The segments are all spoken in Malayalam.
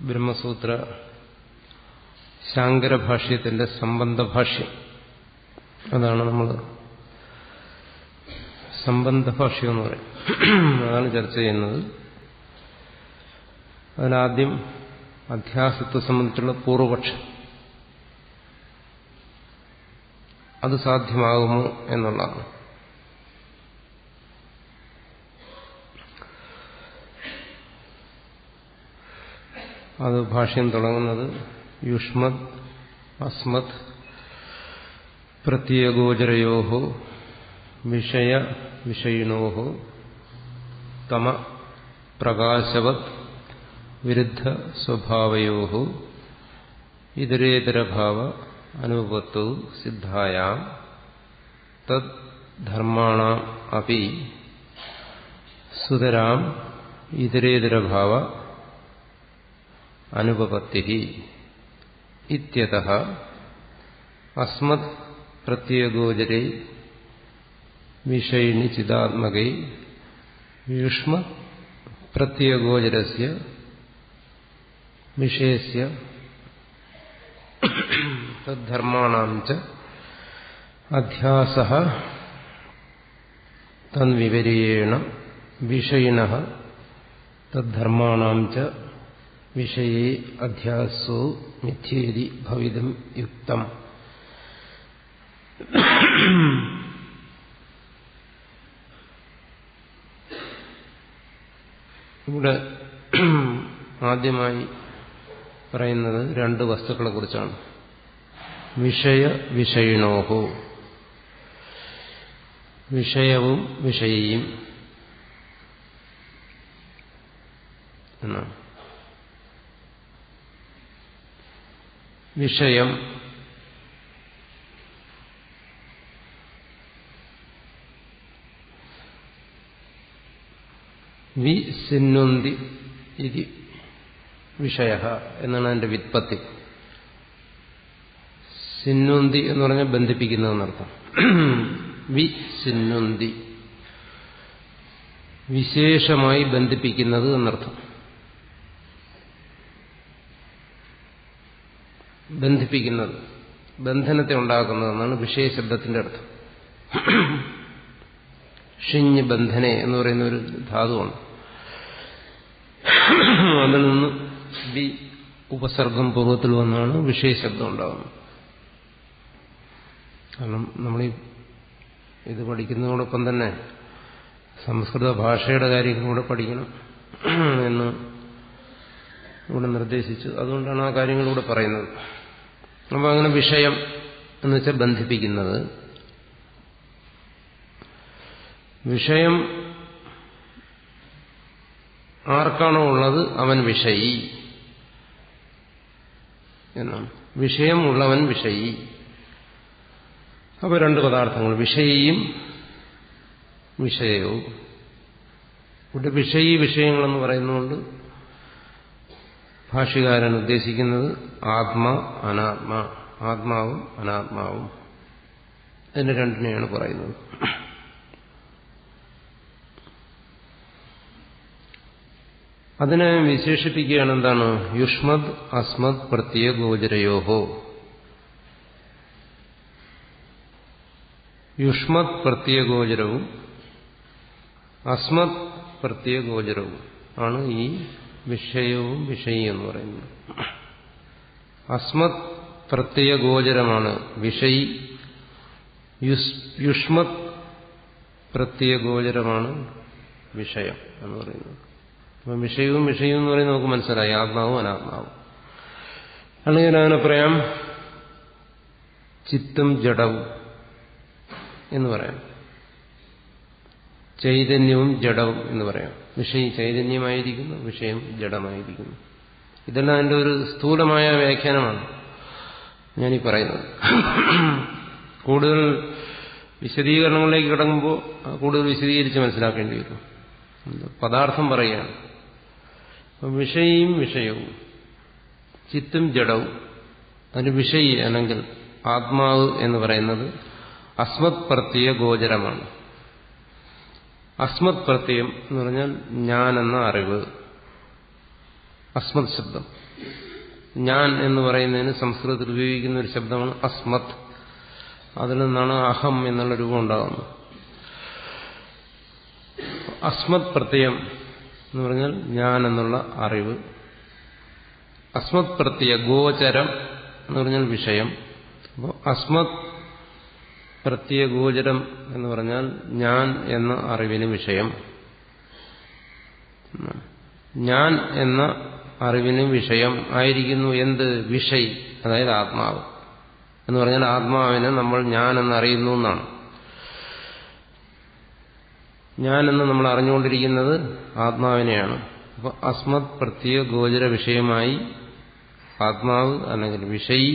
ബ്രഹ്മസൂത്ര ശാങ്കരഭാഷ്യത്തിന്റെ സംബന്ധഭാഷ്യം. അതാണ് നമ്മൾ സംബന്ധഭാഷ്യം എന്ന് പറയും. അതാണ് ചർച്ച ചെയ്യുന്നത്. അതിനാദ്യം അധ്യാസത്തെ സംബന്ധിച്ചുള്ള പൂർവപക്ഷം, അത് സാധ്യമാകുമോ എന്നുള്ളതാണ്. അത് ഭാഷ്യം തുടങ്ങുന്നത് യുഷ്മത് അസ്മത് പ്രത്യഗോചരയോഹോ വിഷയ വിഷയിണോഹോ തമ പ്രകാശവത് വിരുദ്ധ സ്വഭാവയോഹോ ഇതരേതരഭാവ അനുപത്തോ സിദ്ധായാം തദ് ധർമാണാം അപി സുതരാം ഇതരേതരഭാവ അനുപപത്തിഃ ഇത്യതഃ അസ്മത് പ്രത്യഗോചരേ വിഷയിണി ചിദാത്മകൈ യുഷ്മത് പ്രത്യഗോചരസ്യ വിഷയസ്യ തദ്ധർമാണാം ച അധ്യാസഃ തദ്വിപര്യേണ വിഷയിണഃ തദ്ധർമാണാം ച വിഷയേ അധ്യാസോ മിഥ്യേതി ഭവിതും യുക്തം. ഇവിടെ ആദ്യമായി പറയുന്നത് രണ്ട് വസ്തുക്കളെ കുറിച്ചാണ്. വിഷയ വിഷയിണോഹോ, വിഷയവും വിഷയിയും എന്നാണ്. വിഷയം വിസിന്നുന്തി ഇതി വിഷയഃ എന്നാണ് അതിന്റെ വ്യുത്പത്തി. സിന്നുന്തി എന്ന് പറഞ്ഞാൽ ബന്ധിപ്പിക്കുന്നതെന്നർത്ഥം. വിസിന്നുന്തി വിശേഷമായി ബന്ധിപ്പിക്കുന്നത് എന്നർത്ഥം. ബന്ധിപ്പിക്കുന്നത്, ബന്ധനത്തെ ഉണ്ടാക്കുന്നതെന്നാണ് വിഷയശബ്ദത്തിന്റെ അർത്ഥം. ഷിഞ്ഞ് ബന്ധനെ എന്ന് പറയുന്ന ഒരു ധാതുവാണ്. അതിൽ നിന്ന് വി ഉപസർഗം പൂർവ്വത്തിൽ വന്നാണ് വിഷയശബ്ദം ഉണ്ടാകുന്നത്. കാരണം നമ്മൾ ഇത് പഠിക്കുന്നതോടൊപ്പം തന്നെ സംസ്കൃത ഭാഷയുടെ കാര്യങ്ങളൂടെ പഠിക്കണം എന്ന് ഇവിടെ നിർദ്ദേശിച്ചു. അതുകൊണ്ടാണ് ആ കാര്യങ്ങളിലൂടെ പറയുന്നത്. അപ്പോൾ അങ്ങനെ വിഷയം എന്ന് വെച്ചാൽ ബന്ധിപ്പിക്കുന്നത്. വിഷയം ആർക്കാണോ ഉള്ളത് അവൻ വിഷയി എന്നാണ്. വിഷയം ഉള്ളവൻ വിഷയി. അപ്പോൾ രണ്ട് പദാർത്ഥങ്ങൾ, വിഷയിയും വിഷയവും. ഇവിടെ വിഷയി വിഷയങ്ങളെന്ന് പറയുന്നതുകൊണ്ട് ഭാഷ്യകാരൻ ഉദ്ദേശിക്കുന്നത് ആത്മാ അനാത്മാ, ആത്മാവും അനാത്മാവും, ഇതിന് രണ്ടിനെയാണ് പറയുന്നത്. അതിനെ വിശേഷിപ്പിക്കുകയാണ്. എന്താണ്? യുഷ്മത് അസ്മത് പ്രത്യഗോചരയോഹോ. യുഷ്മത് പ്രത്യഗോചരവും അസ്മത് പ്രത്യഗോചരവും ആണ് ഈ വിഷയവും വിഷയി എന്ന് പറയുന്നത്. അസ്മത് പ്രത്യഗോചരമാണ് വിഷയി, യുഷ്മത് പ്രത്യഗോചരമാണ് വിഷയം എന്ന് പറയുന്നത്. അപ്പം വിഷയവും വിഷയവും എന്ന് പറയുന്നത് നമുക്ക് മനസ്സിലായി, ആത്മാവും അനാത്മാവും. അല്ലെങ്കിൽ അങ്ങനെ പറയാം, ചിത്തും ജഡവും എന്ന് പറയാം, ചൈതന്യവും ജഡവും എന്ന് പറയാം. വിഷയം ചൈതന്യമായിരിക്കുന്നു, വിഷയം ജഡമായിരിക്കുന്നു. ഇതെല്ലാം അതിൻ്റെ ഒരു സ്ഥൂലമായ വ്യാഖ്യാനമാണ് ഞാനീ പറയുന്നത്. കൂടുതൽ വിശദീകരണങ്ങളിലേക്ക് കിടക്കുമ്പോൾ കൂടുതൽ വിശദീകരിച്ച് മനസ്സിലാക്കേണ്ടി വരും. പദാർത്ഥം പറയുകയാണ്. വിഷയിയും വിഷയവും, ചിത്തും ജഡവും. അതിന് വിഷയി അല്ലെങ്കിൽ ആത്മാവ് എന്ന് പറയുന്നത് അസ്മത് പ്രത്യയ ഗോചരമാണ്. അസ്മത് പ്രത്യയം എന്ന് പറഞ്ഞാൽ ഞാനെന്ന അറിവ്. അസ്മത് ശബ്ദം. ഞാൻ എന്ന് പറയുന്നതിന് സംസ്കൃതത്തിൽ ഉപയോഗിക്കുന്ന ഒരു ശബ്ദമാണ് അസ്മത്. അതിൽ നിന്നാണ് അഹം എന്നുള്ള രൂപം ഉണ്ടാകുന്നത്. അസ്മത് പ്രത്യയം എന്ന് പറഞ്ഞാൽ ഞാൻ എന്നുള്ള അറിവ്. അസ്മത് പ്രത്യയ ഗോചരം എന്ന് പറഞ്ഞാൽ വിഷയം. അപ്പോൾ അസ്മത് പ്രത്യയ ഗോചരം എന്ന് പറഞ്ഞാൽ ഞാൻ എന്ന അറിവിന് വിഷയം. ഞാൻ എന്ന അറിവിന് വിഷയം ആയിരിക്കുന്നു എന്ത്? വിഷയ്, അതായത് ആത്മാവ് എന്ന് പറഞ്ഞാൽ ആത്മാവിനെ നമ്മൾ ഞാൻ എന്നറിയുന്നു എന്നാണ്. ഞാനെന്ന് നമ്മൾ അറിഞ്ഞുകൊണ്ടിരിക്കുന്നത് ആത്മാവിനെയാണ്. അപ്പോൾ അസ്മത് പ്രത്യയ ഗോചര വിഷയമായി ആത്മാവ് അല്ലെങ്കിൽ വിഷയി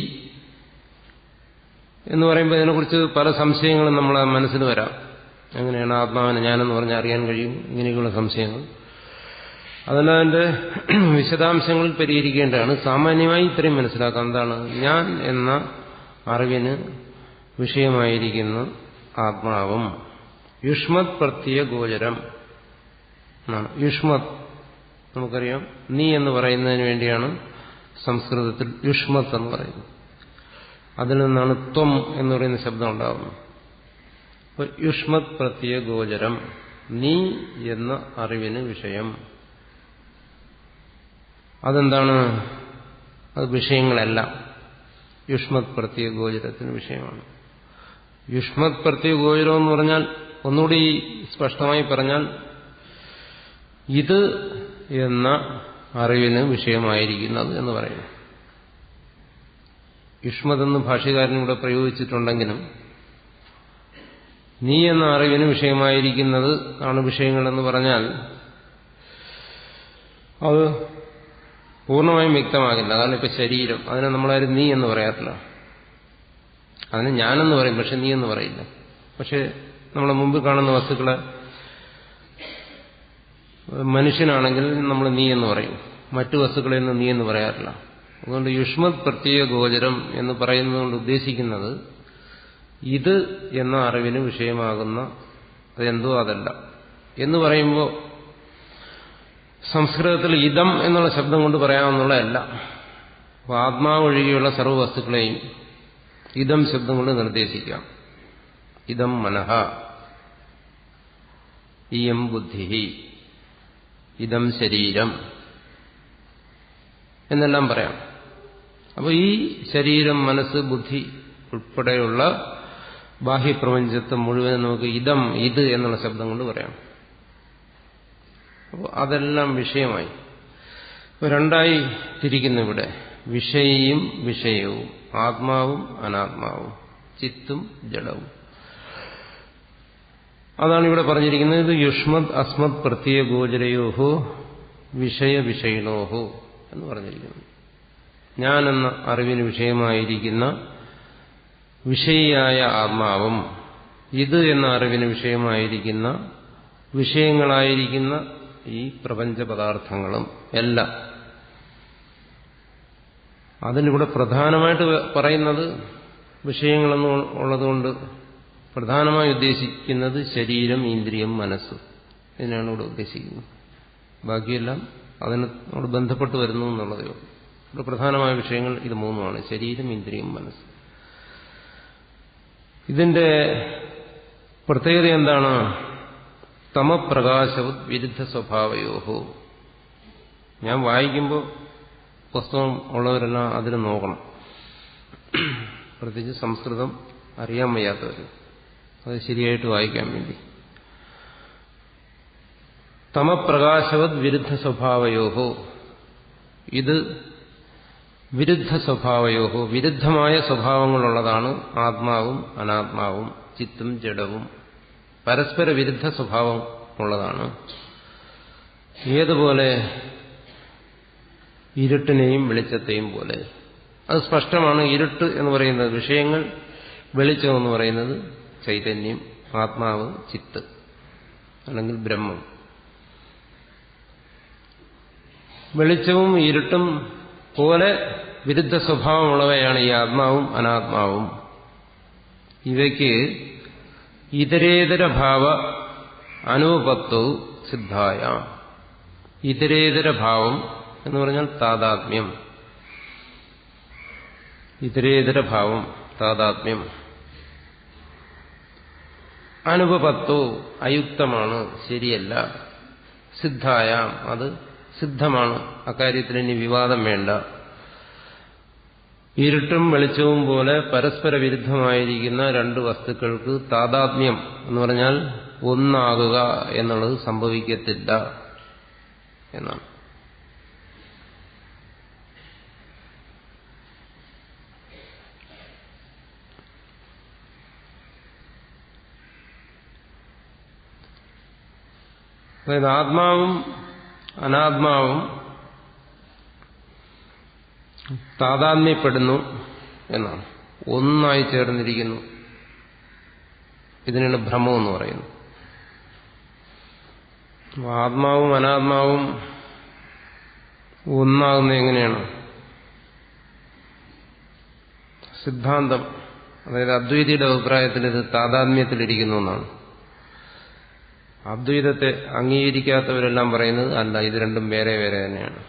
എന്ന് പറയുമ്പോൾ ഇതിനെക്കുറിച്ച് പല സംശയങ്ങളും നമ്മളെ മനസ്സിൽ വരാം. എങ്ങനെയാണ് ആത്മാവിനെ ഞാനെന്ന് പറഞ്ഞാൽ അറിയാൻ കഴിയും? ഇങ്ങനെയൊക്കെയുള്ള സംശയങ്ങൾ. അതെല്ലാം അതിന്റെ വിശദാംശങ്ങളിൽ പരിഹരിക്കേണ്ടതാണ്. സാമാന്യമായി ഇത്രയും മനസ്സിലാക്കാം. എന്താണ്? ഞാൻ എന്ന അറിവിന് വിഷയമായിരിക്കുന്ന ആത്മാവും യുഷ്മത് പ്രത്യയ ഗോചരം. യുഷ്മത് നമുക്കറിയാം, നീ എന്ന് പറയുന്നതിന് വേണ്ടിയാണ് സംസ്കൃതത്തിൽ യുഷ്മത് എന്ന് പറയുന്നത്. അതിൽ നിന്നാണ് ത്വം എന്ന് പറയുന്ന ശബ്ദം ഉണ്ടാകുന്നത്. അപ്പോൾ യുഷ്മത് പ്രത്യയ ഗോചരം, നീ എന്ന അറിവിന് വിഷയം. അതെന്താണ്? അത് വിഷയങ്ങളല്ല, യുഷ്മത് പ്രത്യയ ഗോചരത്തിന് വിഷയമാണ്. യുഷ്മത് പ്രത്യയ ഗോചരം എന്ന് പറഞ്ഞാൽ, ഒന്നുകൂടി സ്പഷ്ടമായി പറഞ്ഞാൽ, ഇത് എന്ന അറിവിന് വിഷയമായിരിക്കുന്നത് എന്ന് പറയുന്നു. യുഷ്മതെന്ന് ഭാഷ്യകാരനിവിടെ പ്രയോഗിച്ചിട്ടുണ്ടെങ്കിലും നീ എന്ന അറിവിന് വിഷയമായിരിക്കുന്നത് ആണ് വിഷയങ്ങളെന്ന് പറഞ്ഞാൽ അത് പൂർണ്ണമായും വ്യക്തമാകില്ല. കാരണം ഇപ്പൊ ശരീരം, അതിനെ നമ്മളാരും നീ എന്ന് പറയാറില്ല. അതിന് ഞാനെന്ന് പറയും, പക്ഷെ നീ എന്ന് പറയില്ല. പക്ഷെ നമ്മളെ മുമ്പിൽ കാണുന്ന വസ്തുക്കളെ, മനുഷ്യനാണെങ്കിൽ നമ്മൾ നീ എന്ന് പറയും, മറ്റു വസ്തുക്കളിൽ നിന്ന് നീ എന്ന് പറയാറില്ല. അതുകൊണ്ട് യുഷ്മത് പ്രത്യയ ഗോചരം എന്ന് പറയുന്നതുകൊണ്ട് ഉദ്ദേശിക്കുന്നത് ഇത് എന്ന അറിവിന് വിഷയമാകുന്ന അതെന്തോ അതല്ല എന്ന് പറയുമ്പോൾ സംസ്കൃതത്തിൽ ഇതം എന്നുള്ള ശബ്ദം കൊണ്ട് പറയാമെന്നുള്ളതല്ല. അപ്പോൾ ആത്മാവ് ഒഴികെയുള്ള സർവ്വ വസ്തുക്കളെയും ഇതം ശബ്ദം കൊണ്ട് നിർദ്ദേശിക്കാം. ഇതം മനഃ, ഇയം ബുദ്ധി, ഇതം ശരീരം എന്നെല്ലാം പറയാം. അപ്പോൾ ഈ ശരീരം, മനസ്സ്, ബുദ്ധി ഉൾപ്പെടെയുള്ള ബാഹ്യപ്രപഞ്ചത്തെ മുഴുവൻ നമുക്ക് ഇതം, ഇത് എന്നുള്ള ശബ്ദം കൊണ്ട് പറയാം. അപ്പോൾ അതെല്ലാം വിഷയമായി. ഇപ്പോൾ രണ്ടായി തിരിക്കുന്നു ഇവിടെ, വിഷയിയും വിഷയവും, ആത്മാവും അനാത്മാവും, ചിത്തും ജഡവും. അതാണ് ഇവിടെ പറഞ്ഞിരിക്കുന്നത്. ഇത് യുഷ്മത് അസ്മത് പ്രത്യയ ഗോചരയോഹോ വിഷയ വിഷയിണോഹോ എന്ന് പറഞ്ഞിരിക്കുന്നു. ഞാനെന്ന അറിവിന് വിഷയമായിരിക്കുന്ന വിഷയിയായ ആത്മാവും ഇത് എന്ന അറിവിന് വിഷയമായിരിക്കുന്ന വിഷയങ്ങളായിരിക്കുന്ന ഈ പ്രപഞ്ച പദാർത്ഥങ്ങളും എല്ലാം. അതിനിവിടെ പ്രധാനമായിട്ട് പറയുന്നത് വിഷയങ്ങളെന്ന് ഉള്ളതുകൊണ്ട് പ്രധാനമായി ഉദ്ദേശിക്കുന്നത് ശരീരം, ഇന്ദ്രിയം, മനസ്സ്. ഇതിനാണ് ഇവിടെ ഉദ്ദേശിക്കുന്നത്. ബാക്കിയെല്ലാം അതിനോട് ബന്ധപ്പെട്ട് വരുന്നു എന്നുള്ളതേ ഉള്ളൂ. ഇവിടെ പ്രധാനമായ വിഷയങ്ങൾ ഇത് മൂന്നുമാണ്: ശരീരം, ഇന്ദ്രിയം, മനസ്സ്. ഇതിന്റെ പ്രത്യേകത എന്താണ്? തമപ്രകാശവത് വിരുദ്ധ സ്വഭാവയോഹോ. ഞാൻ വായിക്കുമ്പോൾ പുസ്തകം ഉള്ളവരെല്ലാം അതിന് നോക്കണം. പ്രത്യേകിച്ച് സംസ്കൃതം അറിയാൻ വയ്യാത്തവർ അത് ശരിയായിട്ട് വായിക്കാൻ വേണ്ടി. തമപ്രകാശവത് വിരുദ്ധ സ്വഭാവയോഹോ, ഇത് വിരുദ്ധ സ്വഭാവയോഹോ, വിരുദ്ധമായ സ്വഭാവങ്ങളുള്ളതാണ് ആത്മാവും അനാത്മാവും, ചിത്തും ജഡവും. പരസ്പര വിരുദ്ധ സ്വഭാവം ഉള്ളതാണ്. ഏതുപോലെ? ഇരുട്ടിനെയും വെളിച്ചത്തെയും പോലെ. അത് സ്പഷ്ടമാണ്. ഇരുട്ട് എന്ന് പറയുന്നത് വിഷയങ്ങൾ, വെളിച്ചം എന്ന് പറയുന്നത് ചൈതന്യം, ആത്മാവ്, ചിത്ത് അല്ലെങ്കിൽ ബ്രഹ്മം. വെളിച്ചവും ഇരുട്ടും പോലെ വിരുദ്ധ സ്വഭാവമുള്ളവയാണ് ഈ ആത്മാവും അനാത്മാവും. ഇവയ്ക്ക് ഇതരേതരഭാവ അനുപത്തവും സിദ്ധായ. ഇതരേതരഭാവം എന്ന് പറഞ്ഞാൽ താദാത്മ്യം, ഇതരേതര ഭാവം, താദാത്മ്യം. അനുപപത്തോ അയുക്തമാണ്, ശരിയല്ല. സിദ്ധായാം അത് സിദ്ധമാണ്, അക്കാര്യത്തിൽ ഇനി വിവാദം വേണ്ട. ഇരുട്ടും വെളിച്ചവും പോലെ പരസ്പര വിരുദ്ധമായിരിക്കുന്ന രണ്ട് വസ്തുക്കൾക്ക് താദാത്മ്യം എന്ന് പറഞ്ഞാൽ ഒന്നാകുക എന്നുള്ളത് സംഭവിക്കത്തില്ല എന്നാണ്. അതായത് ആത്മാവും അനാത്മാവും താദാത്മ്യപ്പെടുന്നു എന്നാണ്, ഒന്നായി ചേർന്നിരിക്കുന്നു. ഇതിനാണ് ഭ്രമം എന്ന് പറയുന്നത്. ആത്മാവും അനാത്മാവും ഒന്നാകുന്നത് എങ്ങനെയാണ്? സിദ്ധാന്തം, അതായത് അദ്വൈതിയുടെ അഭിപ്രായത്തിൽ ഇത് താദാത്മ്യത്തിലിരിക്കുന്നു എന്നാണ്. അദ്വൈതത്തെ അംഗീകരിക്കാത്തവരെല്ലാം പറയുന്നത് അല്ല, ഇത് രണ്ടും വേറെ വേറെ തന്നെയാണ്.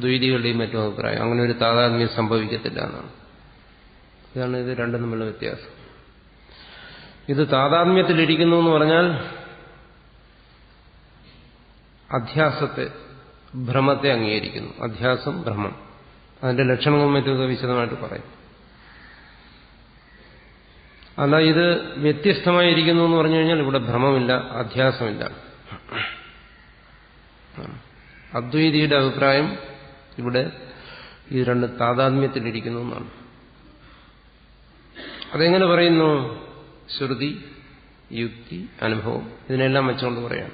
ദ്വൈതികളുടെയും മറ്റും അഭിപ്രായം അങ്ങനെ ഒരു താദാത്മ്യം സംഭവിക്കത്തില്ല എന്നാണ്. ഇതാണ് ഇത് രണ്ടും തമ്മിലുള്ള വ്യത്യാസം. ഇത് താദാത്മ്യത്തിലിരിക്കുന്നു എന്ന് പറഞ്ഞാൽ അധ്യാസത്തെ, ഭ്രമത്തെ അംഗീകരിക്കുന്നു. അധ്യാസം, ഭ്രമം, അതിന്റെ ലക്ഷണങ്ങളും മറ്റൊക്കെ വിശദമായിട്ട് പറയും. അല്ല ഇത് വ്യത്യസ്തമായിരിക്കുന്നു എന്ന് പറഞ്ഞു കഴിഞ്ഞാൽ ഇവിടെ ഭ്രമമില്ല, അധ്യാസമില്ല. അദ്വൈതിയുടെ അഭിപ്രായം ഇവിടെ ഇത് രണ്ട് താദാത്മ്യത്തിലിരിക്കുന്നു എന്നാണ്. അതെങ്ങനെ പറയുന്നു? ശ്രുതി, യുക്തി, അനുഭവം ഇതിനെല്ലാം വെച്ചുകൊണ്ട് പറയാം.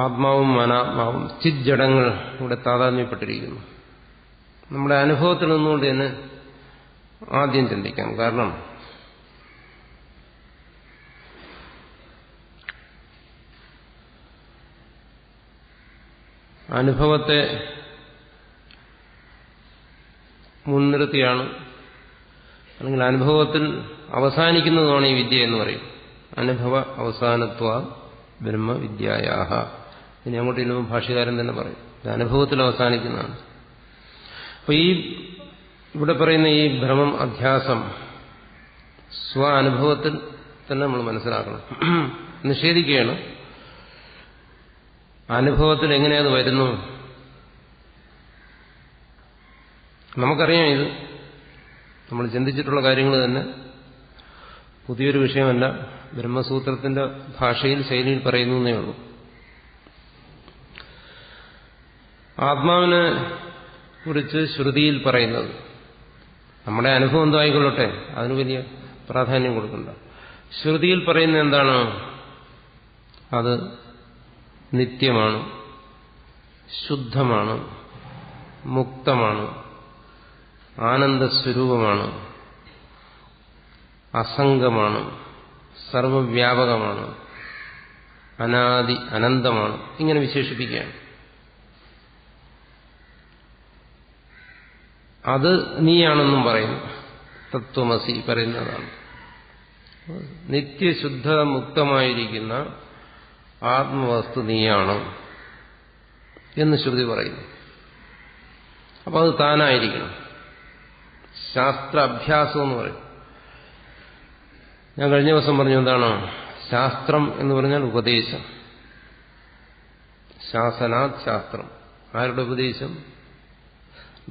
ആത്മാവും അനാത്മാവും ചിജ്ജടങ്ങൾ ഇവിടെ താദാത്മ്യപ്പെട്ടിരിക്കുന്നു. നമ്മുടെ അനുഭവത്തിൽ നിന്നുകൊണ്ട് തന്നെ ആദ്യം ചിന്തിക്കാം. കാരണം അനുഭവത്തെ മുൻനിർത്തിയാണ്, അല്ലെങ്കിൽ അനുഭവത്തിൽ അവസാനിക്കുന്നതുമാണ് ഈ വിദ്യ എന്ന് പറയും. അനുഭവ അവസാനത്വ ബ്രഹ്മവിദ്യായാഹ. ഇനി അങ്ങോട്ട് ഇല്ലുമ്പോൾ ഭാഷ്യകാരൻ തന്നെ പറയും ഇത് അനുഭവത്തിൽ അവസാനിക്കുന്നതാണ്. അപ്പൊ ഈ ഇവിടെ പറയുന്ന ഈ ഭ്രമം, അധ്യാസം സ്വ അനുഭവത്തിൽ തന്നെ നമ്മൾ മനസ്സിലാക്കണം. നിഷേധിക്കുകയാണ്. അനുഭവത്തിൽ എങ്ങനെയത് വരുന്നു? നമുക്കറിയാം, ഇത് നമ്മൾ ചിന്തിച്ചിട്ടുള്ള കാര്യങ്ങൾ തന്നെ, പുതിയൊരു വിഷയമല്ല. ബ്രഹ്മസൂത്രത്തിന്റെ ഭാഷയിൽ, ശൈലിയിൽ പറയുന്നു എന്നേ ഉള്ളൂ. ആത്മാവിനെ കുറിച്ച് ശ്രുതിയിൽ പറയുന്നത്, നമ്മുടെ അനുഭവം എന്തോ ആയിക്കൊള്ളട്ടെ, അതിന് വലിയ പ്രാധാന്യം കൊടുക്കണ്ട. ശ്രുതിയിൽ പറയുന്നത് എന്താണ്? അത് നിത്യമാണ്, ശുദ്ധമാണ്, മുക്തമാണ്, ആനന്ദസ്വരൂപമാണ്, അസംഗമാണ്, സർവവ്യാപകമാണ്, അനാദി അനന്തമാണ്, ഇങ്ങനെ വിശേഷിപ്പിക്കുകയാണ്. അത് നീയാണെന്നും പറയുന്നു. തത്വമസി പറയുന്നതാണ്. നിത്യശുദ്ധ മുക്തമായിരിക്കുന്ന ആത്മവസ്തു നീയാണ് എന്ന് ശ്രുതി പറയുന്നു. അപ്പോൾ അത് താനായിരിക്കണം. ശാസ്ത്ര അഭ്യാസം എന്ന് പറയും. ഞാൻ കഴിഞ്ഞ ദിവസം പറഞ്ഞു എന്താണ് ശാസ്ത്രം എന്ന് പറഞ്ഞാൽ? ഉപദേശം. ശാസനാത് ശാസ്ത്രം. ആരുടെ ഉപദേശം?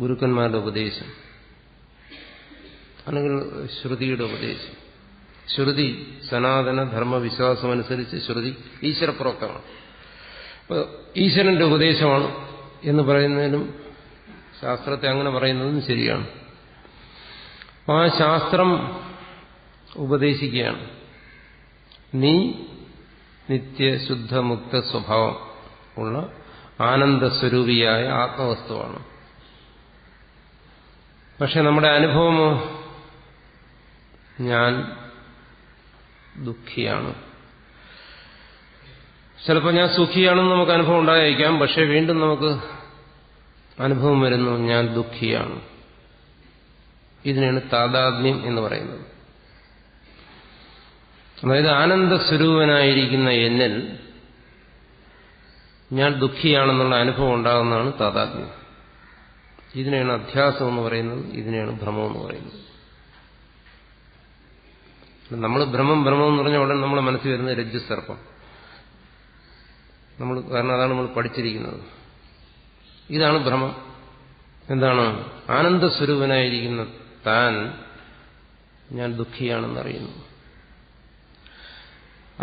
ഗുരുക്കന്മാരുടെ ഉപദേശം, അല്ലെങ്കിൽ ശ്രുതിയുടെ ഉപദേശം. ശ്രുതി സനാതന ധർമ്മവിശ്വാസമനുസരിച്ച് ശ്രുതി ഈശ്വരപ്രോക്തമാണ്. അപ്പോൾ ഈശ്വരന്റെ ഉപദേശമാണ് എന്ന് പറയുന്നതിനും ശാസ്ത്രത്തെ അങ്ങനെ പറയുന്നതും ശരിയാണ്. ആ ശാസ്ത്രം ഉപദേശിക്കുകയാണ്, നീ നിത്യശുദ്ധമുക്ത സ്വഭാവം ഉള്ള ആനന്ദസ്വരൂപിയായ ആത്മവസ്തുവാണ്. പക്ഷെ നമ്മുടെ അനുഭവമോ? ഞാൻ ദുഃഖിയാണ്. ചിലപ്പോൾ ഞാൻ സുഖിയാണെന്ന് നമുക്ക് അനുഭവം ഉണ്ടായിരിക്കാം. പക്ഷെ വീണ്ടും നമുക്ക് അനുഭവം വരുന്നു, ഞാൻ ദുഃഖിയാണ്. ഇതിനാണ് താദാത്മ്യം എന്ന് പറയുന്നത്. അതായത് ആനന്ദസ്വരൂപനായിരിക്കുന്ന എന്നിൽ ഞാൻ ദുഃഖിയാണെന്നുള്ള അനുഭവം ഉണ്ടാകുന്നതാണ് താദാത്മ്യം. ഇതിനെയാണ് അധ്യാസം എന്ന് പറയുന്നത്, ഇതിനെയാണ് ഭ്രമം എന്ന് പറയുന്നത്. നമ്മൾ ഭ്രമം എന്ന് പറഞ്ഞ ഉടനെ നമ്മുടെ മനസ്സിൽ വരുന്നത് രജ്ജുസർപ്പം. കാരണം അതാണ് നമ്മൾ പഠിച്ചിരിക്കുന്നത്. ഇതാണ് ഭ്രമം. എന്താണ്? ആനന്ദസ്വരൂപനായിരിക്കുന്ന താൻ ഞാൻ ദുഃഖിയാണെന്നറിയുന്നു.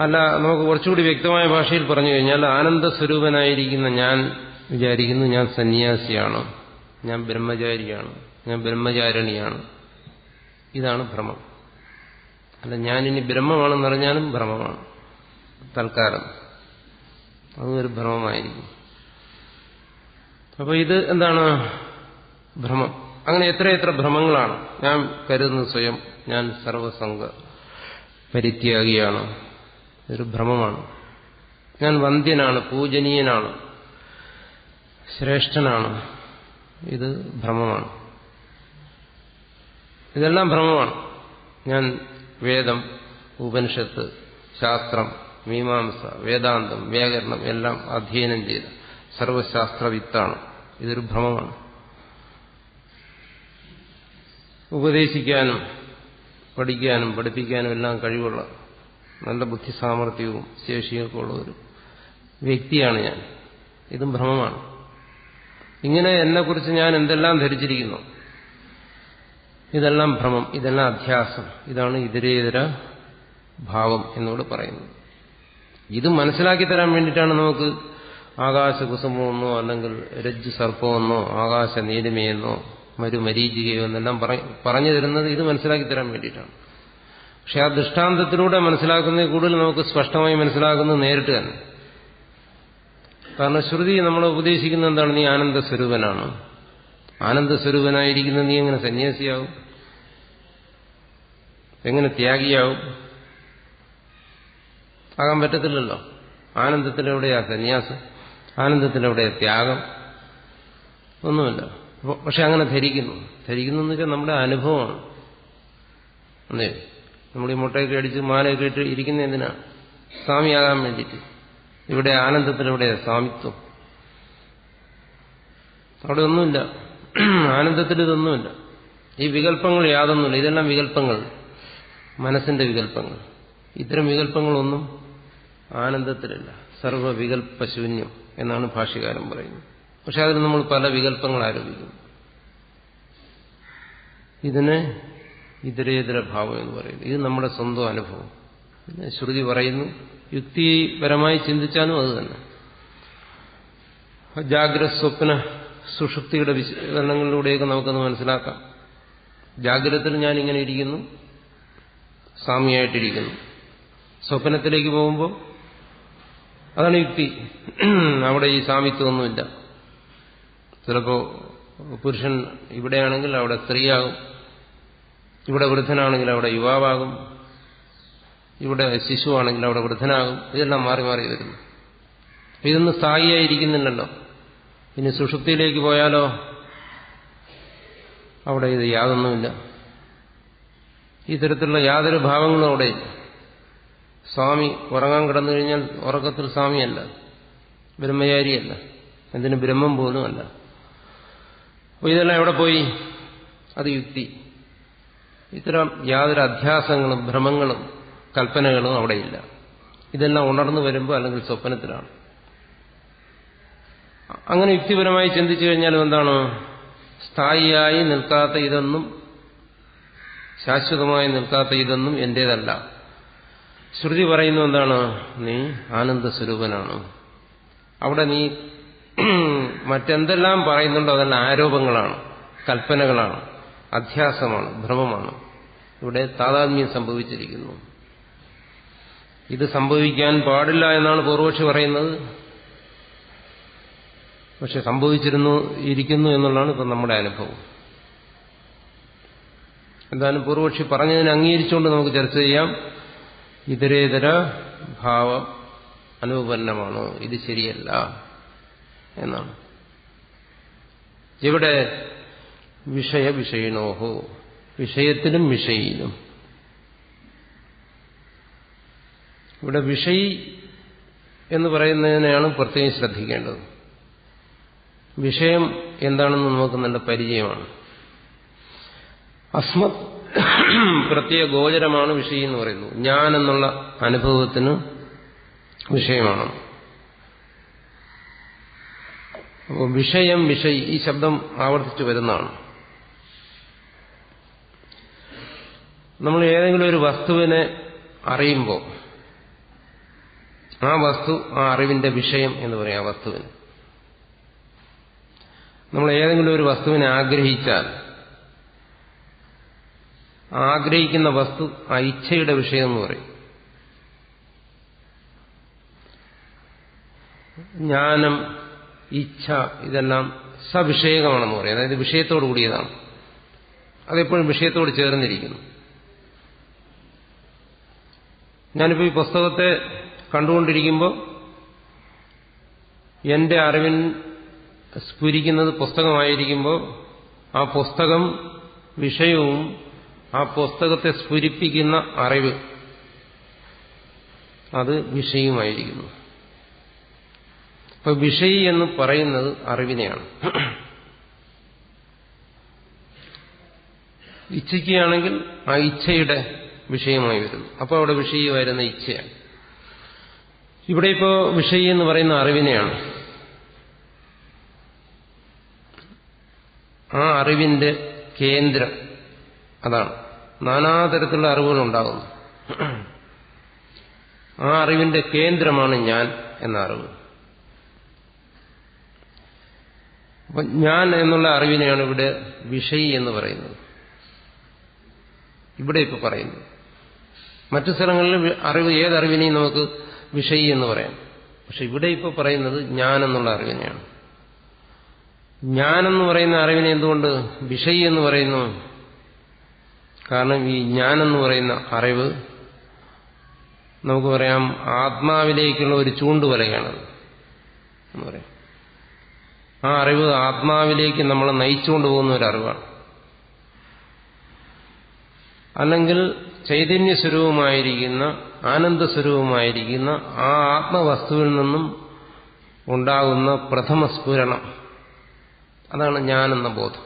അല്ല, നമുക്ക് കുറച്ചുകൂടി വ്യക്തമായ ഭാഷയിൽ പറഞ്ഞു കഴിഞ്ഞാൽ ആനന്ദസ്വരൂപനായിരിക്കുന്ന ഞാൻ വിചാരിക്കുന്നു ഞാൻ സന്യാസിയാണ്, ഞാൻ ബ്രഹ്മചാരിയാണ്, ഞാൻ ബ്രഹ്മചാരിണിയാണ്. ഇതാണ് ഭ്രമം. അല്ല, ഞാനിനി ബ്രഹ്മമാണെന്നറിഞ്ഞാലും ഭ്രമമാണ് തൽക്കാലം. അതും ഒരു ഭ്രമമായിരിക്കും. അപ്പോൾ ഇത് എന്താണ്? ഭ്രമം. അങ്ങനെ എത്രയെത്ര ഭ്രമങ്ങളാണ്. ഞാൻ കരുതുന്നത് സ്വയം ഞാൻ സർവസംഗ പരിത്യാഗിയാണ്, ഇതൊരു ഭ്രമമാണ്. ഞാൻ വന്ദ്യനാണ്, പൂജനീയനാണ്, ശ്രേഷ്ഠനാണ്, ഇത് ഭ്രമമാണ്. ഇതെല്ലാം ഭ്രമമാണ്. ഞാൻ വേദം, ഉപനിഷത്ത്, ശാസ്ത്രം, മീമാംസ, വേദാന്തം, വ്യാകരണം എല്ലാം അധ്യയനം ചെയ്ത സർവശാസ്ത്രവിത്താണ്. ഇതൊരു ഭ്രമമാണ്. ഉപദേശിക്കാനും പഠിക്കാനും പഠിപ്പിക്കാനും എല്ലാം കഴിവുള്ള നല്ല ബുദ്ധിസാമർഥ്യവും ശേഷിയൊക്കെ ഉള്ള ഒരു വ്യക്തിയാണ് ഞാൻ. ഇതും ഭ്രമമാണ്. ഇങ്ങനെ എന്നെക്കുറിച്ച് ഞാൻ എന്തെല്ലാം ധരിച്ചിരിക്കുന്നു, ഇതെല്ലാം ഭ്രമം, ഇതെല്ലാം അധ്യാസം. ഇതാണ് ഇതരേതര ഭാവം എന്നോട് പറയുന്നത്. ഇത് മനസ്സിലാക്കി തരാൻ വേണ്ടിയിട്ടാണ് നമുക്ക് ആകാശകുസുമമെന്നോ അല്ലെങ്കിൽ രജ്ജു സർപ്പമെന്നോ ആകാശ നീലിമയെന്നോ മരുമരീചികയോ എന്നെല്ലാം പറഞ്ഞു തരുന്നത്. ഇത് മനസ്സിലാക്കി തരാൻ വേണ്ടിയിട്ടാണ്. പക്ഷെ ആ ദൃഷ്ടാന്തത്തിലൂടെ മനസ്സിലാക്കുന്നതിൽ കൂടുതൽ നമുക്ക് സ്പഷ്ടമായി മനസ്സിലാക്കുന്നത് നേരിട്ട് തന്നെ. കാരണം ശ്രുതി നമ്മളെ ഉപദേശിക്കുന്നത് എന്താണ്? നീ ആനന്ദസ്വരൂപനാണ്. ആനന്ദസ്വരൂപനായിരിക്കുന്ന നീ എങ്ങനെ സന്യാസിയാവും? എങ്ങനെ ത്യാഗിയാവും? ആകാൻ പറ്റത്തില്ലല്ലോ. ആനന്ദത്തിലെവിടെയാ സന്യാസം? ആനന്ദത്തിലെവിടെയാ ത്യാഗം? ഒന്നുമില്ല. പക്ഷെ അങ്ങനെ ധരിക്കുന്നു എന്ന് വെച്ചാൽ നമ്മുടെ അനുഭവമാണ്. അല്ലേ? നമ്മൾ ഈ മുട്ടയൊക്കെ അടിച്ച് മാലയൊക്കെ ഇട്ട് ഇരിക്കുന്ന എന്തിനാ? സ്വാമിയാകാൻ വേണ്ടിയിട്ട്. ഇവിടെ ആനന്ദത്തിലെവിടെയാ സ്വാമിത്വം? അവിടെ ഒന്നുമില്ല. ആനന്ദത്തിൽ ഇതൊന്നുമില്ല. ഈ വികല്പങ്ങൾ യാതൊന്നുമില്ല. ഇതെല്ലാം വികല്പങ്ങൾ, മനസ്സിന്റെ വികല്പങ്ങൾ. ഇത്തരം വികല്പങ്ങളൊന്നും ആനന്ദത്തിലില്ല. സർവ്വവികല്പശൂന്യം എന്നാണ് ഭാഷ്യകാരൻ പറയുന്നത്. പക്ഷെ അതിൽ നമ്മൾ പല വികല്പങ്ങൾ ആരോപിക്കുന്നു. ഇതിനെ ഇതരേതര ഭാവം എന്ന് പറയുന്നു. ഇത് നമ്മുടെ സ്വന്തം അനുഭവം. ശ്രുതി പറയുന്നു. യുക്തിപരമായി ചിന്തിച്ചാലും അത് തന്നെ. ജാഗ്രത, സ്വപ്ന, സുഷുപ്തിയുടെ വിശകലനങ്ങളിലൂടെയൊക്കെ നമുക്കത് മനസ്സിലാക്കാം. ജാഗ്രതത്തിൽ ഞാൻ ഇങ്ങനെ ഇരിക്കുന്നു, സ്വാമിയായിട്ടിരിക്കുന്നു. സ്വപ്നത്തിലേക്ക് പോകുമ്പോൾ അതാണ് യുക്തി. അവിടെ ഈ സ്വാമിത്വമൊന്നുമില്ല. ചിലപ്പോൾ പുരുഷൻ ഇവിടെയാണെങ്കിൽ അവിടെ സ്ത്രീയാകും, ഇവിടെ വൃദ്ധനാണെങ്കിൽ അവിടെ യുവാവാകും, ഇവിടെ ശിശുവാണെങ്കിൽ അവിടെ വൃദ്ധനാകും. ഇതെല്ലാം മാറി മാറി വരുന്നു. ഇതൊന്നും സ്ഥായിയായിരിക്കുന്നില്ലല്ലോ. ഇനി സുഷുപ്തിയിലേക്ക് പോയാലോ അവിടെ ഇത് യാതൊന്നുമില്ല. ഈ തരത്തിലുള്ള യാതൊരു ഭാവങ്ങളും അവിടെയില്ല. സ്വാമി ഉറങ്ങാൻ കിടന്നു കഴിഞ്ഞാൽ ഉറക്കത്തിൽ സ്വാമിയല്ല, ബ്രഹ്മചാരിയല്ല, എന്തിന് ബ്രഹ്മം പോലും അല്ല. അപ്പോൾ ഇതെല്ലാം എവിടെ പോയി? അത് യുക്തി. ഇത്തരം യാതൊരു അധ്യാസങ്ങളും ഭ്രമങ്ങളും കൽപ്പനകളും അവിടെയില്ല. ഇതെല്ലാം ഉണർന്നു വരുമ്പോൾ അല്ലെങ്കിൽ സ്വപ്നത്തിലാണ്. അങ്ങനെ യുക്തിപരമായി ചിന്തിച്ചു കഴിഞ്ഞാലും എന്താണ്? സ്ഥായിയായി നിൽക്കാത്ത ഇതൊന്നും, ശാശ്വതമായി നിൽക്കാത്ത ഇതൊന്നും എന്റേതല്ല. ശ്രുതി പറയുന്നു എന്താണ്? നീ ആനന്ദസ്വരൂപനാണ്. അവിടെ നീ മറ്റെന്തെല്ലാം പറയുന്നുണ്ടോ അതെല്ലാം ആരോപങ്ങളാണ്, കൽപ്പനകളാണ്, അധ്യാസമാണ്, ഭ്രമമാണ്. ഇവിടെ താതാത്മ്യം സംഭവിച്ചിരിക്കുന്നു. ഇത് സംഭവിക്കാൻ പാടില്ല എന്നാണ് പൂർവക്ഷി പറയുന്നത്. പക്ഷെ ഇരിക്കുന്നു എന്നുള്ളതാണ് ഇപ്പം നമ്മുടെ അനുഭവം. എന്തായാലും പൂർവക്ഷി പറഞ്ഞതിനെ അംഗീകരിച്ചുകൊണ്ട് നമുക്ക് ചർച്ച ചെയ്യാം. ഇതരേതര ഭാവം അനുപന്നമാണ്, ഇത് ശരിയല്ല എന്നാണ്. ഇവിടെ വിഷയണോഹോ, വിഷയത്തിലും വിഷയിലും. ഇവിടെ വിഷയി എന്ന് പറയുന്നതിനെയാണ് പ്രത്യേകം ശ്രദ്ധിക്കേണ്ടത്. വിഷയം എന്താണെന്ന് നമുക്ക് നല്ല പരിചയമാണ്. അസ്മത് പ്രത്യേക ഗോചരമാണ് വിഷയം എന്ന് പറയുന്നു. ഞാൻ എന്നുള്ള അനുഭവത്തിന് വിഷയമാണ്. അപ്പോൾ വിഷയം വിഷയി ഈ ശബ്ദം ആവർത്തിച്ചു വരുന്നതാണ്. നമ്മൾ ഏതെങ്കിലും ഒരു വസ്തുവിനെ അറിയുമ്പോൾ ആ വസ്തു ആ അറിവിന്റെ വിഷയം എന്ന് പറയും. ആ വസ്തുവിന് നമ്മൾ ഏതെങ്കിലും ഒരു വസ്തുവിനെ ആഗ്രഹിച്ചാൽ ആഗ്രഹിക്കുന്ന വസ്തു ആ ഇച്ഛയുടെ വിഷയം എന്ന് പറയും. ജ്ഞാനം, ഇച്ഛ ഇതെല്ലാം സവിഷയകമാണെന്ന് പറയും. അതായത് വിഷയത്തോടു കൂടിയതാണ്. അതെപ്പോഴും വിഷയത്തോട് ചേർന്നിരിക്കുന്നു. ഞാനിപ്പോൾ ഈ പുസ്തകത്തെ കണ്ടുകൊണ്ടിരിക്കുമ്പോൾ എന്റെ അറിവിൻ സ്ഫുരിക്കുന്നത് പുസ്തകമായിരിക്കുമ്പോൾ ആ പുസ്തകം വിഷയവും ആ പുസ്തകത്തെ സ്ഫുരിപ്പിക്കുന്ന അറിവ് അത് വിഷയമായിരിക്കുന്നു. അപ്പൊ വിഷയി എന്ന് പറയുന്നത് അറിവിനെയാണ്. ഇച്ഛിക്കുകയാണെങ്കിൽ ആ ഇച്ഛയുടെ വിഷയമായി വരുന്നു. അപ്പോൾ അവിടെ വിഷയി വരുന്ന ഇച്ഛയാണ്. ഇവിടെ ഇപ്പോ വിഷയി എന്ന് പറയുന്ന അറിവിനെയാണ്. ആ അറിവിന്റെ കേന്ദ്രം അതാണ്. നാനാതരത്തിലുള്ള അറിവുകളുണ്ടാകുന്നു. ആ അറിവിന്റെ കേന്ദ്രമാണ് ഞാൻ എന്ന അറിവ്. അപ്പൊ ഞാൻ എന്നുള്ള അറിവിനെയാണ് ഇവിടെ വിഷയി എന്ന് പറയുന്നത്. ഇവിടെ ഇപ്പൊ പറയുന്നു. മറ്റു സ്ഥലങ്ങളിൽ അറിവ് ഏതറിവിനെയും നമുക്ക് വിഷയി എന്ന് പറയാം. പക്ഷെ ഇവിടെ ഇപ്പൊ പറയുന്നത് ഞാൻ എന്നുള്ള അറിവിനെയാണ്. ഞാനെന്ന് പറയുന്ന അറിവിനെ എന്തുകൊണ്ട് വിഷയി എന്ന് പറയുന്നു? കാരണം ഈ ഞാനെന്ന് പറയുന്ന അറിവ് നമുക്ക് പറയാം ആത്മാവിലേക്കുള്ള ഒരു ചൂണ്ടുവലയാണത് എന്ന് പറയാം. ആ അറിവ് ആത്മാവിലേക്ക് നമ്മളെ നയിച്ചുകൊണ്ട് പോകുന്ന ഒരു അറിവാണ്. അല്ലെങ്കിൽ ചൈതന്യസ്വരൂപമായിരിക്കുന്ന ആനന്ദസ്വരൂപമായിരിക്കുന്ന ആ ആത്മവസ്തുവിൽ നിന്നും ഉണ്ടാകുന്ന പ്രഥമ സ്ഫുരണം, അതാണ് ഞാനെന്ന ബോധം.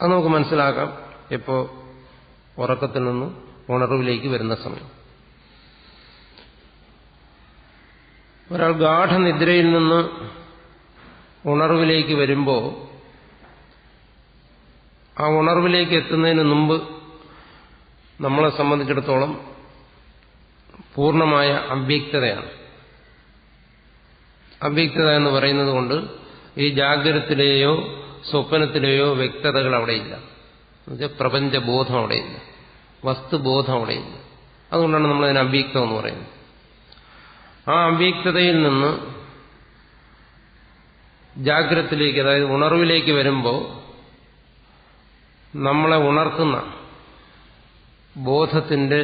അത് നമുക്ക് മനസ്സിലാക്കാം എപ്പോ ഉറക്കത്തിൽ നിന്നും ഉണർവിലേക്ക് വരുന്ന സമയം. ഒരാൾ ഗാഠനിദ്രയിൽ നിന്ന് ഉണർവിലേക്ക് വരുമ്പോൾ ആ ഉണർവിലേക്ക് എത്തുന്നതിന് മുമ്പ് നമ്മളെ സംബന്ധിച്ചിടത്തോളം പൂർണ്ണമായ അവ്യക്തതയാണ്. അവ്യക്തത എന്ന് പറയുന്നത് കൊണ്ട് ഈ ജാഗ്രതത്തിലെയോ സ്വപ്നത്തിലെയോ വ്യക്തതകൾ അവിടെയില്ല. എന്നുവെച്ചാൽ പ്രപഞ്ചബോധം അവിടെയില്ല, വസ്തുബോധം അവിടെയില്ല. അതുകൊണ്ടാണ് നമ്മളതിന് അവ്യക്തം എന്ന് പറയുന്നത്. ആ അവ്യക്തതയിൽ നിന്ന് ജാഗ്രതത്തിലേക്ക്, അതായത് ഉണർവിലേക്ക് വരുമ്പോൾ നമ്മളെ ഉണർത്തുന്ന ബോധത്തിന്റെ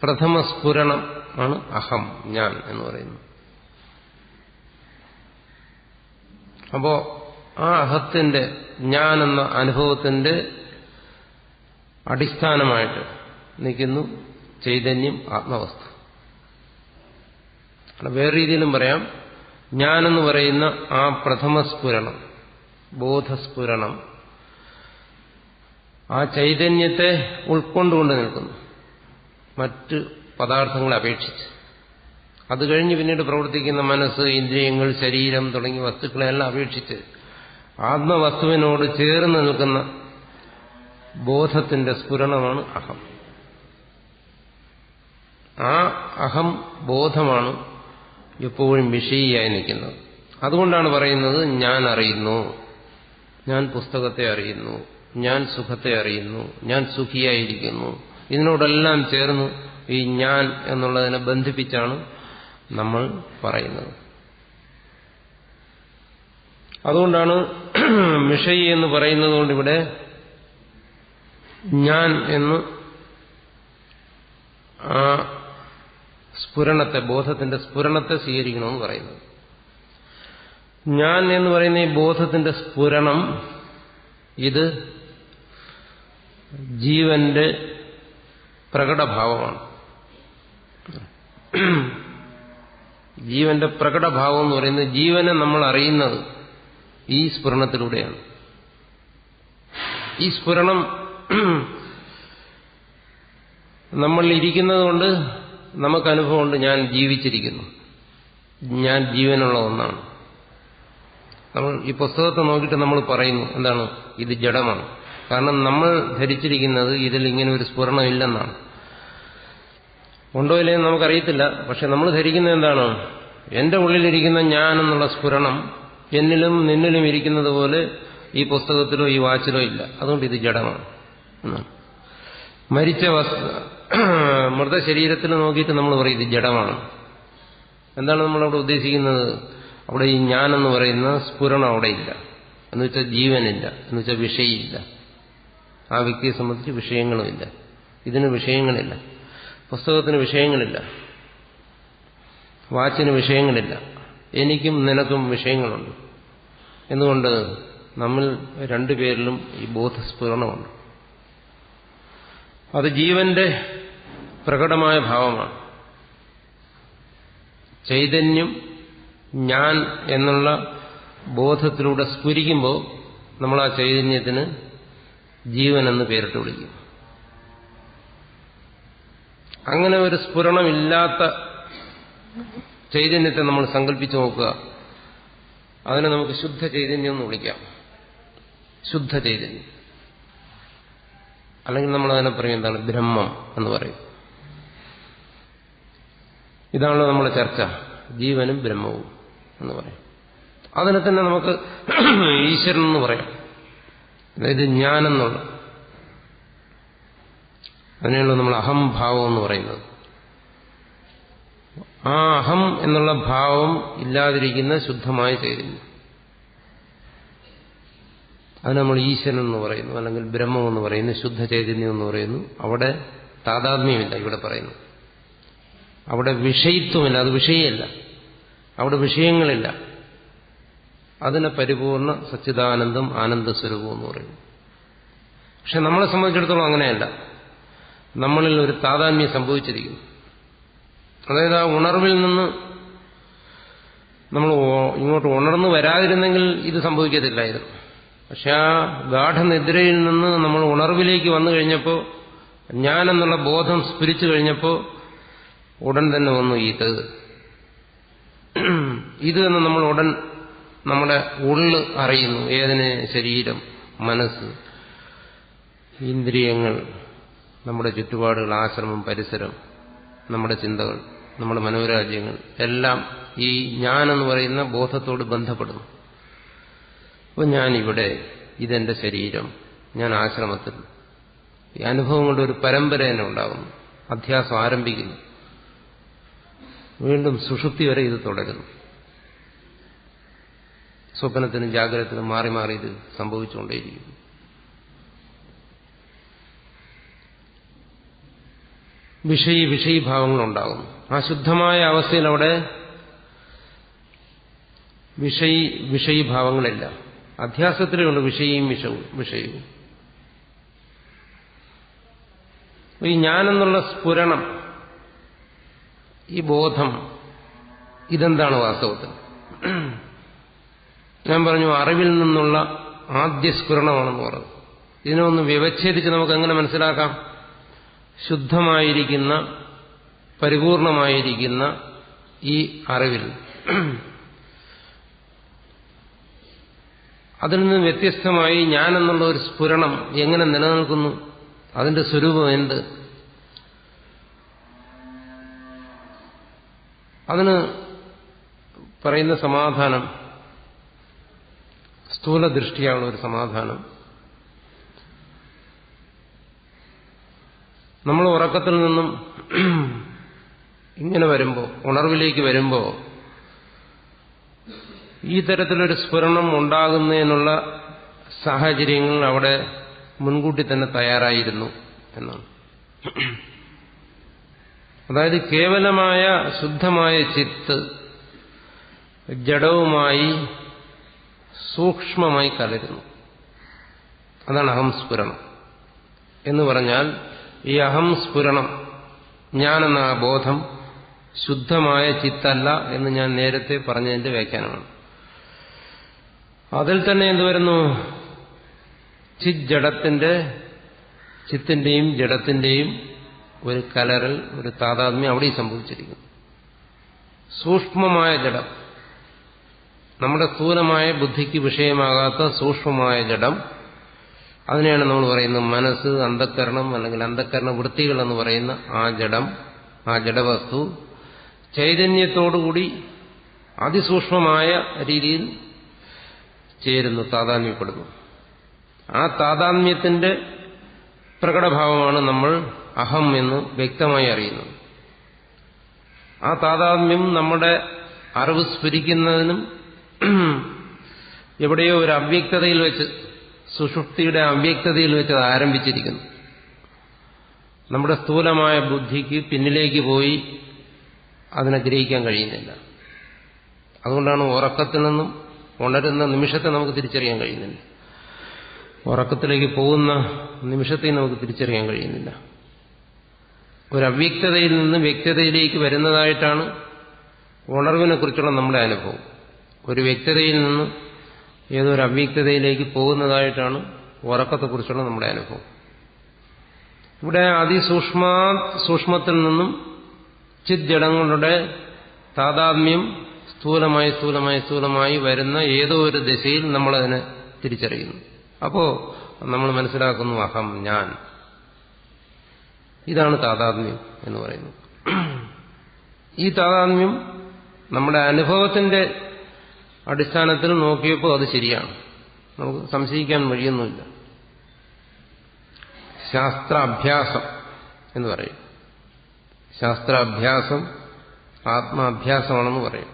പ്രഥമ സ്ഫുരണം ആണ് അഹം, ഞാൻ എന്ന് പറയുന്നത്. അപ്പോ ആ അഹത്തിന്റെ, ഞാൻ എന്ന അനുഭവത്തിന്റെ അടിസ്ഥാനമായിട്ട് നിൽക്കുന്നു ചൈതന്യം, ആത്മവസ്തു. വേറെ രീതിയിലും പറയാം, ഞാനെന്ന് പറയുന്ന ആ പ്രഥമ സ്ഫുരണം, ബോധസ്ഫുരണം ആ ചൈതന്യത്തെ ഉൾക്കൊണ്ടുകൊണ്ട് നിൽക്കുന്നു മറ്റ് പദാർത്ഥങ്ങളെ അപേക്ഷിച്ച്. അത് കഴിഞ്ഞ് പിന്നീട് പ്രവർത്തിക്കുന്ന മനസ്സ്, ഇന്ദ്രിയങ്ങൾ, ശരീരം തുടങ്ങിയ വസ്തുക്കളെല്ലാം അപേക്ഷിച്ച് ആത്മവസ്തുവിനോട് ചേർന്ന് നിൽക്കുന്ന ബോധത്തിന്റെ സ്ഫുരണമാണ് അഹം. ആ അഹം ബോധമാണ് എപ്പോഴും വിഷയിയായി നിൽക്കുന്നത്. അതുകൊണ്ടാണ് പറയുന്നത് ഞാൻ അറിയുന്നു, ഞാൻ പുസ്തകത്തെ അറിയുന്നു, ഞാൻ സുഖത്തെ അറിയുന്നു, ഞാൻ സുഖിയായിരിക്കുന്നു. ഇതിനോടെല്ലാം ചേർന്ന് ഈ ഞാൻ എന്നുള്ളതിനെ ബന്ധിപ്പിച്ചാണ് നമ്മൾ പറയുന്നത്. അതുകൊണ്ടാണ് വിഷയി എന്ന് പറയുന്നത് കൊണ്ട് ഇവിടെ ഞാൻ എന്ന് ആ സ്ഫുരണത്തെ, ബോധത്തിന്റെ സ്ഫുരണത്തെ സ്വീകരിക്കണമെന്ന് പറയുന്നത്. ഞാൻ എന്ന് പറയുന്ന ഈ ബോധത്തിന്റെ സ്ഫുരണം ഇത് ജീവന്റെ പ്രകടഭാവമാണ്. ജീവന്റെ പ്രകടഭാവം എന്ന് പറയുന്നത് ജീവനെ നമ്മൾ അറിയുന്നത് ഈ സ്ഫുരണത്തിലൂടെയാണ്. ഈ സ്ഫുരണം നമ്മളിൽ ഇരിക്കുന്നത് കൊണ്ട് നമുക്ക് അനുഭവമുണ്ട്, ഞാൻ ജീവിച്ചിരിക്കുന്നു, ഞാൻ ജീവനുള്ള ഒന്നാണ്. നമ്മൾ ഈ പുസ്തകത്തെ നോക്കിയിട്ട് നമ്മൾ പറയുന്നു എന്താണ്, ഇത് ജഡമാണ്. കാരണം നമ്മൾ ധരിച്ചിരിക്കുന്നത് ഇതിൽ ഇങ്ങനെ ഒരു സ്ഫുരണം ഇല്ലെന്നാണ്. ഉണ്ടോ ഇല്ലെന്ന് നമുക്കറിയത്തില്ല. പക്ഷെ നമ്മൾ ധരിക്കുന്നത് എന്താണ്, എന്റെ ഉള്ളിലിരിക്കുന്ന ഞാൻ എന്നുള്ള സ്ഫുരണം എന്നിലും നിന്നിലും ഇരിക്കുന്നത് പോലെ ഈ പുസ്തകത്തിലോ ഈ വാച്ചിലോ ഇല്ല. അതുകൊണ്ട് ഇത് ജഡമാണ് എന്നാണ്. മരിച്ച മൃതശരീരത്തിൽ നോക്കിയിട്ട് നമ്മൾ പറയും ഇത് ജഡമാണ്. എന്താണ് നമ്മളവിടെ ഉദ്ദേശിക്കുന്നത്? അവിടെ ഈ ഞാനെന്ന് പറയുന്ന സ്ഫുരണം അവിടെ ഇല്ല. എന്ന് വെച്ചാൽ ജീവനില്ല, എന്ന് വെച്ചാൽ വിഷയമില്ല. ആ വ്യക്തിയെ സംബന്ധിച്ച് വിഷയങ്ങളുമില്ല. ഇതിന് വിഷയങ്ങളില്ല. പുസ്തകത്തിന് വിഷയങ്ങളില്ല, വാച്ചിന് വിഷയങ്ങളില്ല. എനിക്കും നിനക്കും വിഷയങ്ങളുണ്ട്. എന്തുകൊണ്ട്? നമ്മൾ രണ്ടുപേരിലും ഈ ബോധസ്ഫുരണമുണ്ട്. അത് ജീവന്റെ പ്രകടമായ ഭാവമാണ്. ചൈതന്യം ഞാൻ എന്നുള്ള ബോധത്തിലൂടെ സ്ഫുരിക്കുമ്പോൾ നമ്മൾ ആ ചൈതന്യത്തിന് ജീവൻ എന്ന് പേരിട്ട് വിളിക്കും. അങ്ങനെ ഒരു സ്ഫുരണമില്ലാത്ത ചൈതന്യത്തെ നമ്മൾ സങ്കല്പിച്ചു നോക്കുക. അതിനെ നമുക്ക് ശുദ്ധ ചൈതന്യം എന്ന് വിളിക്കാം. ശുദ്ധ ചൈതന്യം. അല്ലെങ്കിൽ നമ്മൾ അതിനെ പറയും എന്താണ്, ബ്രഹ്മം എന്ന് പറയും. ഇതാണല്ലോ നമ്മുടെ ചർച്ച, ജീവനും ബ്രഹ്മവും എന്ന് പറയും. അതിനെ തന്നെ നമുക്ക് ഈശ്വരൻ എന്ന് പറയാം. അതായത് ഞാനെന്നുള്ള, അതിനെയുള്ള നമ്മൾ അഹംഭാവം എന്ന് പറയുന്നത്. ആ അഹം എന്നുള്ള ഭാവം ഇല്ലാതിരിക്കുന്ന ശുദ്ധമായ ചൈതന്യം, അത് നമ്മൾ ഈശ്വരൻ എന്ന് പറയുന്നു, അല്ലെങ്കിൽ ബ്രഹ്മം എന്ന് പറയുന്നു, ശുദ്ധ ചൈതന്യം എന്ന് പറയുന്നു. അവിടെ താതാത്മ്യമില്ല. ഇവിടെ പറയുന്നു അവിടെ വിഷയിത്വമില്ല, അത് വിഷയമല്ല, അവിടെ വിഷയങ്ങളില്ല. അതിനെ പരിപൂർണ സച്ചിദാനന്ദം ആനന്ദസ്വരൂപം എന്ന് പറയുന്നു. പക്ഷെ നമ്മളെ സംബന്ധിച്ചിടത്തോളം അങ്ങനെയല്ല. നമ്മളിൽ ഒരു താതാത്മ്യം സംഭവിച്ചിരിക്കുന്നു. അതായത് ആ ഉണർവിൽ നിന്ന് നമ്മൾ ഇങ്ങോട്ട് ഉണർന്നു വരാതിരുന്നെങ്കിൽ ഇത് സംഭവിക്കത്തില്ലായിരുന്നു. പക്ഷെ ആ ഗാഠനിദ്രയിൽ നിന്ന് നമ്മൾ ഉണർവിലേക്ക് വന്നു കഴിഞ്ഞപ്പോൾ, ഞാനെന്നുള്ള ബോധം സ്ഫുരിച്ചു കഴിഞ്ഞപ്പോൾ ഉടൻ തന്നെ വന്നു ഇത് എന്ന് നമ്മൾ ഉടൻ നമ്മുടെ ഉള്ള് അറിയുന്നു. ഏതിനെ? ശരീരം, മനസ്സ്, ഇന്ദ്രിയങ്ങൾ, നമ്മുടെ ചുറ്റുപാടുകൾ, ആശ്രമം, പരിസരം, നമ്മുടെ ചിന്തകൾ, നമ്മുടെ മനോരാജ്യങ്ങൾ എല്ലാം ഈ ഞാനെന്ന് പറയുന്ന ബോധത്തോട് ബന്ധപ്പെടുന്നു. അപ്പോൾ ഞാനിവിടെ, ഇതെന്റെ ശരീരം, ഞാൻ ആശ്രമത്തിൽ. ഈ അനുഭവം കൊണ്ട് ഒരു പരമ്പര തന്നെ ഉണ്ടാകുന്നു. അധ്യാസം ആരംഭിക്കുന്നു, വീണ്ടും സുഷുപ്തി വരെ ഇത് തുടരുന്നു. സ്വപ്നത്തിനും ജാഗ്രതത്തിനും മാറി മാറി ഇത് സംഭവിച്ചുകൊണ്ടേയിരിക്കുന്നു. വിഷയീഭാവങ്ങളുണ്ടാകുന്നു. ആ ശുദ്ധമായ അവസ്ഥയിൽ അവിടെ വിഷയീഭാവങ്ങളില്ല. അധ്യാസത്തിലേ ഉണ്ട് വിഷയവും. ഈ ഞാനെന്നുള്ള സ്ഫുരണം, ഈ ബോധം, ഇതെന്താണ് വാസ്തവത്തിൽ? ഞാൻ പറഞ്ഞു അറിവിൽ നിന്നുള്ള ആദ്യ സ്ഫുരണമാണെന്ന് പറഞ്ഞു. ഇതിനൊന്ന് വ്യവച്ഛേദിച്ച് നമുക്ക് എങ്ങനെ മനസ്സിലാക്കാം? ശുദ്ധമായിരിക്കുന്ന, പരിപൂർണമായിരിക്കുന്ന ഈ അറിവിൽ അതിൽ നിന്ന് വ്യത്യസ്തമായി ഞാനെന്നുള്ള ഒരു സ്ഫുരണം എങ്ങനെ നിലനിൽക്കുന്നു? അതിന്റെ സ്വരൂപം എന്ത്? അതിന് പറയുന്ന സമാധാനം സ്ഥൂലദൃഷ്ടിയാണ്. ഒരു സമാധാനം നമ്മൾ ഉറക്കത്തിൽ നിന്നും ഇങ്ങനെ വരുമ്പോൾ, ഉണർവിലേക്ക് വരുമ്പോൾ ഈ തരത്തിലൊരു സ്ഫുരണം ഉണ്ടാകുന്നതിനുള്ള സാഹചര്യങ്ങൾ അവിടെ മുൻകൂട്ടി തന്നെ തയ്യാറായിരുന്നു എന്നാണ്. അതായത് കേവലമായ ശുദ്ധമായ ചിത്ത് ജഡവുമായി സൂക്ഷ്മമായി കലരുന്നു. അതാണ് അഹംസ്ഫുരണം എന്ന് പറഞ്ഞാൽ, ഈ അഹംസ്ഫുരണം, ഞാനെന്ന ബോധം ശുദ്ധമായ ചിത്തല്ല എന്ന് ഞാൻ നേരത്തെ പറഞ്ഞതിന്റെ വ്യാഖ്യാനമാണ്. അതിൽ തന്നെ എന്ത് വരുന്നു? ചിത്തിന്റെയും ജഡത്തിന്റെയും ഒരു കലറൽ, ഒരു താതാത്മ്യം അവിടെയും സംഭവിച്ചിരിക്കുന്നു. സൂക്ഷ്മമായ ജഡം, നമ്മുടെ സ്ഥൂലമായ ബുദ്ധിക്ക് വിഷയമാകാത്ത സൂക്ഷ്മമായ ജഡം, അതിനെയാണ് നമ്മൾ പറയുന്നത് മനസ്സ്, അന്ധക്കരണം അല്ലെങ്കിൽ അന്ധക്കരണ വൃത്തികൾ എന്ന് പറയുന്ന ആ ജഡം, ആ ജഡവസ്തു ചൈതന്യത്തോടുകൂടി അതിസൂക്ഷ്മമായ രീതിയിൽ ചേരുന്നു, താതാത്മ്യപ്പെടുന്നു. ആ താതാത്മ്യത്തിന്റെ പ്രകടഭാവമാണ് നമ്മൾ അഹം എന്ന് വ്യക്തമായി അറിയുന്നത്. ആ താതാത്മ്യം നമ്മുടെ അറിവ് സ്ഫുരിക്കുന്നതിനും എവിടെയോ ഒരു അവ്യക്തതയിൽ വെച്ച്, സുഷുപ്തിയുടെ അവ്യക്തതയിൽ വെച്ച് അത് ആരംഭിച്ചിരിക്കുന്നു. നമ്മുടെ സ്ഥൂലമായ ബുദ്ധിക്ക് പിന്നിലേക്ക് പോയി അതിനെ ഗ്രഹിക്കാൻ കഴിയുന്നില്ല. അതുകൊണ്ടാണ് ഉറക്കത്തിൽ നിന്നും ഉണരുന്ന നിമിഷത്തെ നമുക്ക് തിരിച്ചറിയാൻ കഴിയുന്നില്ല. ഉറക്കത്തിലേക്ക് പോകുന്ന നിമിഷത്തെ നമുക്ക് തിരിച്ചറിയാൻ കഴിയുന്നില്ല. ഒരു അവ്യക്തതയിൽ നിന്ന് വ്യക്തതയിലേക്ക് വരുന്നതായിട്ടാണ് ഉണർവിനെ കുറിച്ചുള്ള നമ്മുടെ അനുഭവം. ഒരു വ്യക്തതയിൽ നിന്ന് ഏതൊരു അവ്യക്തതയിലേക്ക് പോകുന്നതായിട്ടാണ് ഉറക്കത്തെക്കുറിച്ചുള്ള നമ്മുടെ അനുഭവം. ഇവിടെ സൂക്ഷ്മത്തിൽ നിന്നും ചിജ്ജടങ്ങളുടെ താതാത്മ്യം സ്ഥൂലമായി വരുന്ന ഏതോ ഒരു ദിശയിൽ നമ്മളതിനെ തിരിച്ചറിയുന്നു. അപ്പോ നമ്മൾ മനസ്സിലാക്കുന്നു അഹം, ഞാൻ. ഇതാണ് താതാത്മ്യം എന്ന് പറയുന്നത്. ഈ താതാത്മ്യം നമ്മുടെ അനുഭവത്തിന്റെ അടിസ്ഥാനത്തിൽ നോക്കിയപ്പോൾ അത് ശരിയാണ്, നമുക്ക് സംശയിക്കാൻ വഴിയൊന്നുമില്ല. ശാസ്ത്രാഭ്യാസം എന്ന് പറയും. ശാസ്ത്രാഭ്യാസം ആത്മാഭ്യാസമാണെന്ന് പറയും.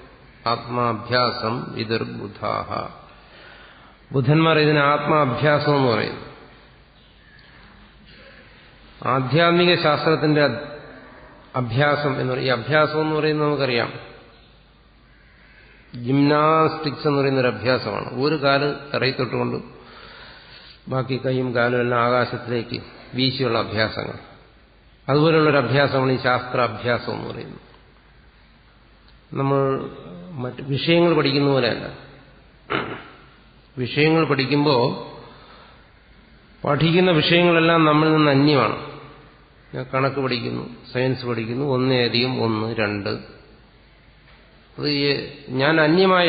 ആത്മാഭ്യാസം വിദുർബുധാഹ. ബുദ്ധന്മാർ ഇതിന് ആത്മാഭ്യാസം എന്ന് പറയുന്നു. ആധ്യാത്മിക ശാസ്ത്രത്തിന്റെ അഭ്യാസം എന്ന് പറയും. ഈ അഭ്യാസം എന്ന് പറയുന്നത് നമുക്കറിയാം, ജിംനാസ്റ്റിക്സ് എന്ന് പറയുന്നൊരു അഭ്യാസമാണ്. ഒരു കാല് തറയിൽ തൊട്ടുകൊണ്ട് ബാക്കി കൈയും കാലും എല്ലാം ആകാശത്തിലേക്ക് വീശിയുള്ള അഭ്യാസങ്ങൾ. അതുപോലുള്ളൊരു അഭ്യാസമാണ് ഈ ശാസ്ത്രാഭ്യാസം എന്ന് പറയുന്നത്. നമ്മൾ മറ്റ് വിഷയങ്ങൾ പഠിക്കുന്ന പോലെയല്ല. വിഷയങ്ങൾ പഠിക്കുമ്പോൾ പഠിക്കുന്ന വിഷയങ്ങളെല്ലാം നമ്മളിൽ നിന്ന് അന്യമാണ്. ഞാൻ കണക്ക് പഠിക്കുന്നു, സയൻസ് പഠിക്കുന്നു, ഒന്നേധികം 1, 2. അത് ഞാൻ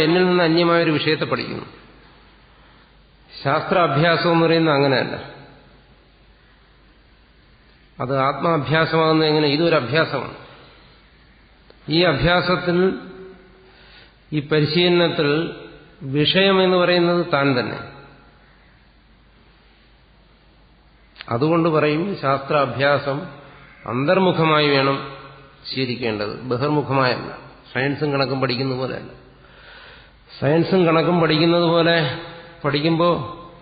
എന്നിൽ നിന്ന് അന്യമായ ഒരു വിഷയത്തെ പഠിക്കുന്നു. ശാസ്ത്രാഭ്യാസം എന്ന് പറയുന്നത് അങ്ങനെയല്ല. അത് ആത്മാഭ്യാസമാകുന്നത് എങ്ങനെ? ഇതൊരു അഭ്യാസമാണ്. ഈ അഭ്യാസത്തിൽ, ഈ പരിശീലനത്തിൽ വിഷയമെന്ന് പറയുന്നത് താൻ തന്നെ. അതുകൊണ്ട് പറയും ശാസ്ത്രാഭ്യാസം അന്തർമുഖമായി വേണം ശീലിക്കേണ്ടത്, ബഹിർമുഖമായല്ല. സയൻസും കണക്കും പഠിക്കുന്ന പോലെയല്ല. സയൻസും കണക്കും പഠിക്കുന്നത് പോലെ പഠിക്കുമ്പോൾ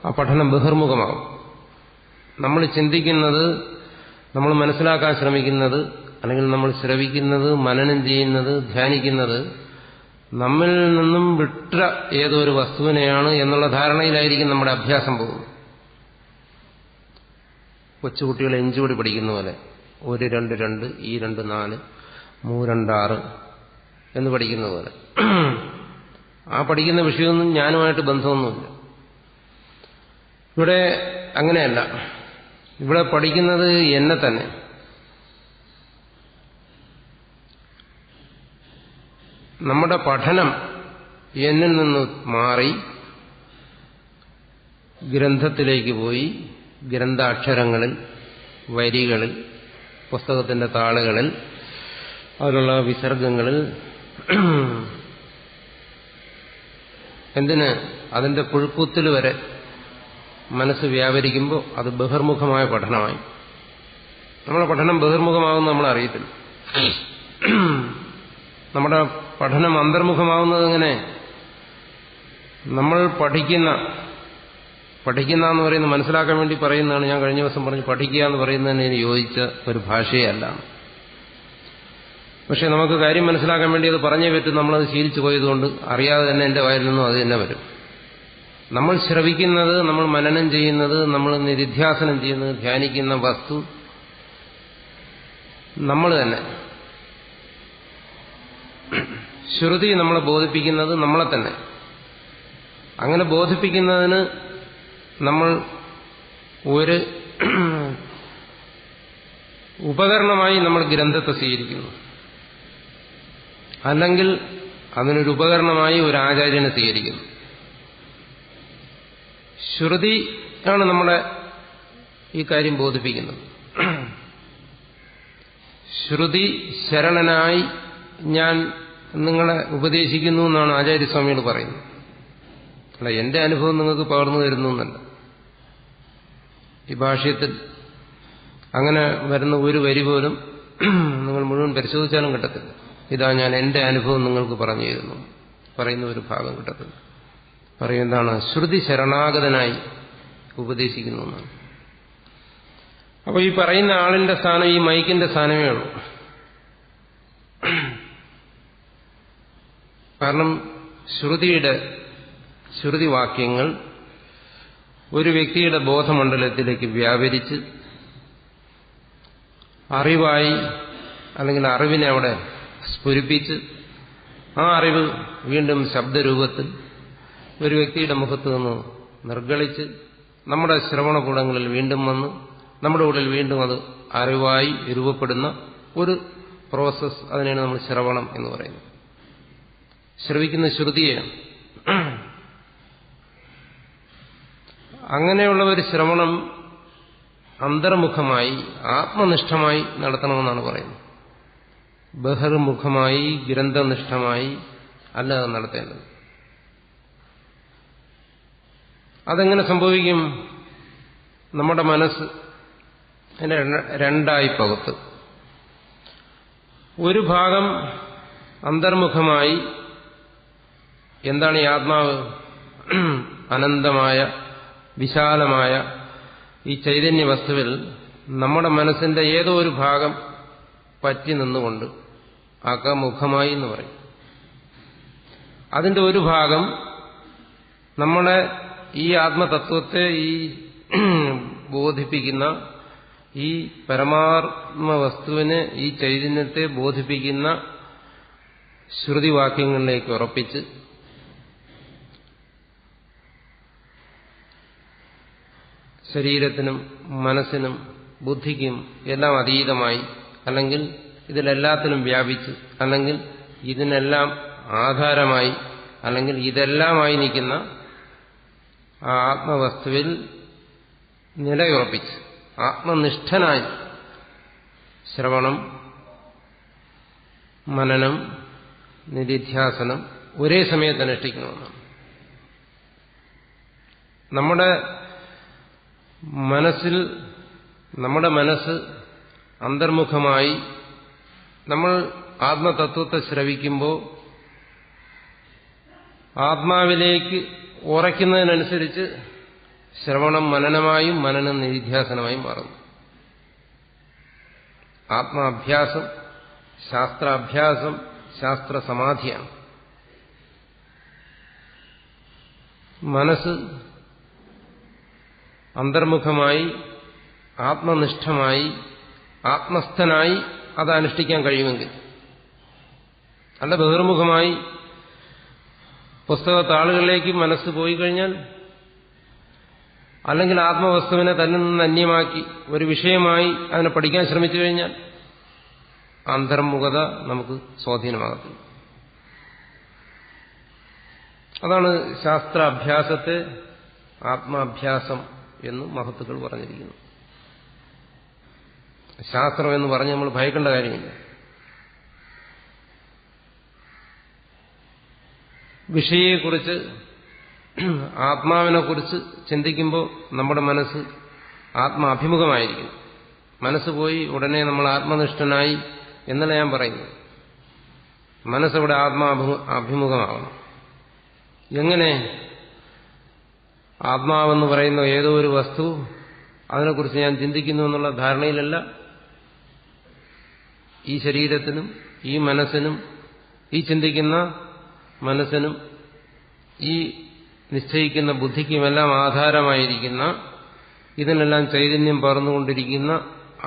ആ പഠനം ബഹിർമുഖമാകും. നമ്മൾ ചിന്തിക്കുന്നത്, നമ്മൾ മനസ്സിലാക്കാൻ ശ്രമിക്കുന്നത്, അല്ലെങ്കിൽ നമ്മൾ ശ്രവിക്കുന്നത്, മനനം ചെയ്യുന്നത്, ധ്യാനിക്കുന്നത് നമ്മിൽ നിന്നും വിട്ട ഏതോ ഒരു വസ്തുവിനെയാണ് എന്നുള്ള ധാരണയിലായിരിക്കും നമ്മുടെ അഭ്യാസം പോകുന്നത്. കൊച്ചുകുട്ടികളെ ഇഞ്ചുകൂടി പഠിക്കുന്ന പോലെ 1, 2, 2, ഈ 2, 4, 3, 2, 6 എന്ന് പഠിക്കുന്ന പോലെ. ആ പഠിക്കുന്ന വിഷയമൊന്നും ഞാനുമായിട്ട് ബന്ധമൊന്നുമില്ല. ഇവിടെ അങ്ങനെയല്ല. ഇവിടെ പഠിക്കുന്നത് എന്നെ തന്നെ. നമ്മുടെ പഠനം എന്നിൽ നിന്ന് മാറി ഗ്രന്ഥത്തിലേക്ക് പോയി, ഗ്രന്ഥാക്ഷരങ്ങളിൽ, വരികളിൽ, പുസ്തകത്തിന്റെ താളുകളിൽ, അതിലുള്ള വിസർഗങ്ങളിൽ, എന്തിന് അതിന്റെ പുഴുക്കുത്തിൽ വരെ മനസ്സ് വ്യാപരിക്കുമ്പോൾ അത് ബഹിർമുഖമായ പഠനമായി. നമ്മുടെ പഠനം ബഹിർമുഖമാകുന്ന നമ്മൾ അറിയത്തില്ല. നമ്മുടെ പഠനം അന്തർമുഖമാകുന്നത് എങ്ങനെ? നമ്മൾ പഠിക്കുന്ന എന്ന് പറയുന്നത് മനസ്സിലാക്കാൻ വേണ്ടി പറയുന്നതാണ്. ഞാൻ കഴിഞ്ഞ ദിവസം പറഞ്ഞു, പഠിക്കുക എന്ന് പറയുന്നതിന് യോജിച്ച ഒരു ഭാഷയേ അല്ല. പക്ഷെ നമുക്ക് കാര്യം മനസ്സിലാക്കാൻ വേണ്ടി അത് പറഞ്ഞേ പറ്റും. നമ്മളത് ശീലിച്ചു പോയതുകൊണ്ട് അറിയാതെ തന്നെ എന്റെ വായിൽ നിന്നും അത് തന്നെ വരും. നമ്മൾ ശ്രവിക്കുന്നത്, നമ്മൾ മനനം ചെയ്യുന്നത്, നമ്മൾ നിരിധ്യാസനം ചെയ്യുന്നത്, ധ്യാനിക്കുന്ന വസ്തു നമ്മൾ തന്നെ. ശ്രുതി നമ്മളെ ബോധിപ്പിക്കുന്നത് നമ്മളെ തന്നെ. അങ്ങനെ ബോധിപ്പിക്കുന്നതിന് നമ്മൾ ഒരു ഉപകരണമായി നമ്മൾ ഗ്രന്ഥത്തെ സ്വീകരിക്കുന്നു, അല്ലെങ്കിൽ അതിനൊരു ഉപകരണമായി ഒരു ആചാര്യനെ സ്വീകരിക്കുന്നു. ശ്രുതി ആണ് നമ്മളെ ഈ കാര്യം ബോധിപ്പിക്കുന്നത്. ശ്രുതി ശരണനായി ഞാൻ നിങ്ങളെ ഉപദേശിക്കുന്നു എന്നാണ് ആചാര്യസ്വാമികൾ പറയുന്നത്. അല്ല, എന്റെ അനുഭവം നിങ്ങൾക്ക് പകർന്നു തരുന്നു എന്നല്ല. ഈ ഭാഷ്യത്തിൽ അങ്ങനെ വരുന്ന ഒരു വരി പോലും നിങ്ങൾ മുഴുവൻ പരിശോധിച്ചാലും കിട്ടത്തില്ല. ഇതാ ഞാൻ എന്റെ അനുഭവം നിങ്ങൾക്ക് പറഞ്ഞു തരുന്നു പറയുന്ന ഒരു ഭാഗം കിട്ടത്തില്ല. പറയും എന്താണ്? ശ്രുതി ശരണാഗതനായി ഉപദേശിക്കുന്നു എന്നാണ്. അപ്പോൾ ഈ പറയുന്ന ആളിന്റെ സ്ഥാനം ഈ മൈക്കിന്റെ സ്ഥാനമേ ഉള്ളൂ. കാരണം ശ്രുതി വാക്യങ്ങൾ ഒരു വ്യക്തിയുടെ ബോധമണ്ഡലത്തിലേക്ക് വ്യാപരിച്ച് അറിവായി, അല്ലെങ്കിൽ അറിവിനെ അവിടെ സ്ഫുരിപ്പിച്ച് ആ അറിവ് വീണ്ടും ശബ്ദരൂപത്തിൽ ഒരു വ്യക്തിയുടെ മുഖത്ത് നിന്ന് നിർഗളിച്ച് നമ്മുടെ ശ്രവണകൂടങ്ങളിൽ വീണ്ടും വന്ന് നമ്മുടെ ഉള്ളിൽ വീണ്ടും അത് അറിവായി രൂപപ്പെടുന്ന ഒരു പ്രോസസ്, അതിനെയാണ് നമ്മൾ ശ്രവണം എന്ന് പറയുന്നത്. ശ്രവിക്കുന്ന ശ്രുതിയാണ്. അങ്ങനെയുള്ള ഒരു ശ്രവണം അന്തർമുഖമായി ആത്മനിഷ്ഠമായി നടത്തണമെന്നാണ് പറയുന്നത്. ബഹിർമുഖമായി ഗ്രന്ഥനിഷ്ഠമായി അല്ല നടത്തേണ്ടത്. അതെങ്ങനെ സംഭവിക്കും? നമ്മുടെ മനസ്സ് അതിനെ രണ്ടായി പകുത്ത്. ഒരു ഭാഗം അന്തർമുഖമായി, എന്താണ് ഈ ആത്മാവ്? അനന്തമായ വിശാലമായ ഈ ചൈതന്യ വസ്തുവിൽ നമ്മുടെ മനസ്സിന്റെ ഏതോ ഒരു ഭാഗം പറ്റി നിന്നുകൊണ്ട് അകമുഖമായി എന്ന് പറയും. അതിന്റെ ഒരു ഭാഗം നമ്മളെ ഈ ആത്മതത്വത്തെ ഈ ബോധിപ്പിക്കുന്ന, ഈ പരമാത്മ വസ്തുവിനെ, ഈ ചൈതന്യത്തെ ബോധിപ്പിക്കുന്ന ശ്രുതിവാക്യങ്ങളിലേക്ക് ഉറപ്പിച്ച് ശരീരത്തിനും മനസ്സിനും ബുദ്ധിക്കും എല്ലാം അതീതമായി, അല്ലെങ്കിൽ ഇതിലെല്ലാത്തിനും വ്യാപിച്ച്, അല്ലെങ്കിൽ ഇതിനെല്ലാം ആധാരമായി, അല്ലെങ്കിൽ ഇതെല്ലാമായി നിൽക്കുന്ന ആ ആത്മവസ്തുവിൽ നിലയുറപ്പിച്ച് ആത്മനിഷ്ഠനായി ശ്രവണം, മനനം, നിധിധ്യാസനം ഒരേ സമയത്ത് അനുഷ്ഠിക്കണമെന്നാണ്. നമ്മുടെ മനസ്സ് അന്തർമുഖമായി നമ്മൾ ആത്മതത്വത്തെ ശ്രവിക്കുമ്പോൾ ആത്മാവിലേക്ക് ഉറയ്ക്കുന്നതിനനുസരിച്ച് ശ്രവണം മനനമായും മനനം നിധിധ്യാസനമായും മാറുന്നു. ആത്മാഭ്യാസം, ശാസ്ത്രാഭ്യാസം, ശാസ്ത്രസമാധിയാണ്. മനസ്സ് അന്തർമുഖമായി ആത്മനിഷ്ഠമായി ആത്മസ്ഥനായി അത് അനുഷ്ഠിക്കാൻ കഴിയുമെങ്കിൽ, അല്ല ബഹിർമുഖമായി പുസ്തകത്താളുകളിലേക്ക് മനസ്സ് പോയി കഴിഞ്ഞാൽ, അല്ലെങ്കിൽ ആത്മവസ്തുവിനെ തന്നെ നിന്ന് അന്യമാക്കി ഒരു വിഷയമായി അതിനെ പഠിക്കാൻ ശ്രമിച്ചു കഴിഞ്ഞാൽ അന്തർമുഖത നമുക്ക് സ്വാധീനമാകത്തില്ല. അതാണ് ശാസ്ത്രാഭ്യാസത്തെ ആത്മാഭ്യാസം എന്ന് മഹത്തുക്കൾ പറഞ്ഞിരിക്കുന്നു. ശാസ്ത്രം എന്ന് പറഞ്ഞ് നമ്മൾ ഭയക്കേണ്ട കാര്യമില്ല. വിഷയെക്കുറിച്ച്, ആത്മാവിനെക്കുറിച്ച് ചിന്തിക്കുമ്പോൾ നമ്മുടെ മനസ്സ് ആത്മാഭിമുഖമായിരിക്കും. മനസ്സ് പോയി ഉടനെ നമ്മൾ ആത്മനിഷ്ഠനായി എന്നല്ല ഞാൻ പറയുന്നു. മനസ്സവിടെ അഭിമുഖമാകണം. എങ്ങനെ? ആത്മാവെന്ന് പറയുന്ന ഏതോ ഒരു വസ്തു, അതിനെക്കുറിച്ച് ഞാൻ ചിന്തിക്കുന്നു എന്നുള്ള ധാരണയിലല്ല. ഈ ശരീരത്തിനും ഈ മനസ്സിനും, ഈ ചിന്തിക്കുന്ന മനസ്സിനും ഈ നിശ്ചയിക്കുന്ന ബുദ്ധിക്കുമെല്ലാം ആധാരമായിരിക്കുന്ന, ഇതിനെല്ലാം ചൈതന്യം പകർന്നുകൊണ്ടിരിക്കുന്ന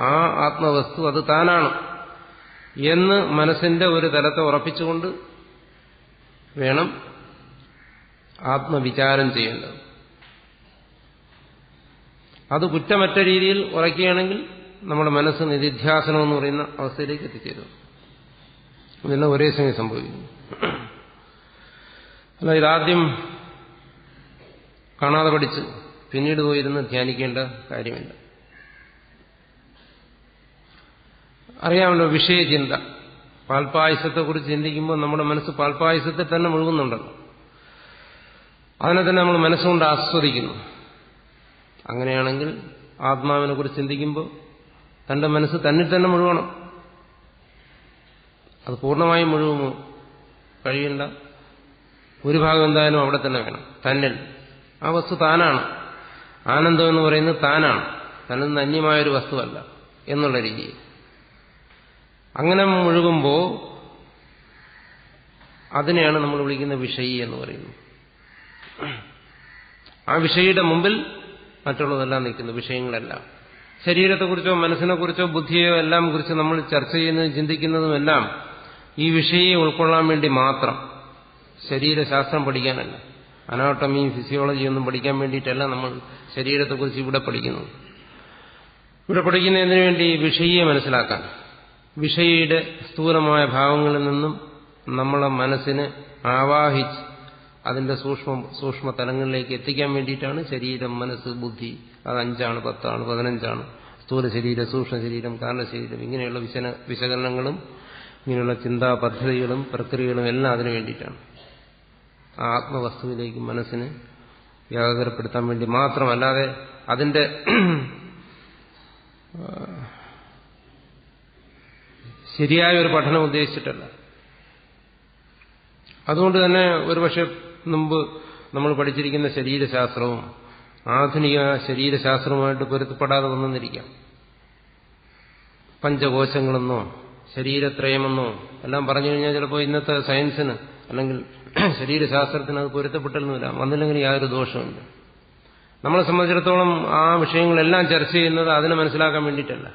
ആ ആത്മവസ്തു അത് താനാണ് എന്ന് മനസ്സിന്റെ ഒരു തലത്തെ ഉറപ്പിച്ചുകൊണ്ട് വേണം ആത്മവിചാരം ചെയ്യേണ്ടത്. അത് കുറ്റമറ്റ രീതിയിൽ ഉറയ്ക്കുകയാണെങ്കിൽ നമ്മുടെ മനസ്സ് നിധിധ്യാസനം എന്ന് പറയുന്ന അവസ്ഥയിലേക്ക് എത്തിച്ചേരും. ഇതെല്ലാം ഒരേ സമയം സംഭവിക്കുന്നു. അല്ല, ഇതാദ്യം കാണാതെ പഠിച്ച് പിന്നീട് പോയിരുന്ന് ധ്യാനിക്കേണ്ട കാര്യമില്ല. അറിയാമല്ലോ, വിഷയചിന്ത. പാൽപ്പായസത്തെക്കുറിച്ച് ചിന്തിക്കുമ്പോൾ നമ്മുടെ മനസ്സ് പാൽപ്പായസത്തിൽ തന്നെ മുഴുകുന്നുണ്ടല്ലോ. അതിനെ തന്നെ നമ്മൾ മനസ്സുകൊണ്ട് ആസ്വദിക്കുന്നു. അങ്ങനെയാണെങ്കിൽ ആത്മാവിനെ കുറിച്ച് ചിന്തിക്കുമ്പോൾ തന്റെ മനസ്സ് തന്നിൽ തന്നെ മുഴുകണം. അത് പൂർണ്ണമായും മുഴുകുമോ? കഴിയണ്ട. ഒരു ഭാഗം എന്തായാലും അവിടെ തന്നെ വേണം, തന്നിൽ. ആ വസ്തു താനാണ്. ആനന്ദം എന്ന് പറയുന്നത് താനാണ്, തന്നിൽ നിന്ന് അന്യമായൊരു വസ്തുവല്ല എന്നുള്ള രീതിയിൽ അങ്ങനെ മുഴുകുമ്പോൾ അതിനെയാണ് നമ്മൾ വിളിക്കുന്ന വിഷയി എന്ന് പറയുന്നത്. ആ വിഷയിയുടെ മുമ്പിൽ മറ്റുള്ളതെല്ലാം നിൽക്കുന്നു, വിഷയങ്ങളെല്ലാം. ശരീരത്തെക്കുറിച്ചോ മനസ്സിനെക്കുറിച്ചോ ബുദ്ധിയോ എല്ലാം കുറിച്ച് നമ്മൾ ചർച്ച ചെയ്യുന്നതും ചിന്തിക്കുന്നതുമെല്ലാം ഈ വിഷയെ ഉൾക്കൊള്ളാൻ വേണ്ടി മാത്രം, ശരീരശാസ്ത്രം പഠിക്കാനല്ല. അനാട്ടമി ഫിസിയോളജിയൊന്നും പഠിക്കാൻ വേണ്ടിയിട്ടല്ല നമ്മൾ ശരീരത്തെക്കുറിച്ച് ഇവിടെ പഠിക്കുന്നത്. ഇവിടെ പഠിക്കുന്നതിന് വേണ്ടി വിഷയെ മനസ്സിലാക്കാൻ, വിഷയയുടെ സ്ഥൂലമായ ഭാവങ്ങളിൽ നിന്നും നമ്മളെ മനസ്സിനെ ആവാഹിച്ച് അതിന്റെ സൂക്ഷ്മ തലങ്ങളിലേക്ക് എത്തിക്കാൻ വേണ്ടിയിട്ടാണ് ശരീരം, മനസ്സ്, ബുദ്ധി. അത് 5 ആണ്, 10 ആണ്, 15 ആണ്. സ്ഥൂല ശരീരം, സൂക്ഷ്മ ശരീരം, കാരണശരീരം, ഇങ്ങനെയുള്ള വിശകലനങ്ങളും ഇങ്ങനെയുള്ള ചിന്താ പദ്ധതികളും പ്രക്രിയകളും എല്ലാം അതിനു വേണ്ടിയിട്ടാണ്. ആ ആത്മവസ്തുവിലേക്ക് മനസ്സിനെ ഏകാഗ്രപ്പെടുത്താൻ വേണ്ടി മാത്രമല്ലാതെ അതിന്റെ ശരിയായ ഒരു പഠനം ഉദ്ദേശിച്ചിട്ടല്ല. അതുകൊണ്ട് തന്നെ ഒരുപക്ഷെ മുമ്പ് നമ്മൾ പഠിച്ചിരിക്കുന്ന ശരീരശാസ്ത്രവും ആധുനിക ശരീരശാസ്ത്രവുമായിട്ട് പൊരുത്തപ്പെടാതെ വന്നെന്നിരിക്കാം. പഞ്ചകോശങ്ങളെന്നോ ശരീരത്രയമെന്നോ എല്ലാം പറഞ്ഞു കഴിഞ്ഞാൽ ചിലപ്പോൾ ഇന്നത്തെ സയൻസിന് അല്ലെങ്കിൽ ശരീരശാസ്ത്രത്തിന് അത് പൊരുത്തപ്പെട്ടിരുന്നില്ല, വന്നില്ലെങ്കിൽ യാതൊരു ദോഷമുണ്ട്. നമ്മളെ സംബന്ധിച്ചിടത്തോളം ആ വിഷയങ്ങളെല്ലാം ചർച്ച ചെയ്യുന്നത് അതിനെ മനസ്സിലാക്കാൻ വേണ്ടിയിട്ടല്ല.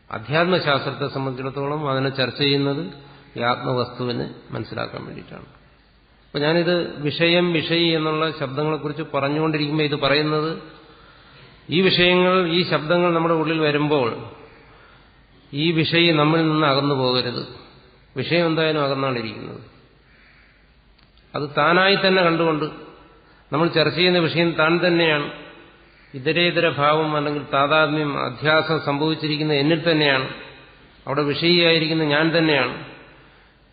അധ്യാത്മശാസ്ത്രത്തെ സംബന്ധിച്ചിടത്തോളം അതിനെ ചർച്ച ചെയ്യുന്നത് ഈ ആത്മവസ്തുവിനെ മനസ്സിലാക്കാൻ വേണ്ടിയിട്ടാണ്. അപ്പൊ ഞാനിത് വിഷയം, വിഷയി എന്നുള്ള ശബ്ദങ്ങളെക്കുറിച്ച് പറഞ്ഞുകൊണ്ടിരിക്കുമ്പോൾ ഇത് പറയുന്നത്, ഈ വിഷയങ്ങൾ, ഈ ശബ്ദങ്ങൾ നമ്മുടെ ഉള്ളിൽ വരുമ്പോൾ ഈ വിഷയി നമ്മിൽ നിന്ന് അകന്നു പോകരുത്. വിഷയം എന്തായാലും അകന്നാണിരിക്കുന്നത്. അത് താനായി തന്നെ കണ്ടുകൊണ്ട് നമ്മൾ ചർച്ച ചെയ്യുന്ന വിഷയം താൻ തന്നെയാണ്. ഇതരേതര ഭാവം അല്ലെങ്കിൽ താതാത്മ്യം, അധ്യാസം സംഭവിച്ചിരിക്കുന്ന എന്നിൽ തന്നെയാണ്. അവിടെ വിഷയിയായിരിക്കുന്ന ഞാൻ തന്നെയാണ്.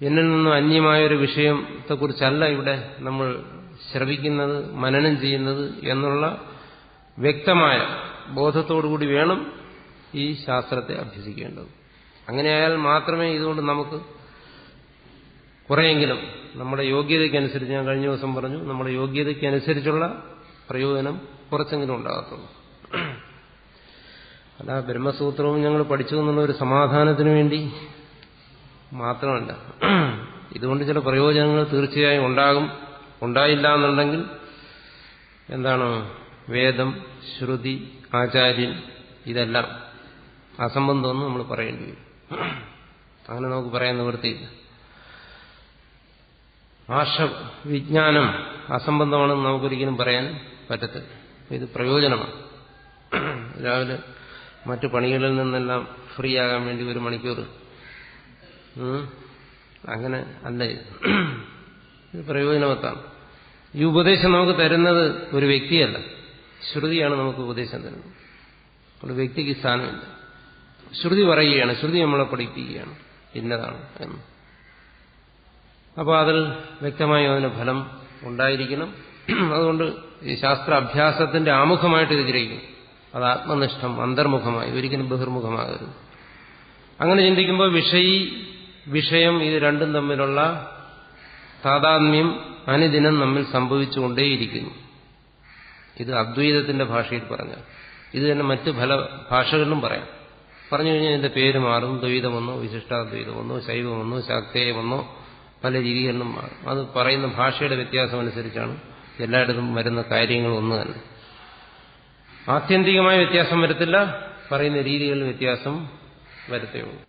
എന്നിൽ നിന്നും അന്യമായൊരു വിഷയത്തെക്കുറിച്ചല്ല ഇവിടെ നമ്മൾ ശ്രവിക്കുന്നത്, മനനം ചെയ്യുന്നത് എന്നുള്ള വ്യക്തമായ ബോധത്തോടുകൂടി വേണം ഈ ശാസ്ത്രത്തെ അഭ്യസിക്കേണ്ടത്. അങ്ങനെയായാൽ മാത്രമേ ഇതുകൊണ്ട് നമുക്ക് കുറെയെങ്കിലും നമ്മുടെ യോഗ്യതയ്ക്കനുസരിച്ച്, ഞാൻ കഴിഞ്ഞ ദിവസം പറഞ്ഞു, നമ്മുടെ യോഗ്യതയ്ക്കനുസരിച്ചുള്ള പ്രയോജനം കുറച്ചെങ്കിലും ഉണ്ടാകത്തുള്ളൂ. അല്ല, ബ്രഹ്മസൂത്രവും ഞങ്ങൾ പഠിച്ചു എന്നുള്ള ഒരു സമാധാനത്തിന് വേണ്ടി മാത്രമല്ല. ഇതുകൊണ്ട് ചില പ്രയോജനങ്ങൾ തീർച്ചയായും ഉണ്ടാകും. ഉണ്ടായില്ല എന്നുണ്ടെങ്കിൽ എന്താണ്, വേദം, ശ്രുതി, ആചാര്യൻ, ഇതെല്ലാം അസംബന്ധമെന്ന് നമ്മൾ പറയേണ്ടി വരും. അങ്ങനെ നമുക്ക് പറയാൻ നിവൃത്തിയില്ല. വിജ്ഞാനം അസംബന്ധമാണെന്ന് നമുക്കൊരിക്കലും പറയാൻ പറ്റത്തില്ല. ഇത് പ്രയോജനമാണ്. രാവിലെ മറ്റു പണികളിൽ നിന്നെല്ലാം ഫ്രീ ആകാൻ വേണ്ടി 1 മണിക്കൂർ, അങ്ങനെ അല്ല, ഇത് പ്രയോജനവത്താണ്. ഈ ഉപദേശം നമുക്ക് തരുന്നത് ഒരു വ്യക്തിയല്ല, ശ്രുതിയാണ് നമുക്ക് ഉപദേശം തരുന്നത്. ഒരു വ്യക്തിക്ക് സ്ഥാനമില്ല. ശ്രുതി പറയുകയാണ്, ശ്രുതി നമ്മളെ പഠിപ്പിക്കുകയാണ് ഇന്നതാണ് എന്ന്. അപ്പോൾ അതിൽ വ്യക്തമായി അതിന് ഫലം ഉണ്ടായിരിക്കണം. അതുകൊണ്ട് ഈ ശാസ്ത്ര അഭ്യാസത്തിന്റെ ആമുഖമായിട്ട് ഇത് ഗ്രഹിക്കും. അത് ആത്മനിഷ്ഠം, അന്തർമുഖമായി, ഒരിക്കലും ബഹിർമുഖമാകരുത്. അങ്ങനെ ചിന്തിക്കുമ്പോൾ വിഷയി, വിഷയം, ഇത് രണ്ടും തമ്മിലുള്ള താതാത്മ്യം അനുദിനം നമ്മിൽ സംഭവിച്ചുകൊണ്ടേയിരിക്കുന്നു. ഇത് അദ്വൈതത്തിന്റെ ഭാഷയിൽ പറഞ്ഞാൽ, ഇത് തന്നെ മറ്റ് പല ഭാഷകളിലും പറയാം. പറഞ്ഞു കഴിഞ്ഞാൽ ഇതിന്റെ പേര് മാറും. ദ്വൈതമെന്നോ വിശിഷ്ടാദ്വൈതമെന്നോ ശൈവമെന്നോ ശാക്തേയമെന്നോ പല രീതികളിലും മാറും. അത് പറയുന്ന ഭാഷയുടെ വ്യത്യാസം അനുസരിച്ചാണ്. എല്ലായിടത്തും വരുന്ന കാര്യങ്ങൾ ഒന്ന് തന്നെ. ആത്യന്തികമായ വ്യത്യാസം വരത്തില്ല, പറയുന്ന രീതികളിൽ വ്യത്യാസം വരത്തേയുള്ളൂ.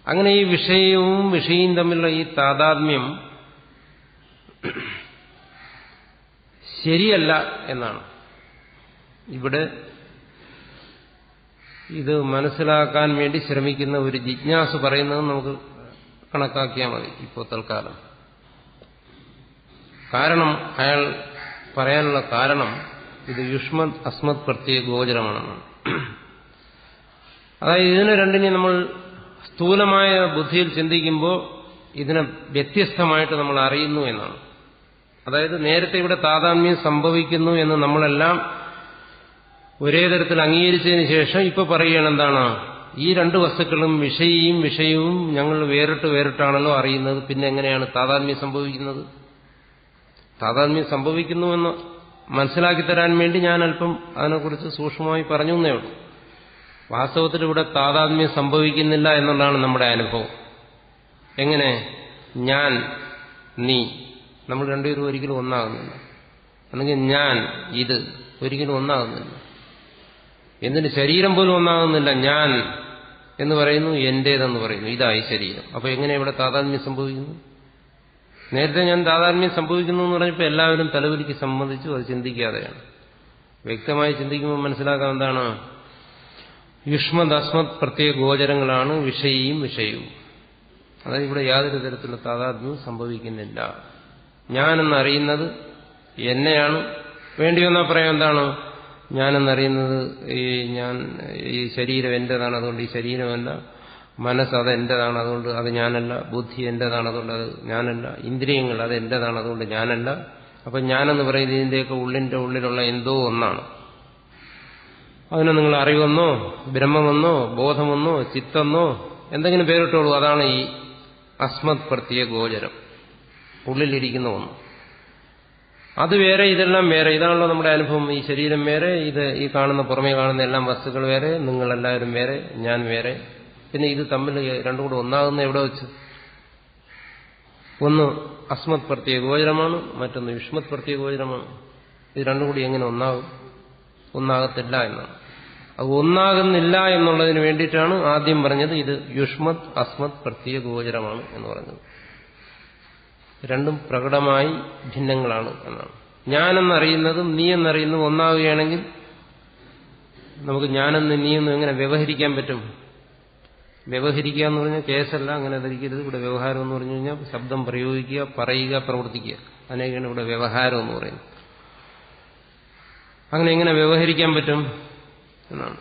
അങ്ങനെ ഈ വിഷയവും വിഷയും തമ്മിലുള്ള ഈ താതാത്മ്യം ശരിയല്ല എന്നാണ് ഇവിടെ ഇത് മനസ്സിലാക്കാൻ വേണ്ടി ശ്രമിക്കുന്ന ഒരു ജിജ്ഞാസ പറയുന്നത് നമുക്ക് കണക്കാക്കിയാൽ മതി ഇപ്പോൾ തൽക്കാലം. കാരണം അയാൾ പറയാനുള്ള കാരണം ഇത് യുഷ്മത് അസ്മത് പ്രത്യേക ഗോചരമാണെന്നാണ്. അതായത് ഇതിനെ രണ്ടിനെയും നമ്മൾ സ്ഥൂലമായ ബുദ്ധിയിൽ ചിന്തിക്കുമ്പോൾ ഇതിനെ വ്യത്യസ്തമായിട്ട് നമ്മൾ അറിയുന്നു എന്നാണ്. അതായത് നേരത്തെ ഇവിടെ താതാത്മ്യം സംഭവിക്കുന്നു എന്ന് നമ്മളെല്ലാം ഒരേ തരത്തിൽ അംഗീകരിച്ചതിന് ശേഷം ഇപ്പൊ പറയുകയാണ് എന്താണ്, ഈ രണ്ട് വസ്തുക്കളും വിഷയവും ഞങ്ങൾ വേറിട്ടാണല്ലോ അറിയുന്നത്, പിന്നെ എങ്ങനെയാണ് താതാത്മ്യം സംഭവിക്കുന്നത്? താതാത്മ്യം സംഭവിക്കുന്നുവെന്ന് മനസ്സിലാക്കി തരാൻ വേണ്ടി ഞാൻ അല്പം അതിനെക്കുറിച്ച് സൂക്ഷ്മമായി പറഞ്ഞു എന്നേ ഉള്ളൂ. വാസ്തവത്തിൽ ഇവിടെ താതാത്മ്യം സംഭവിക്കുന്നില്ല എന്നുള്ളതാണ് നമ്മുടെ അനുഭവം. എങ്ങനെ? ഞാൻ, നീ, നമ്മൾ രണ്ടുപേരും ഒരിക്കലും ഒന്നാകുന്നില്ല. അല്ലെങ്കിൽ ഞാൻ, ഇത് ഒരിക്കലും ഒന്നാകുന്നില്ല. എന്തിന്? ശരീരം പോലും ഒന്നാകുന്നില്ല. ഞാൻ എന്ന് പറയുന്നു, എന്റേതെന്ന് പറയുന്നു, ഇതായി ശരീരം. അപ്പൊ എങ്ങനെ ഇവിടെ താതാത്മ്യം സംഭവിക്കുന്നു? നേരത്തെ ഞാൻ താതാത്മ്യം സംഭവിക്കുന്നു എന്ന് പറഞ്ഞപ്പോൾ എല്ലാവരും തലവലിക്ക് സംബന്ധിച്ചു, അത് ചിന്തിക്കാതെയാണ്. വ്യക്തമായി ചിന്തിക്കുമ്പോൾ മനസ്സിലാക്കാൻ എന്താണ്, യുഷ്മത് അസ്മത് പ്രത്യേക ഗോചരങ്ങളാണ് വിഷയവും. അതായത് ഇവിടെ യാതൊരു തരത്തിലുള്ള താതാത്മ്യവും സംഭവിക്കുന്നില്ല. ഞാനെന്നറിയുന്നത് എന്നെയാണ്. വേണ്ടി വന്നാൽ പറയാം എന്താണ്, ഞാനെന്നറിയുന്നത് ഈ ശരീരം എന്റേതാണ്, അതുകൊണ്ട് ഈ ശരീരമല്ല. മനസ്സ് അത് എന്റേതാണ്, അതുകൊണ്ട് അത് ഞാനല്ല. ബുദ്ധി എന്റേതാണ്, അതുകൊണ്ട് അത് ഞാനല്ല. ഇന്ദ്രിയങ്ങൾ അത് എന്റേതാണ്, അതുകൊണ്ട് ഞാനല്ല. അപ്പൊ ഞാനെന്ന് പറയുന്നത് ഇതിന്റെയൊക്കെ ഉള്ളിലുള്ള എന്തോ ഒന്നാണ്. അതിനെ നിങ്ങൾ അറിവെന്നോ ബ്രഹ്മമെന്നോ ബോധമെന്നോ ചിത്തെന്നോ എന്തെങ്കിലും പേരിട്ടോളൂ. അതാണ് ഈ അസ്മത് പ്രത്യേക ഗോചരം, ഉള്ളിലിരിക്കുന്ന ഒന്ന്. അത് വേറെ, ഇതെല്ലാം വേറെ. ഇതാണല്ലോ നമ്മുടെ അനുഭവം. ഈ ശരീരം വേറെ, ഇത് ഈ കാണുന്ന പുറമേ കാണുന്ന എല്ലാം വസ്തുക്കൾ വേറെ, നിങ്ങളെല്ലാവരും വേറെ, ഞാൻ വേറെ. പിന്നെ ഇത് തമ്മിൽ രണ്ടും കൂടെ ഒന്നാകുന്ന എവിടെ വെച്ച്? ഒന്ന് അസ്മത് പ്രത്യേക ഗോചരമാണ്, മറ്റൊന്ന് യുഷ്മത് പ്രത്യേക ഗോചരമാണ്. ഇത് രണ്ടും കൂടി എങ്ങനെ ഒന്നാകും? ഒന്നാകത്തില്ല എന്നാണ്. അത് ഒന്നാകുന്നില്ല എന്നുള്ളതിന് വേണ്ടിയിട്ടാണ് ആദ്യം പറഞ്ഞത് ഇത് യുഷ്മത് അസ്മത് പ്രത്യേക ഗോചരമാണ് എന്ന് പറഞ്ഞത്. രണ്ടും പ്രകടമായി ഭിന്നങ്ങളാണ് എന്നാണ്. ഞാനെന്നറിയുന്നതും നീ എന്നറിയുന്നതും ഒന്നാവുകയാണെങ്കിൽ നമുക്ക് ഞാനെന്ന് നീയെന്ന് എങ്ങനെ വ്യവഹരിക്കാൻ പറ്റും? വ്യവഹരിക്കുക എന്ന് പറഞ്ഞാൽ കേസല്ല, അങ്ങനെ ധരിക്കരുത്. ഇവിടെ വ്യവഹാരം എന്ന് പറഞ്ഞു കഴിഞ്ഞാൽ ശബ്ദം പ്രയോഗിക്കുക, പറയുക, പ്രവർത്തിക്കുക. അതിനൊക്കെയാണ് ഇവിടെ വ്യവഹാരം എന്ന് പറയുന്നത്. അങ്ങനെ എങ്ങനെ വ്യവഹരിക്കാൻ പറ്റും എന്നാണ്.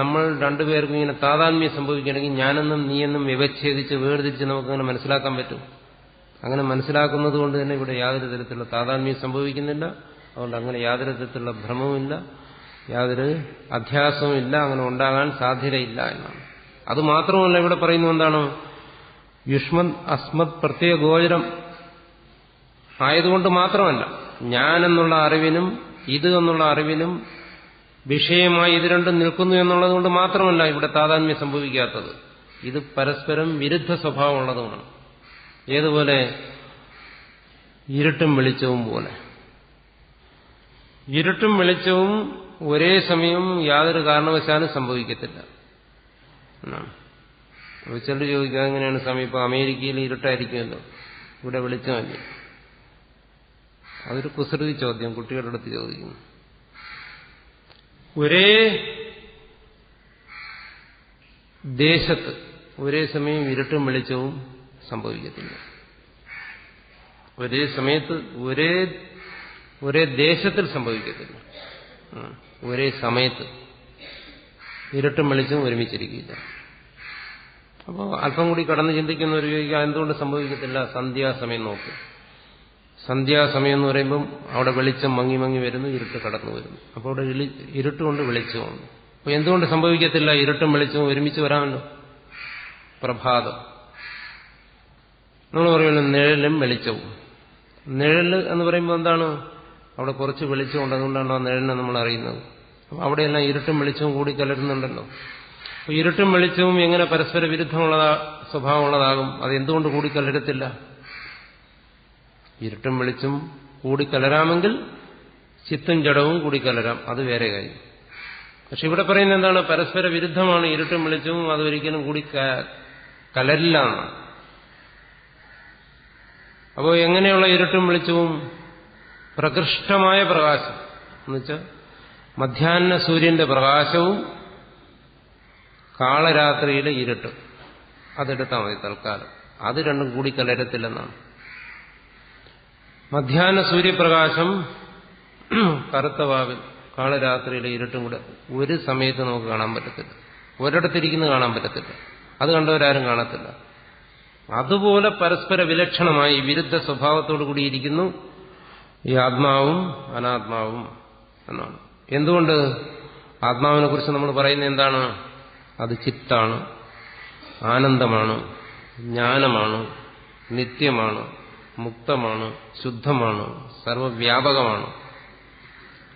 നമ്മൾ രണ്ടുപേർക്കും ഇങ്ങനെ താതാത്മ്യം സംഭവിക്കുകയാണെങ്കിൽ ഞാനെന്നും നീയെന്നും വ്യവച്ഛേദിച്ച് വേർതിരിച്ച് നമുക്കങ്ങനെ മനസ്സിലാക്കാൻ പറ്റും. അങ്ങനെ മനസ്സിലാക്കുന്നത് കൊണ്ട് തന്നെ ഇവിടെ യാതൊരു തരത്തിലുള്ള താതാത്മ്യം സംഭവിക്കുന്നില്ല. അതുകൊണ്ട് അങ്ങനെ യാതൊരു തരത്തിലുള്ള ഭ്രമവുമില്ല, യാതൊരു അധ്യാസവും ഇല്ല, അങ്ങനെ ഉണ്ടാകാൻ സാധ്യതയില്ല എന്നാണ്. അത് മാത്രമല്ല, ഇവിടെ പറയുന്നത് എന്താണ്, യുഷ്മത് അസ്മത് പ്രത്യേക ഗോചരം ആയതുകൊണ്ട് മാത്രമല്ല, ഞാനെന്നുള്ള അറിവിനും ഇത് എന്നുള്ള അറിവിനും വിഷയമായി ഇത് രണ്ടും നിൽക്കുന്നു എന്നുള്ളത് കൊണ്ട് മാത്രമല്ല ഇവിടെ താതാത്മ്യം സംഭവിക്കാത്തത്. ഇത് പരസ്പരം വിരുദ്ധ സ്വഭാവമുള്ളതുമാണ്. ഏതുപോലെ? ഇരുട്ടും വെളിച്ചവും പോലെ. ഇരുട്ടും വെളിച്ചവും ഒരേ സമയം യാതൊരു കാരണവശാലും സംഭവിക്കത്തില്ല എന്നാണ്. ചിലർ ചോദിക്കുക, എങ്ങനെയാണ് സമയം? ഇപ്പൊ അമേരിക്കയിൽ ഇരുട്ടായിരിക്കുമല്ലോ, ഇവിടെ വെളിച്ചമല്ലേ? അതൊരു കുസൃതി ചോദ്യം കുട്ടികളുടെ അടുത്ത് ചോദിക്കുന്നു. ഒരേ ദേശത്ത് ഒരേ സമയം ഇരുട്ടും വെളിച്ചവും സംഭവിക്കത്തില്ല. ഒരേ സമയത്ത് ഒരേ ദേശത്തിൽ സംഭവിക്കത്തില്ല. ഒരേ സമയത്ത് ഇരുട്ടും വെളിച്ചവും ഒരുമിച്ചിരിക്കില്ല. അപ്പോൾ അല്പം കൂടി കടന്ന് ചിന്തിക്കുന്നവർ ചോദിക്കുക, എന്തുകൊണ്ട് സംഭവിക്കത്തില്ല? സന്ധ്യാസമയം നോക്ക്. സന്ധ്യാസമയം എന്ന് പറയുമ്പം അവിടെ വെളിച്ചം മങ്ങി വരുന്നു, ഇരുട്ട് കടന്നു വരുന്നു. അപ്പോൾ അവിടെ ഇരുട്ടുകൊണ്ട് വെളിച്ചമുണ്ട്. അപ്പോൾ എന്തുകൊണ്ട് സംഭവിക്കത്തില്ല? ഇരുട്ടും വെളിച്ചവും ഒരുമിച്ച് വരാമല്ലോ. പ്രഭാതം നമ്മൾ പറയുമല്ലോ, നിഴലും വെളിച്ചവും. നിഴല് എന്ന് പറയുമ്പോൾ എന്താണ്? അവിടെ കുറച്ച് വെളിച്ചമുണ്ട്, അതുകൊണ്ടാണ് ആ നിഴലിനെ നമ്മൾ അറിയുന്നത്. അപ്പോൾ അവിടെയെല്ലാം ഇരുട്ടും വെളിച്ചവും കൂടി കലരുന്നുണ്ടല്ലോ. അപ്പോൾ ഇരുട്ടും വെളിച്ചവും എങ്ങനെ പരസ്പര വിരുദ്ധമുള്ള സ്വഭാവമുള്ളതാകും? അത് എന്തുകൊണ്ട് കൂടിക്കലരത്തില്ല? ഇരുട്ടും വെളിച്ചം കൂടിക്കലരാമെങ്കിൽ ചിത്തും ജഡവും കൂടിക്കലരാം, അത് വേറെ കാര്യം. പക്ഷെ ഇവിടെ പറയുന്നത് എന്താണ്? പരസ്പര വിരുദ്ധമാണ് ഇരുട്ടും വെളിച്ചവും, അതൊരിക്കലും കൂടി കലരില്ല എന്നാണ്. അപ്പോൾ എങ്ങനെയുള്ള ഇരുട്ടും വെളിച്ചവും? പ്രകൃഷ്ടമായ പ്രകാശം എന്നുവെച്ചാൽ മധ്യാഹ്ന സൂര്യന്റെ പ്രകാശവും കാളരാത്രിയിലെ ഇരുട്ട്, അതെടുത്താൽ മതി തൽക്കാലം. അത് രണ്ടും കൂടി കലരത്തില്ലെന്നാണ്. മധ്യാഹ്ന സൂര്യപ്രകാശം കറുത്ത വാവിൽ കാളരാത്രിയിലെ ഇരുട്ടും കൂടെ ഒരു സമയത്ത് നമുക്ക് കാണാൻ പറ്റത്തില്ല. ഒരിടത്തിരിക്കുന്നത് കാണാൻ പറ്റത്തില്ല. അത് കണ്ടവരാരും കാണത്തില്ല. അതുപോലെ പരസ്പര വിലക്ഷണമായി വിരുദ്ധ സ്വഭാവത്തോടു കൂടിയിരിക്കുന്നു ഈ ആത്മാവും അനാത്മാവും എന്നാണ്. എന്തുകൊണ്ട്? ആത്മാവിനെ കുറിച്ച് നമ്മൾ പറയുന്നത് എന്താണ്? അത് ചിത്താണ്, ആനന്ദമാണ്, ജ്ഞാനമാണ്, നിത്യമാണ്, മുക്തമാണ്, ശുദ്ധമാണ്, സർവവ്യാപകമാണ്.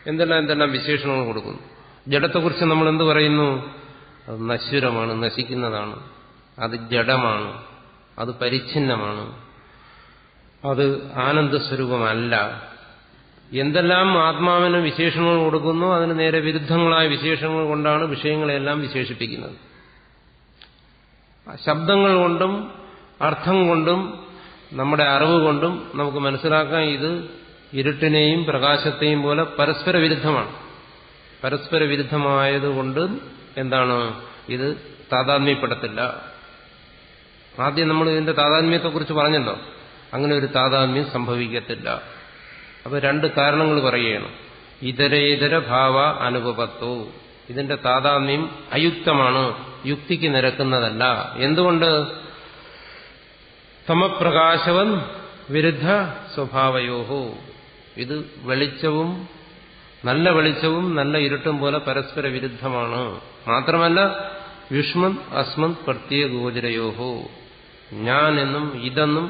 എന്തെല്ലാം വിശേഷണങ്ങൾ കൊടുക്കുന്നു. ജഡത്തെക്കുറിച്ച് നമ്മൾ എന്ത് പറയുന്നു? അത് നശ്വരമാണ്, നശിക്കുന്നതാണ്, അത് ജഡമാണ്, അത് പരിച്ഛിന്നമാണ്, അത് ആനന്ദസ്വരൂപമല്ല. എന്തെല്ലാം ആത്മാവിന് വിശേഷണങ്ങൾ കൊടുക്കുന്നു അതിന് നേരെ വിരുദ്ധങ്ങളായ വിശേഷങ്ങൾ കൊണ്ടാണ് വിഷയങ്ങളെല്ലാം വിശേഷിപ്പിക്കുന്നത്. ശബ്ദങ്ങൾ കൊണ്ടും അർത്ഥം കൊണ്ടും നമ്മുടെ അറിവ് കൊണ്ടും നമുക്ക് മനസ്സിലാക്കാം ഇത് ഇരുട്ടിനെയും പ്രകാശത്തെയും പോലെ പരസ്പര വിരുദ്ധമാണ്. പരസ്പര വിരുദ്ധമായതുകൊണ്ട് എന്താണ്? ഇത് താതാത്മ്യപ്പെടത്തില്ല. ആദ്യം നമ്മൾ ഇതിന്റെ താതാത്മ്യത്തെക്കുറിച്ച് പറഞ്ഞല്ലോ. അങ്ങനെ ഒരു താതാത്മ്യം സംഭവിക്കത്തില്ല. അപ്പൊ രണ്ട് കാരണങ്ങൾ പറയുകയാണ്. ഇതരേതര ഭാവ അനുപപത്തോ, ഇതിന്റെ താതാത്മ്യം അയുക്തമാണ്, യുക്തിക്ക് നിരക്കുന്നതല്ല. എന്തുകൊണ്ട്? തമപ്രകാശവൻ വിരുദ്ധ സ്വഭാവയോഹോ, ഇത് വെളിച്ചവും നല്ല വെളിച്ചവും നല്ല ഇരുട്ടും പോലെ പരസ്പര വിരുദ്ധമാണ്. മാത്രമല്ല യുഷ്മത് അസ്മത് പ്രത്യഗോചരയോഹോ, ഞാൻ എന്നും ഇതെന്നും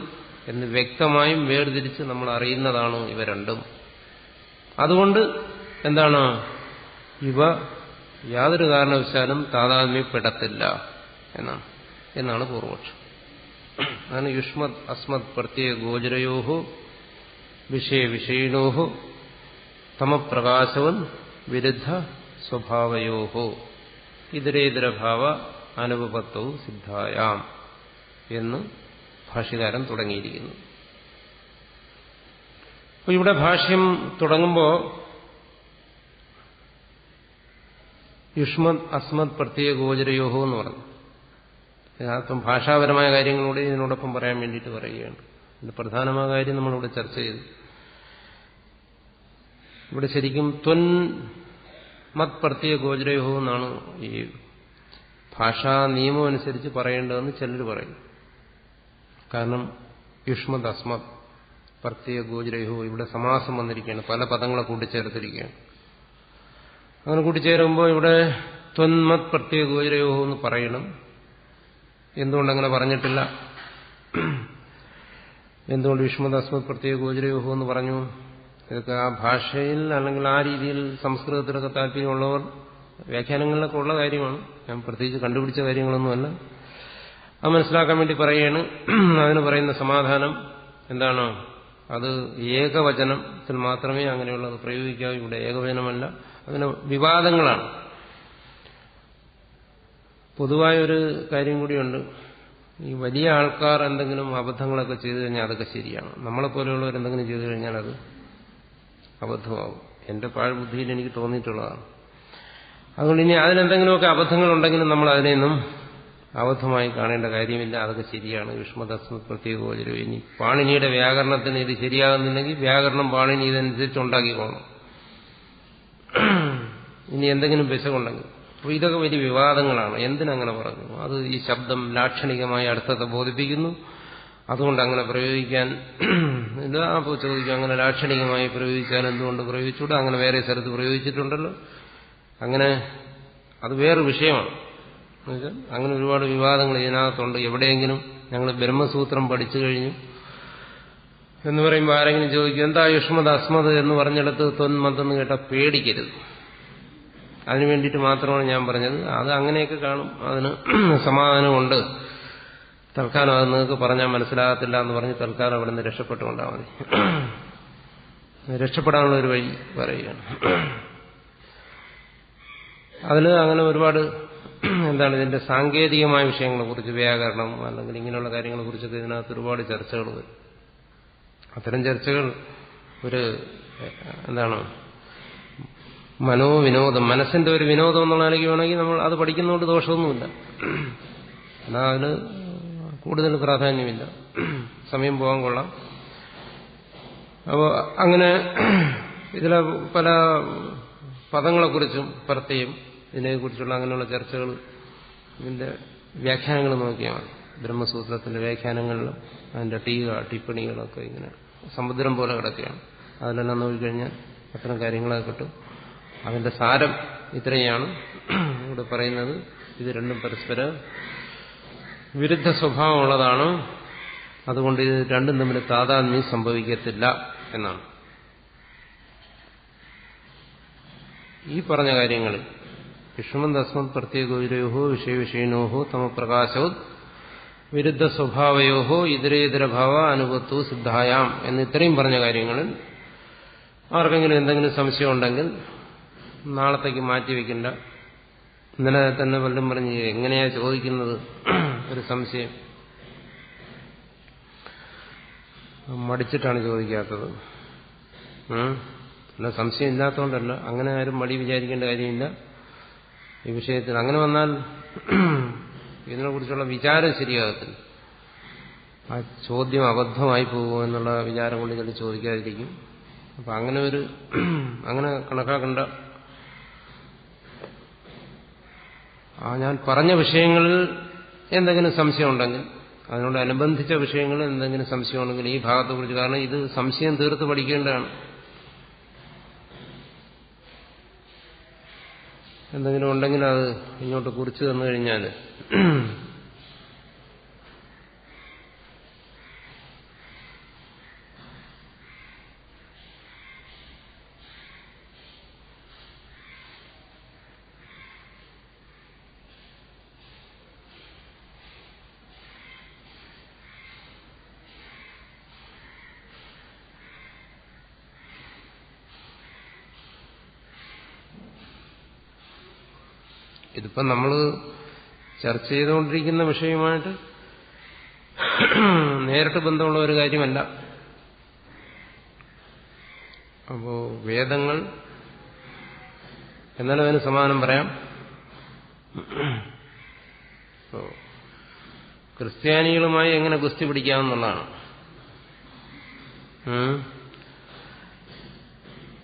എന്ന് വ്യക്തമായും വേർതിരിച്ച് നമ്മൾ അറിയുന്നതാണ് ഇവ രണ്ടും. അതുകൊണ്ട് എന്താണ്? ഇവ യാതൊരു കാരണവശാലും താതാത്മ്യപ്പെടത്തില്ല എന്നാണ് പൂർവപക്ഷം. അതാണ് യുഷ്മത് അസ്മത് പ്രത്യഗോചരയോഹോ വിഷയവിഷയിണോഹോ തമപ്രകാശവൻ വിരുദ്ധ സ്വഭാവയോഹോ ഇതരേതരഭാവ അനുപപത്തവും സിദ്ധായാം എന്ന് ഭാഷ്യകാരൻ തുടങ്ങിയിരിക്കുന്നു. അപ്പോൾ ഇവിടെ ഭാഷ്യം തുടങ്ങുമ്പോൾ യുഷ്മത് അസ്മത് പ്രത്യഗോചരയോഹോ എന്ന് പറഞ്ഞു. അപ്പം ഭാഷാപരമായ കാര്യങ്ങളൂടെ ഇതിനോടൊപ്പം പറയാൻ വേണ്ടിയിട്ട് പറയുകയാണ്. ഇതിന്റെ പ്രധാനമായ കാര്യം നമ്മളിവിടെ ചർച്ച ചെയ്തു. ഇവിടെ ശരിക്കും ത്വൻ മത് പ്രത്യഗോചരയോഹോ എന്നാണ് ഈ ഭാഷാ നിയമം അനുസരിച്ച് പറയേണ്ടതെന്ന് ചിലർ പറയും. കാരണം യുഷ്മത് അസ്മത് പ്രത്യഗോചരയോഹോ ഇവിടെ സമാസം വന്നിരിക്കുകയാണ്, പല പദങ്ങളെ കൂട്ടിച്ചേർത്തിരിക്കുകയാണ്. അങ്ങനെ കൂട്ടിച്ചേരുമ്പോൾ ഇവിടെ ത്വന്മത് പ്രത്യഗോചരയോഹോ എന്ന് പറയണം. എന്തുകൊണ്ടങ്ങനെ പറഞ്ഞിട്ടില്ല? എന്തുകൊണ്ട് യുഷ്മത് അസ്മത് പ്രത്യഗോചരയോഹോ എന്ന് പറഞ്ഞു? ഇതൊക്കെ ആ ഭാഷയിൽ അല്ലെങ്കിൽ ആ രീതിയിൽ സംസ്കൃതത്തിലൊക്കെ താല്പര്യമുള്ളവർ വ്യാഖ്യാനങ്ങളിലൊക്കെ ഉള്ള കാര്യമാണ്. ഞാൻ പ്രത്യേകിച്ച് കണ്ടുപിടിച്ച കാര്യങ്ങളൊന്നുമല്ല. അത് മനസ്സിലാക്കാൻ വേണ്ടി പറയുകയാണ്. അതിന് പറയുന്ന സമാധാനം എന്താണ്? അത് ഏകവചനത്തിൽ മാത്രമേ അങ്ങനെയുള്ളത് പ്രയോഗിക്കാവൂ. ഇവിടെ ഏകവചനമല്ല, അതിന് വിവാദങ്ങളാണ്. പൊതുവായൊരു കാര്യം കൂടിയുണ്ട്. ഈ വലിയ ആൾക്കാർ എന്തെങ്കിലും അബദ്ധങ്ങളൊക്കെ ചെയ്തു കഴിഞ്ഞാൽ അതൊക്കെ ശരിയാണ്. നമ്മളെപ്പോലെയുള്ളവർ എന്തെങ്കിലും ചെയ്തു കഴിഞ്ഞാൽ അത് അബദ്ധമാകും. എന്റെ പാഴ്ബുദ്ധിയിൽ എനിക്ക് തോന്നിയിട്ടുള്ളതാണ്. അതുകൊണ്ട് ഇനി അതിനെന്തെങ്കിലുമൊക്കെ അബദ്ധങ്ങളുണ്ടെങ്കിലും നമ്മൾ അതിനെയൊന്നും അബദ്ധമായി കാണേണ്ട കാര്യമില്ല. അതൊക്കെ ശരിയാണ്. യുഷ്മത് അസ്മത് പ്രത്യഗോചരം. ഇനി പാണിനിയുടെ വ്യാകരണത്തിന് ഇത് ശരിയാകുന്നില്ലെങ്കിൽ വ്യാകരണം പാണിനി ഇതനുസരിച്ച് ഉണ്ടാക്കിക്കോണം. ഇനി എന്തെങ്കിലും പിശകുണ്ടെങ്കിൽ. അപ്പോൾ ഇതൊക്കെ വലിയ വിവാദങ്ങളാണ്. എന്തിനങ്ങനെ പറഞ്ഞു? അത് ഈ ശബ്ദം ലാക്ഷണികമായ അർത്ഥത്തെ ബോധിപ്പിക്കുന്നു, അതുകൊണ്ട് അങ്ങനെ പ്രയോഗിക്കാൻ ഇല്ല. അപ്പോൾ ചോദിക്കും, അങ്ങനെ ലാക്ഷണികമായി പ്രയോഗിച്ചാൽ എന്തുകൊണ്ട് പ്രയോഗിച്ചുകൂടെ? അങ്ങനെ വേറെ സ്ഥലത്ത് പ്രയോഗിച്ചിട്ടുണ്ടല്ലോ. അങ്ങനെ അത് വേറൊരു വിഷയമാണ്. അങ്ങനെ ഒരുപാട് വിവാദങ്ങൾ ഇതിനകത്തുണ്ട്. എവിടെയെങ്കിലും ഞങ്ങൾ ബ്രഹ്മസൂത്രം പഠിച്ചു കഴിഞ്ഞു എന്ന് പറയുമ്പോൾ ആരെങ്കിലും ചോദിക്കും, എന്താ യുഷ്മത് അസ്മത് എന്ന് പറഞ്ഞിടത്ത് ത്വന്മതെന്ന് കേട്ടാൽ പേടിക്കരുത്. അതിനു വേണ്ടിയിട്ട് മാത്രമാണ് ഞാൻ പറഞ്ഞത്. അത് അങ്ങനെയൊക്കെ കാണും, അതിന് സമാധാനമുണ്ട്. തൽക്കാലം അത് നിങ്ങൾക്ക് പറഞ്ഞാൽ മനസ്സിലാകത്തില്ല എന്ന് പറഞ്ഞ് തൽക്കാലം അവിടെ നിന്ന് രക്ഷപ്പെട്ടുകൊണ്ടാൽ മതി. രക്ഷപ്പെടാനുള്ള ഒരു വഴി പറയുകയാണ്. അതിൽ അങ്ങനെ ഒരുപാട് എന്താണ് ഇതിന്റെ സാങ്കേതികമായ വിഷയങ്ങളെ കുറിച്ച്, വ്യാകരണം അല്ലെങ്കിൽ ഇങ്ങനെയുള്ള കാര്യങ്ങളെ കുറിച്ചൊക്കെ ഇതിനകത്ത് ഒരുപാട് ചർച്ചകൾ വരും. അത്തരം ചർച്ചകൾ ഒരു മനോവിനോദം, മനസ്സിന്റെ ഒരു വിനോദം എന്നുള്ള നിലയ്ക്ക് വേണമെങ്കിൽ നമ്മൾ അത് പഠിക്കുന്നതുകൊണ്ട് ദോഷമൊന്നുമില്ല. എന്നാൽ അതിന് കൂടുതൽ പ്രാധാന്യമില്ല, സമയം പോകാൻ കൊള്ളാം. അപ്പോൾ അങ്ങനെ ഇതിലെ പല പദങ്ങളെക്കുറിച്ചും പ്രത്യേകം ഇതിനെക്കുറിച്ചുള്ള അങ്ങനെയുള്ള ചർച്ചകൾ, ഇതിന്റെ വ്യാഖ്യാനങ്ങൾ നോക്കിയാൽ മതി. ബ്രഹ്മസൂത്രത്തിന്റെ വ്യാഖ്യാനങ്ങളിലും അതിന്റെ ടിപ്പണികളൊക്കെ ഇങ്ങനെ സമുദ്രം പോലെ കിടക്കുകയാണ്. അതിലെല്ലാം നോക്കിക്കഴിഞ്ഞാൽ അത്തരം കാര്യങ്ങളൊക്കെ കിട്ടും. അതിന്റെ സാരം ഇത്രയാണ് ഇവിടെ പറയുന്നത്. ഇത് രണ്ടും പരസ്പര വിരുദ്ധ സ്വഭാവമുള്ളതാണ്. അതുകൊണ്ട് ഇത് രണ്ടും തമ്മിൽ താതാത്മ്യം സംഭവിക്കത്തില്ല എന്നാണ്. ഈ പറഞ്ഞ കാര്യങ്ങളിൽ വിഷമന്ത് അസ്മത് പ്രത്യേകോരയോഹോ വിഷയവിഷയനോഹോ തമപ്രകാശോ വിരുദ്ധ സ്വഭാവയോഹോ ഇതരേതരഭാവ അനുഭവത്വ സിദ്ധായാം എന്ന് ഇത്രയും പറഞ്ഞ കാര്യങ്ങളിൽ ആർക്കെങ്കിലും എന്തെങ്കിലും സംശയം ഉണ്ടെങ്കിൽ നാളത്തേക്ക് മാറ്റിവെക്കണ്ട. ഇന്നലെ തന്നെ വല്ലതും പറഞ്ഞ് എങ്ങനെയാ ചോദിക്കുന്നത് ഒരു സംശയം, മടിച്ചിട്ടാണ് ചോദിക്കാത്തത്. അല്ല, സംശയം ഇല്ലാത്തതുകൊണ്ടല്ല, അങ്ങനെ ആരും മടി വിചാരിക്കേണ്ട കാര്യമില്ല ഈ വിഷയത്തിൽ. അങ്ങനെ വന്നാൽ ഇതിനെക്കുറിച്ചുള്ള വിചാരം ശരിയാകത്തില്ല. ആ ചോദ്യം അബദ്ധമായി പോകുമോ എന്നുള്ള വിചാരം കൊണ്ട് ചില ചോദിക്കാതിരിക്കും. അപ്പൊ അങ്ങനെ കണക്കാക്കണ്ട. ഞാൻ പറഞ്ഞ വിഷയങ്ങളിൽ എന്തെങ്കിലും സംശയം ഉണ്ടെങ്കിൽ, അതിനോടനുബന്ധിച്ച വിഷയങ്ങളിൽ എന്തെങ്കിലും സംശയം ഉണ്ടെങ്കിൽ ഈ ഭാഗത്തെക്കുറിച്ച്, കാരണം ഇത് സംശയം തീർത്ത് പഠിക്കേണ്ടതാണ്. എന്തെങ്കിലും ഉണ്ടെങ്കിൽ അത് ഇങ്ങോട്ട് കുറിച്ച് തന്നു കഴിഞ്ഞാൽ ഇതിപ്പം നമ്മൾ ചർച്ച ചെയ്തുകൊണ്ടിരിക്കുന്ന വിഷയമായിട്ട് നേരിട്ട് ബന്ധമുള്ള ഒരു കാര്യമല്ല. അപ്പോ വേദങ്ങൾ എന്നാലും അതിന് സമാനം പറയാം. ക്രിസ്ത്യാനികളുമായി എങ്ങനെ ഗുസ്തി പിടിക്കാമെന്നുള്ളതാണ്.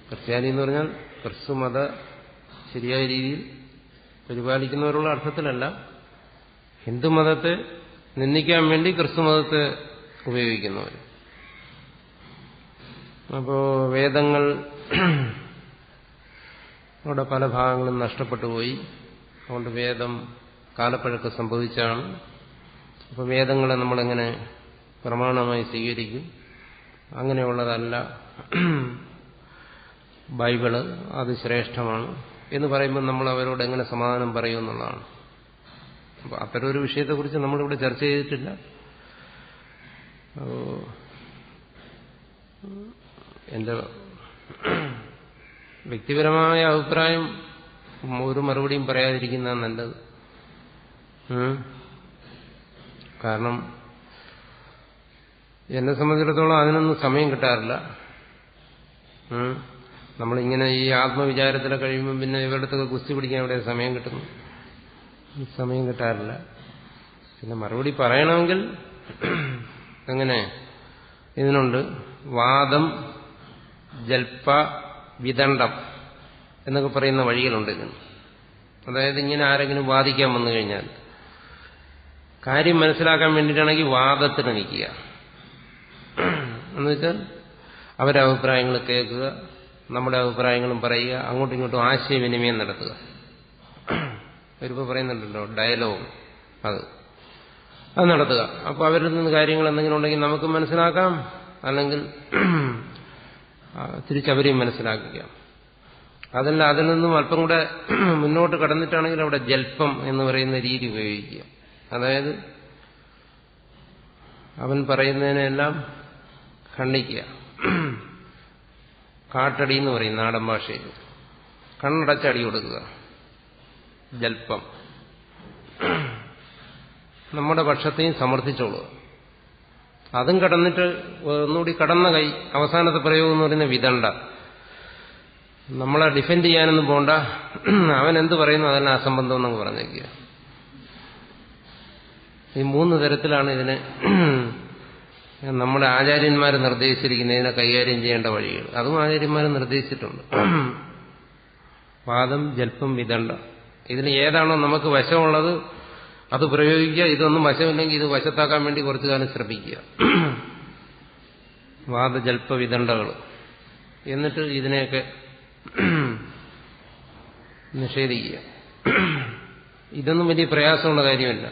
ക്രിസ്ത്യാനി എന്ന് പറഞ്ഞാൽ ക്രിസ്തുമത ശരിയായ രീതിയിൽ പരിപാലിക്കുന്നവരുള്ള അർത്ഥത്തിലല്ല, ഹിന്ദുമതത്തെ നിന്ദിക്കാൻ വേണ്ടി ക്രിസ്തുമതത്തെ ഉപയോഗിക്കുന്നവർ. അപ്പോ വേദങ്ങൾ അവിടെ പല ഭാഗങ്ങളും നഷ്ടപ്പെട്ടു പോയി. അതുകൊണ്ട് വേദം കാലപ്പഴക്കം സംഭവിച്ചാണ്. അപ്പോൾ വേദങ്ങളെ നമ്മളെങ്ങനെ പ്രമാണമായി സ്വീകരിക്കും? അങ്ങനെയുള്ളതല്ല ബൈബിള്, അത് ശ്രേഷ്ഠമാണ് എന്ന് പറയുമ്പോൾ നമ്മൾ അവരോട് എങ്ങനെ സമാധാനം പറയും എന്നുള്ളതാണ്. അപ്പോൾ അത്തരം ഒരു വിഷയത്തെക്കുറിച്ച് നമ്മളിവിടെ ചർച്ച ചെയ്തിട്ടില്ല. എൻ്റെ വ്യക്തിപരമായ അഭിപ്രായം ഒരു മറുപടിയും പറയാതിരിക്കുന്നതാണ് നല്ലത്. കാരണം എന്നെ സംബന്ധിച്ചിടത്തോളം അതിനൊന്നും സമയം കിട്ടാറില്ല. നമ്മളിങ്ങനെ ഈ ആത്മവിചാരത്തിലെ കഴിയുമ്പോൾ പിന്നെ ഇവരുടെ അടുത്തൊക്കെ ഗുസ്തി പിടിക്കാൻ ഇവിടെ സമയം കിട്ടുന്നു? സമയം കിട്ടാറില്ല. പിന്നെ മറുപടി പറയണമെങ്കിൽ എങ്ങനെ ഇതിനുണ്ട് വാദം, ജൽപ്പ, വിദണ്ഡം എന്നൊക്കെ പറയുന്ന വഴികളുണ്ട് ഇതിന്. അതായത് ഇങ്ങനെ ആരെങ്കിലും വാദിക്കാൻ വന്നു കഴിഞ്ഞാൽ കാര്യം മനസ്സിലാക്കാൻ വേണ്ടിയിട്ടാണെങ്കിൽ വാദത്തിന് നിൽക്കുക. എന്നുവെച്ചാൽ അവരുടെ അഭിപ്രായങ്ങൾ കേൾക്കുക, നമ്മുടെ അഭിപ്രായങ്ങളും പറയുക, അങ്ങോട്ടും ഇങ്ങോട്ടും ആശയവിനിമയം നടത്തുക. അവരിപ്പോൾ പറയുന്നുണ്ടല്ലോ ഡയലോഗ്, അത് നടത്തുക. അപ്പോൾ അവരിൽ നിന്ന് കാര്യങ്ങൾ എന്തെങ്കിലും ഉണ്ടെങ്കിൽ നമുക്ക് മനസ്സിലാക്കാം, അല്ലെങ്കിൽ തിരിച്ചവരെയും മനസ്സിലാക്കിക്കാം. അതല്ല, അതിൽ നിന്നും അല്പം കൂടെ മുന്നോട്ട് കടന്നിട്ടാണെങ്കിൽ അവിടെ ജൽപ്പം എന്ന് പറയുന്ന രീതി ഉപയോഗിക്കുക. അതായത് അവൻ പറയുന്നതിനെല്ലാം ഖണ്ഡിക്കുക. കാട്ടടി എന്ന് പറയും നാടൻ ഭാഷയിൽ. കണ്ണടച്ചടി കൊടുക്കുക, ജൽപ്പം. നമ്മുടെ പക്ഷത്തെയും സമർത്ഥിച്ചോളുക. അതും കടന്നിട്ട് ഒന്നുകൂടി കടന്ന കൈ, അവസാനത്തെ പ്രയോഗം എന്ന് പറയുന്ന വിദണ്ഡ. നമ്മളെ ഡിഫെൻഡ് ചെയ്യാനൊന്നും പോണ്ട, അവൻ എന്ത് പറയുന്നു അതെല്ലാം അസംബന്ധം എന്നങ്ങ് പറഞ്ഞേക്കുക. ഈ 3 തരത്തിലാണ് ഇതിനെ നമ്മുടെ ആചാര്യന്മാർ നിർദ്ദേശിച്ചിരിക്കുന്നത്, ഇതിനെ കൈകാര്യം ചെയ്യേണ്ട വഴികൾ. അതും ആചാര്യന്മാർ നിർദ്ദേശിച്ചിട്ടുണ്ട്. വാദം, ജൽപ്പം, വിദണ്ഡ. ഇതിന് ഏതാണോ നമുക്ക് വശമുള്ളത് അത് പ്രയോഗിക്കുക. ഇതൊന്നും വശമില്ലെങ്കിൽ ഇത് വശത്താക്കാൻ വേണ്ടി കുറച്ചു കാലം ശ്രമിക്കുക. വാദജൽപ്പ വിദണ്ഡകൾ. എന്നിട്ട് ഇതിനെയൊക്കെ നിഷേധിക്കുക. ഇതൊന്നും വലിയ പ്രയാസമുള്ള കാര്യമല്ല.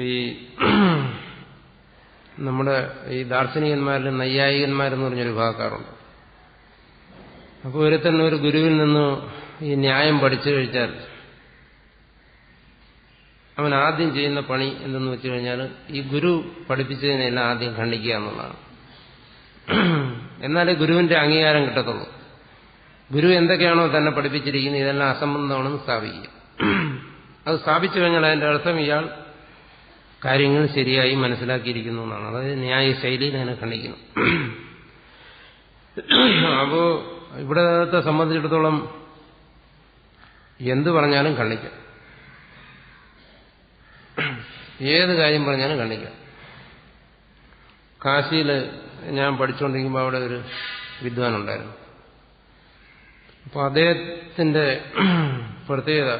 ഈ നമ്മുടെ ഈ ദാർശനികന്മാരിൽ നൈയായികന്മാരെന്ന് പറഞ്ഞൊരു വിഭാഗക്കാരുണ്ട്. അപ്പോൾ ഒരുത്തന്നെ ഒരു ഗുരുവിൽ നിന്ന് ഈ ന്യായം പഠിച്ചു കഴിച്ചാൽ അവൻ ആദ്യം ചെയ്യുന്ന പണി എന്തെന്ന് വെച്ചു കഴിഞ്ഞാൽ ഈ ഗുരു പഠിപ്പിച്ചതിനെല്ലാം ആദ്യം ഖണ്ഡിക്കുക എന്നുള്ളതാണ്. എന്നാലേ ഗുരുവിന്റെ അംഗീകാരം കിട്ടത്തുള്ളൂ. ഗുരു എന്തൊക്കെയാണോ തന്നെ പഠിപ്പിച്ചിരിക്കുന്നത് ഇതെല്ലാം അസംബന്ധമാണെന്ന് സ്ഥാപിക്കുക. അത് സ്ഥാപിച്ചു കഴിഞ്ഞാൽ അതിന്റെ അർത്ഥം ഇയാൾ കാര്യങ്ങൾ ശരിയായി മനസ്സിലാക്കിയിരിക്കുന്നു എന്നാണ്. അതായത് ന്യായ ശൈലിയിൽ അതിനെ ഖണ്ഡിക്കുന്നു. അപ്പോ ഇവിടത്തെ സംബന്ധിച്ചിടത്തോളം എന്ത് പറഞ്ഞാലും ഖണ്ഡിക്കാം, ഏത് കാര്യം പറഞ്ഞാലും ഖണ്ഡിക്കാം. കാശിയിൽ ഞാൻ പഠിച്ചുകൊണ്ടിരിക്കുമ്പോൾ അവിടെ ഒരു വിദ്വാനുണ്ടായിരുന്നു. അപ്പോൾ അദ്ദേഹത്തിന്റെ പ്രത്യേകത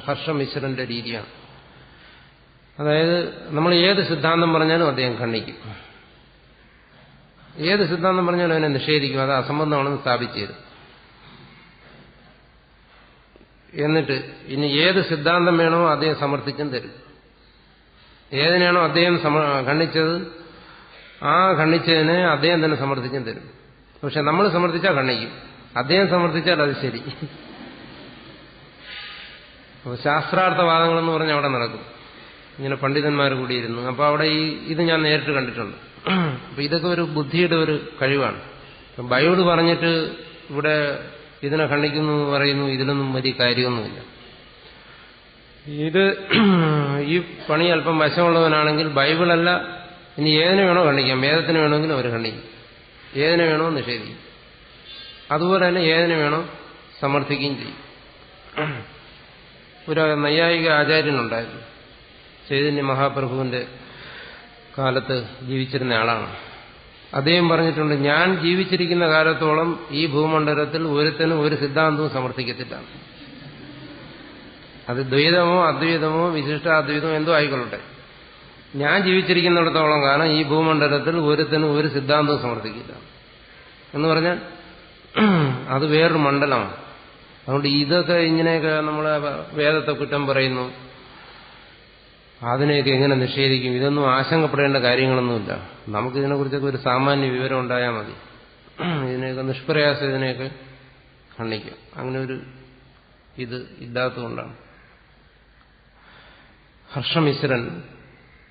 ഹർഷമിശ്രന്റെ രീതിയാണ്. അതായത് നമ്മൾ ഏത് സിദ്ധാന്തം പറഞ്ഞാലും അദ്ദേഹം ഖണ്ഡിക്കും, ഏത് സിദ്ധാന്തം പറഞ്ഞാലും അതിനെ നിഷേധിക്കും, അത് അസംബന്ധമാണെന്ന് സ്ഥാപിച്ചത്. എന്നിട്ട് ഇനി ഏത് സിദ്ധാന്തം വേണോ അദ്ദേഹം സമർത്ഥിച്ചും തരും. ഏതിനാണോ അദ്ദേഹം ഖണ്ഡിച്ചത് ആ ഖണ്ഡിച്ചതിനെ അദ്ദേഹം തന്നെ സമർത്ഥിച്ചും തരും. പക്ഷെ നമ്മൾ സമർത്ഥിച്ചാൽ ഖണ്ഡിക്കും, അദ്ദേഹം സമർത്ഥിച്ചാൽ അത് ശരി. അപ്പോൾ ശാസ്ത്രാർത്ഥവാദങ്ങളെന്ന് പറഞ്ഞാൽ അവിടെ നടക്കും. ഇങ്ങനെ പണ്ഡിതന്മാർ കൂടിയിരുന്നു. അപ്പോൾ അവിടെ ഇത് ഞാൻ നേരിട്ട് കണ്ടിട്ടുണ്ട്. അപ്പൊ ഇതൊക്കെ ഒരു ബുദ്ധിയുടെ ഒരു കഴിവാണ്. ബൈബിള് പറഞ്ഞിട്ട് ഇവിടെ ഇതിനെ ഖണ്ഡിക്കുന്നു പറയുന്നു, ഇതിലൊന്നും വലിയ കാര്യമൊന്നുമില്ല. ഇത് ഈ പണി അല്പം വശമുള്ളവനാണെങ്കിൽ ബൈബിളല്ല, ഇനി ഏതിനെ വേണോ ഖണ്ഡിക്കാം, വേദത്തിന് വേണമെങ്കിലും അവർ ഖണ്ഡിക്കും, ഏതിനെ വേണോ നിഷേധിക്കും. അതുപോലെ തന്നെ ഏതിനെ വേണോ സമർത്ഥിക്കുകയും ചെയ്യും. ഒരു നൈയായിക ആചാര്യനുണ്ടായിരുന്നു, ചൈതന്യ മഹാപ്രഭുവിന്റെ കാലത്ത് ജീവിച്ചിരുന്ന ആളാണ്. അദ്ദേഹം പറഞ്ഞിട്ടുണ്ട്, ഞാൻ ജീവിച്ചിരിക്കുന്ന കാലത്തോളം ഈ ഭൂമണ്ഡലത്തിൽ ഒരുത്തനും ഒരു സിദ്ധാന്തവും സമർത്ഥിക്കത്തില്ല. അത് ദ്വൈതമോ അദ്വൈതമോ വിശിഷ്ടാദ്വൈതമോ എന്തോ ആയിക്കൊള്ളട്ടെ, ഞാൻ ജീവിച്ചിരിക്കുന്നിടത്തോളം കാലം ഈ ഭൂമണ്ഡലത്തിൽ ഒരുത്തനും ഒരു സിദ്ധാന്തവും സമർത്ഥിക്കില്ല എന്ന് പറഞ്ഞാൽ അത് വേറൊരു മണ്ഡലമാണ്. അതുകൊണ്ട് ഇതൊക്കെ ഇങ്ങനെയൊക്കെ നമ്മളെ വേദത്തെ കുറ്റം പറയുന്നു, അതിനെയൊക്കെ എങ്ങനെ നിഷേധിക്കും, ഇതൊന്നും ആശങ്കപ്പെടേണ്ട കാര്യങ്ങളൊന്നുമില്ല. നമുക്കിതിനെക്കുറിച്ചൊക്കെ ഒരു സാമാന്യ വിവരം ഉണ്ടായാൽ മതി. ഇതിനെയൊക്കെ നിഷ്പ്രയാസം ഇതിനെയൊക്കെ ഖണ്ഡിക്കാം. അങ്ങനെ ഒരു ഇത് ഇല്ലാത്തതുകൊണ്ടാണ്. ഹർഷമിശ്രൻ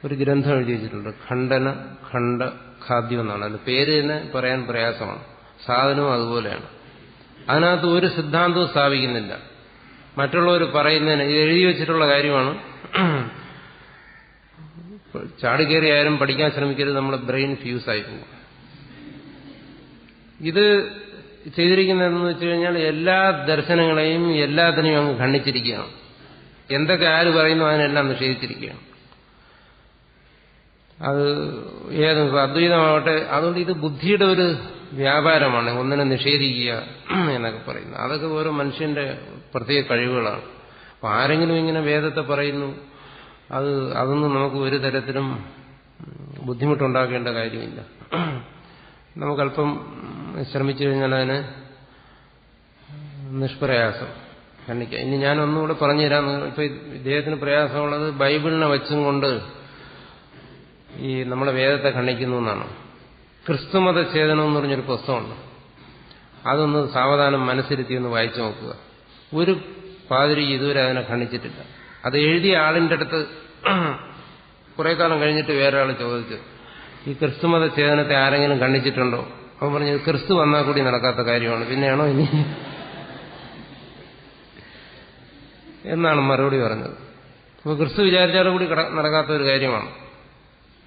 ഒരു ഗ്രന്ഥം എഴുതി വെച്ചിട്ടുണ്ട്, ഖണ്ഡന ഖണ്ഡ ഖാദ്യം എന്നാണ്. അതിന്റെ പേര് തന്നെ പറയാൻ പ്രയാസമാണ്, സാധനവും അതുപോലെയാണ്. അതിനകത്ത് ഒരു സിദ്ധാന്തവും സ്ഥാപിക്കുന്നില്ല, മറ്റുള്ളവർ പറയുന്നതിന്. ഇത് എഴുതി വെച്ചിട്ടുള്ള കാര്യമാണ്. ചാടുകയറി ആരും പഠിക്കാൻ ശ്രമിക്കരുത്, നമ്മുടെ ബ്രെയിൻ ഫ്യൂസായി പോകും. ഇത് ചെയ്തിരിക്കുന്നതെന്ന് വെച്ച് കഴിഞ്ഞാൽ എല്ലാ ദർശനങ്ങളെയും എല്ലാത്തിനെയും അങ്ങ് ഖണ്ഡിച്ചിരിക്കുകയാണ്. എന്തൊക്കെ ആര് പറയുന്നു അതിനെല്ലാം നിഷേധിച്ചിരിക്കുകയാണ്. അത് ഏത് അദ്വൈതമാവട്ടെ. അതുകൊണ്ട് ഇത് ബുദ്ധിയുടെ ഒരു വ്യാപാരമാണ്, ഒന്നിനെ നിഷേധിക്കുക എന്നൊക്കെ പറയുന്നത്. അതൊക്കെ ഓരോ മനുഷ്യന്റെ പ്രത്യേക കഴിവുകളാണ്. അപ്പൊ ആരെങ്കിലും ഇങ്ങനെ വേദത്തെ പറയുന്നു, അതൊന്നും നമുക്ക് ഒരു തരത്തിലും ബുദ്ധിമുട്ടുണ്ടാക്കേണ്ട കാര്യമില്ല. നമുക്കല്പം ശ്രമിച്ചു കഴിഞ്ഞാൽ അതിന് നിഷ്പ്രയാസം ഖണ്ഡിക്കാം. ഇനി ഞാനൊന്നുകൂടെ പറഞ്ഞുതരാം. ഇപ്പൊ ഇദ്ദേഹത്തിന് പ്രയാസമുള്ളത് ബൈബിളിനെ വെച്ചും കൊണ്ട് ഈ നമ്മളെ വേദത്തെ ഖണ്ഡിക്കുന്നു എന്നാണ്. ക്രിസ്തുമത ഛേദനം എന്ന് പറഞ്ഞൊരു പുസ്തകമുണ്ട്, അതൊന്ന് സാവധാനം മനസ്സിരുത്തി ഒന്ന് വായിച്ചു നോക്കുക. ഒരു പാതിരി ഇതുവരെ അതിനെ ഖണ്ഡിച്ചിട്ടില്ല. അത് എഴുതിയ ആളിന്റെ അടുത്ത് കുറെ കാലം കഴിഞ്ഞിട്ട് വേറെ ആൾ ചോദിച്ചു, ഈ ക്രിസ്തുമത ഛേദനത്തെ ആരെങ്കിലും ഖണ്ഡിച്ചിട്ടുണ്ടോ? അവൻ പറഞ്ഞു, ക്രിസ്തു വന്നാൽ കൂടി നടക്കാത്ത കാര്യമാണ്, പിന്നെയാണോ ഇനി എന്നാണ് മറുപടി പറഞ്ഞത്. അപ്പോൾ ക്രിസ്തു വിചാരിച്ചാലും കൂടി നടക്കാത്ത ഒരു കാര്യമാണ്.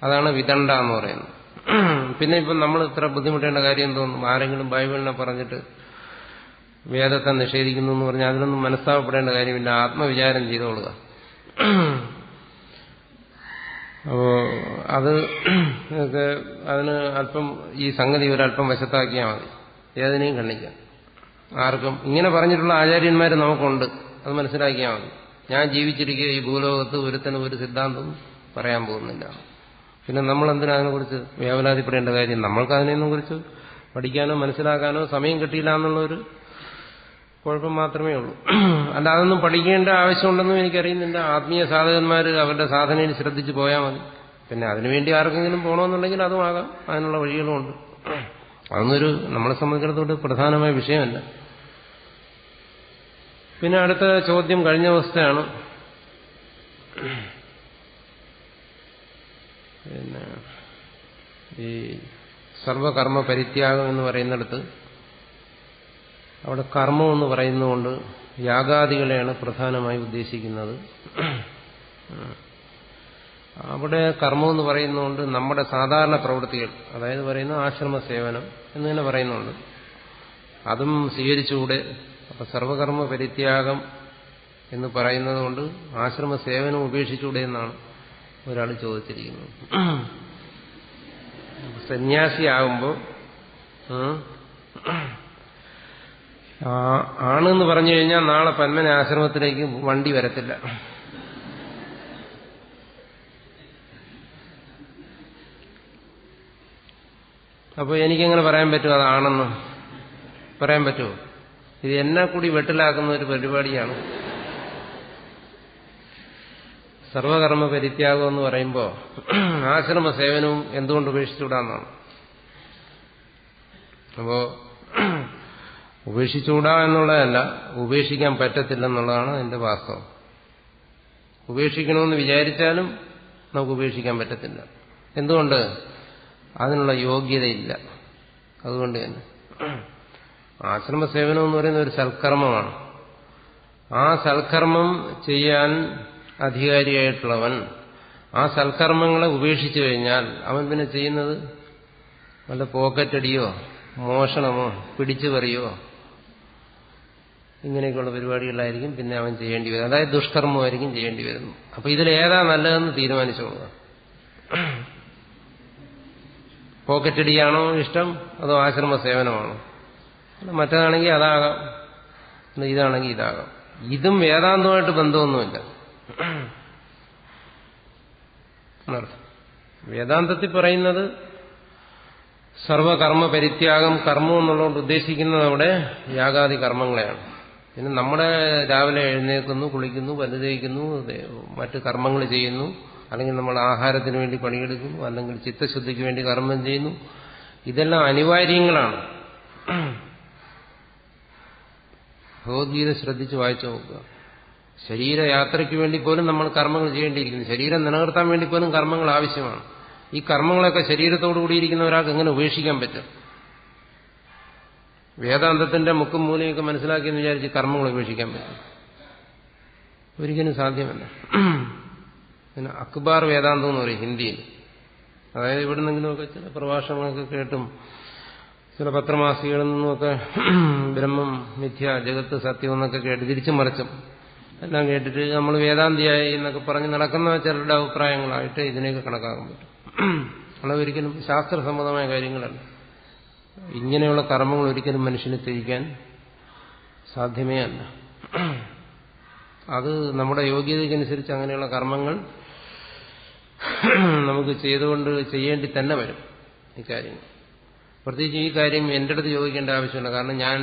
അതാണ് വിദണ്ഡ എന്ന് പറയുന്നത്. പിന്നെ ഇപ്പം നമ്മൾ ഇത്ര ബുദ്ധിമുട്ടേണ്ട കാര്യം തോന്നും? ആരെങ്കിലും ബൈബിളിനെ പറഞ്ഞിട്ട് വേദത്തെ നിഷേധിക്കുന്നു എന്ന് പറഞ്ഞാൽ അതിനൊന്നും മനസ്താവപ്പെടേണ്ട കാര്യമില്ല. ആത്മവിചാരം ചെയ്തോളുക. അപ്പോ അതിന് അല്പം ഈ സംഗതി ഒരല്പം വശത്താക്കിയാൽ മതി. ഏതിനെയും ഖണ്ഡിക്കാം. ആർക്കും ഇങ്ങനെ പറഞ്ഞിട്ടുള്ള ആചാര്യന്മാർ നമുക്കുണ്ട്. അത് മനസ്സിലാക്കിയാൽ മതി. ഞാൻ ജീവിച്ചിരിക്കുക ഈ ഭൂലോകത്ത് ഒരുത്തനും ഒരു സിദ്ധാന്തം പറയാൻ പോകുന്നില്ല. പിന്നെ നമ്മളെന്തിനാ അതിനെക്കുറിച്ച് വേവലാതിപ്പെടേണ്ട കാര്യം? നമ്മൾക്ക് അതിനെയൊന്നും കുറിച്ച് പഠിക്കാനോ മനസ്സിലാക്കാനോ സമയം കിട്ടിയില്ല എന്നുള്ളൊരു കുഴപ്പം മാത്രമേ ഉള്ളൂ. അല്ല, അതൊന്നും പഠിക്കേണ്ട ആവശ്യമുണ്ടെന്നും എനിക്കറിയുന്നില്ല. ആത്മീയ സാധകന്മാർ അവരുടെ സാധനയിൽ ശ്രദ്ധിച്ചു പോയാൽ മതി. പിന്നെ അതിനുവേണ്ടി ആർക്കെങ്കിലും പോകണമെന്നുണ്ടെങ്കിൽ അതുമാകാം. അതിനുള്ള വഴികളുമുണ്ട്. അതൊന്നൊരു നമ്മളെ സംബന്ധിച്ചിടത്തോളം പ്രധാനമായ വിഷയമല്ല. പിന്നെ അടുത്ത ചോദ്യം കഴിഞ്ഞ അവസ്ഥയാണ്. പിന്നെ ഈ സർവകർമ്മ പരിത്യാഗം എന്ന് പറയുന്നിടത്ത് അവിടെ കർമ്മം എന്ന് പറയുന്നതുകൊണ്ട് യാഗാദികളെയാണ് പ്രധാനമായി ഉദ്ദേശിക്കുന്നത്. അവിടെ കർമ്മം എന്ന് പറയുന്നതുകൊണ്ട് നമ്മുടെ സാധാരണ പ്രവൃത്തികൾ, അതായത് പറയുന്ന ആശ്രമ സേവനം എന്ന് തന്നെ പറയുന്നുണ്ട്, അതും സ്വീകരിച്ചുകൂടെ? അപ്പൊ സർവകർമ്മ പരിത്യാഗം എന്ന് പറയുന്നത് കൊണ്ട് ആശ്രമ സേവനം ഉപേക്ഷിച്ചുകൂടെ എന്നാണ് ഒരാൾ ചോദിച്ചിരിക്കുന്നത്. സന്യാസിയാകുമ്പോൾ ആണെന്ന് പറഞ്ഞു കഴിഞ്ഞാൽ നാളെ പന്മന ആശ്രമത്തിലേക്ക് വണ്ടി വരത്തില്ല. അപ്പോൾ എനിക്കെങ്ങനെ പറയാൻ പറ്റും അതാണെന്ന്? പറയാൻ പറ്റുമോ? ഇത് എന്നെ കൂടി വെട്ടിലാക്കുന്ന ഒരു പരിപാടിയാണ്. സർവകർമ്മ പരിത്യാഗം എന്ന് പറയുമ്പോൾ ആശ്രമ സേവനവും എന്തുകൊണ്ട് ഉപേക്ഷിച്ചുകൂടാന്നാണ്. അപ്പോ ഉപേക്ഷിച്ചുകൂടാ എന്നുള്ളതല്ല, ഉപേക്ഷിക്കാൻ പറ്റത്തില്ലെന്നുള്ളതാണ് അതിന്റെ വാസ്തവം. ഉപേക്ഷിക്കണമെന്ന് വിചാരിച്ചാലും നമുക്ക് ഉപേക്ഷിക്കാൻ പറ്റത്തില്ല. എന്തുകൊണ്ട്? അതിനുള്ള യോഗ്യതയില്ല. അതുകൊണ്ട് തന്നെ ആശ്രമ സേവനം എന്ന് പറയുന്ന ഒരു സൽക്കർമ്മമാണ്. ആ സൽക്കർമ്മം ചെയ്യാൻ അധികാരിയായിട്ടുള്ളവൻ ആ സൽക്കർമ്മങ്ങളെ ഉപേക്ഷിച്ചു കഴിഞ്ഞാൽ അവൻ പിന്നെ ചെയ്യുന്നത് വല്ല പോക്കറ്റടിയോ മോഷണമോ പിടിച്ചു പറിയോ ഇങ്ങനെയൊക്കെയുള്ള പരിപാടികളായിരിക്കും പിന്നെ അവൻ ചെയ്യേണ്ടി വരും. അതായത് ദുഷ്കർമ്മമായിരിക്കും ചെയ്യേണ്ടി വരുന്നു. അപ്പൊ ഇതിലേതാ നല്ലതെന്ന് തീരുമാനിച്ചോളുക. പോക്കറ്റടിയാണോ ഇഷ്ടം, അതോ ആശ്രമ സേവനമാണോ? മറ്റേതാണെങ്കിൽ അതാകാം, ഇതാണെങ്കിൽ ഇതാകാം. ഇതും വേദാന്തമായിട്ട് ബന്ധമൊന്നുമില്ല. വേദാന്തത്തിൽ പറയുന്നത് സർവകർമ്മ പരിത്യാഗം, കർമ്മം എന്നുള്ളതുകൊണ്ട് ഉദ്ദേശിക്കുന്നത് അവിടെ യാഗാദി കർമ്മങ്ങളെയാണ്. പിന്നെ നമ്മുടെ രാവിലെ എഴുന്നേൽക്കുന്നു, കുളിക്കുന്നു, പല്ല് തേയ്ക്കുന്നു, മറ്റ് കർമ്മങ്ങൾ ചെയ്യുന്നു, അല്ലെങ്കിൽ നമ്മൾ ആഹാരത്തിന് വേണ്ടി പണിയെടുക്കുന്നു, അല്ലെങ്കിൽ ചിത്തശുദ്ധിക്ക് വേണ്ടി കർമ്മം ചെയ്യുന്നു. ഇതെല്ലാം അനിവാര്യങ്ങളാണ്. ഭഗവത്ഗീത ശ്രദ്ധിച്ച് വായിച്ചു നോക്കുക. ശരീരയാത്രയ്ക്ക് വേണ്ടി പോലും നമ്മൾ കർമ്മങ്ങൾ ചെയ്യേണ്ടിയിരിക്കുന്നു. ശരീരം നിലനിർത്താൻ വേണ്ടി പോലും കർമ്മങ്ങൾ ആവശ്യമാണ്. ഈ കർമ്മങ്ങളൊക്കെ ശരീരത്തോടു കൂടിയിരിക്കുന്ന ഒരാൾക്ക് എങ്ങനെ ഉപേക്ഷിക്കാൻ പറ്റും? വേദാന്തത്തിന്റെ മുക്കും മൂലയൊക്കെ മനസ്സിലാക്കിയെന്ന് വിചാരിച്ച് കർമ്മങ്ങൾ ഉപേക്ഷിക്കാൻ പറ്റും? ഒരിക്കലും സാധ്യമല്ല. പിന്നെ അക്ബാർ വേദാന്തം എന്ന് പറയും ഹിന്ദിയിൽ. അതായത് ഇവിടെ നിന്നെങ്കിലുമൊക്കെ ചില പ്രഭാഷണങ്ങളൊക്കെ കേട്ടും ചില പത്രമാസികളിൽ നിന്നുമൊക്കെ ബ്രഹ്മം മിഥ്യ, ജഗത്ത് സത്യം എന്നൊക്കെ കേട്ട് തിരിച്ചും മറിച്ചും എല്ലാം കേട്ടിട്ട് നമ്മൾ വേദാന്തിയായി എന്നൊക്കെ പറഞ്ഞ് നടക്കുന്ന ചിലരുടെ അഭിപ്രായങ്ങളായിട്ട് ഇതിനെയൊക്കെ കണക്കാക്കാൻ പറ്റും. അത് ഒരിക്കലും ശാസ്ത്രസമ്മതമായ കാര്യങ്ങളല്ല. ഇങ്ങനെയുള്ള കർമ്മങ്ങൾ ഒരിക്കലും മനുഷ്യനെ ത്യജിക്കാൻ സാധ്യമേ അല്ല. അത് നമ്മുടെ യോഗ്യതയ്ക്കനുസരിച്ച് അങ്ങനെയുള്ള കർമ്മങ്ങൾ നമുക്ക് ചെയ്യേണ്ടി തന്നെ വരും. ഇക്കാര്യം പ്രത്യേകിച്ച് ഈ കാര്യം എൻ്റെ അടുത്ത് ചോദിക്കേണ്ട ആവശ്യമില്ല. കാരണം ഞാൻ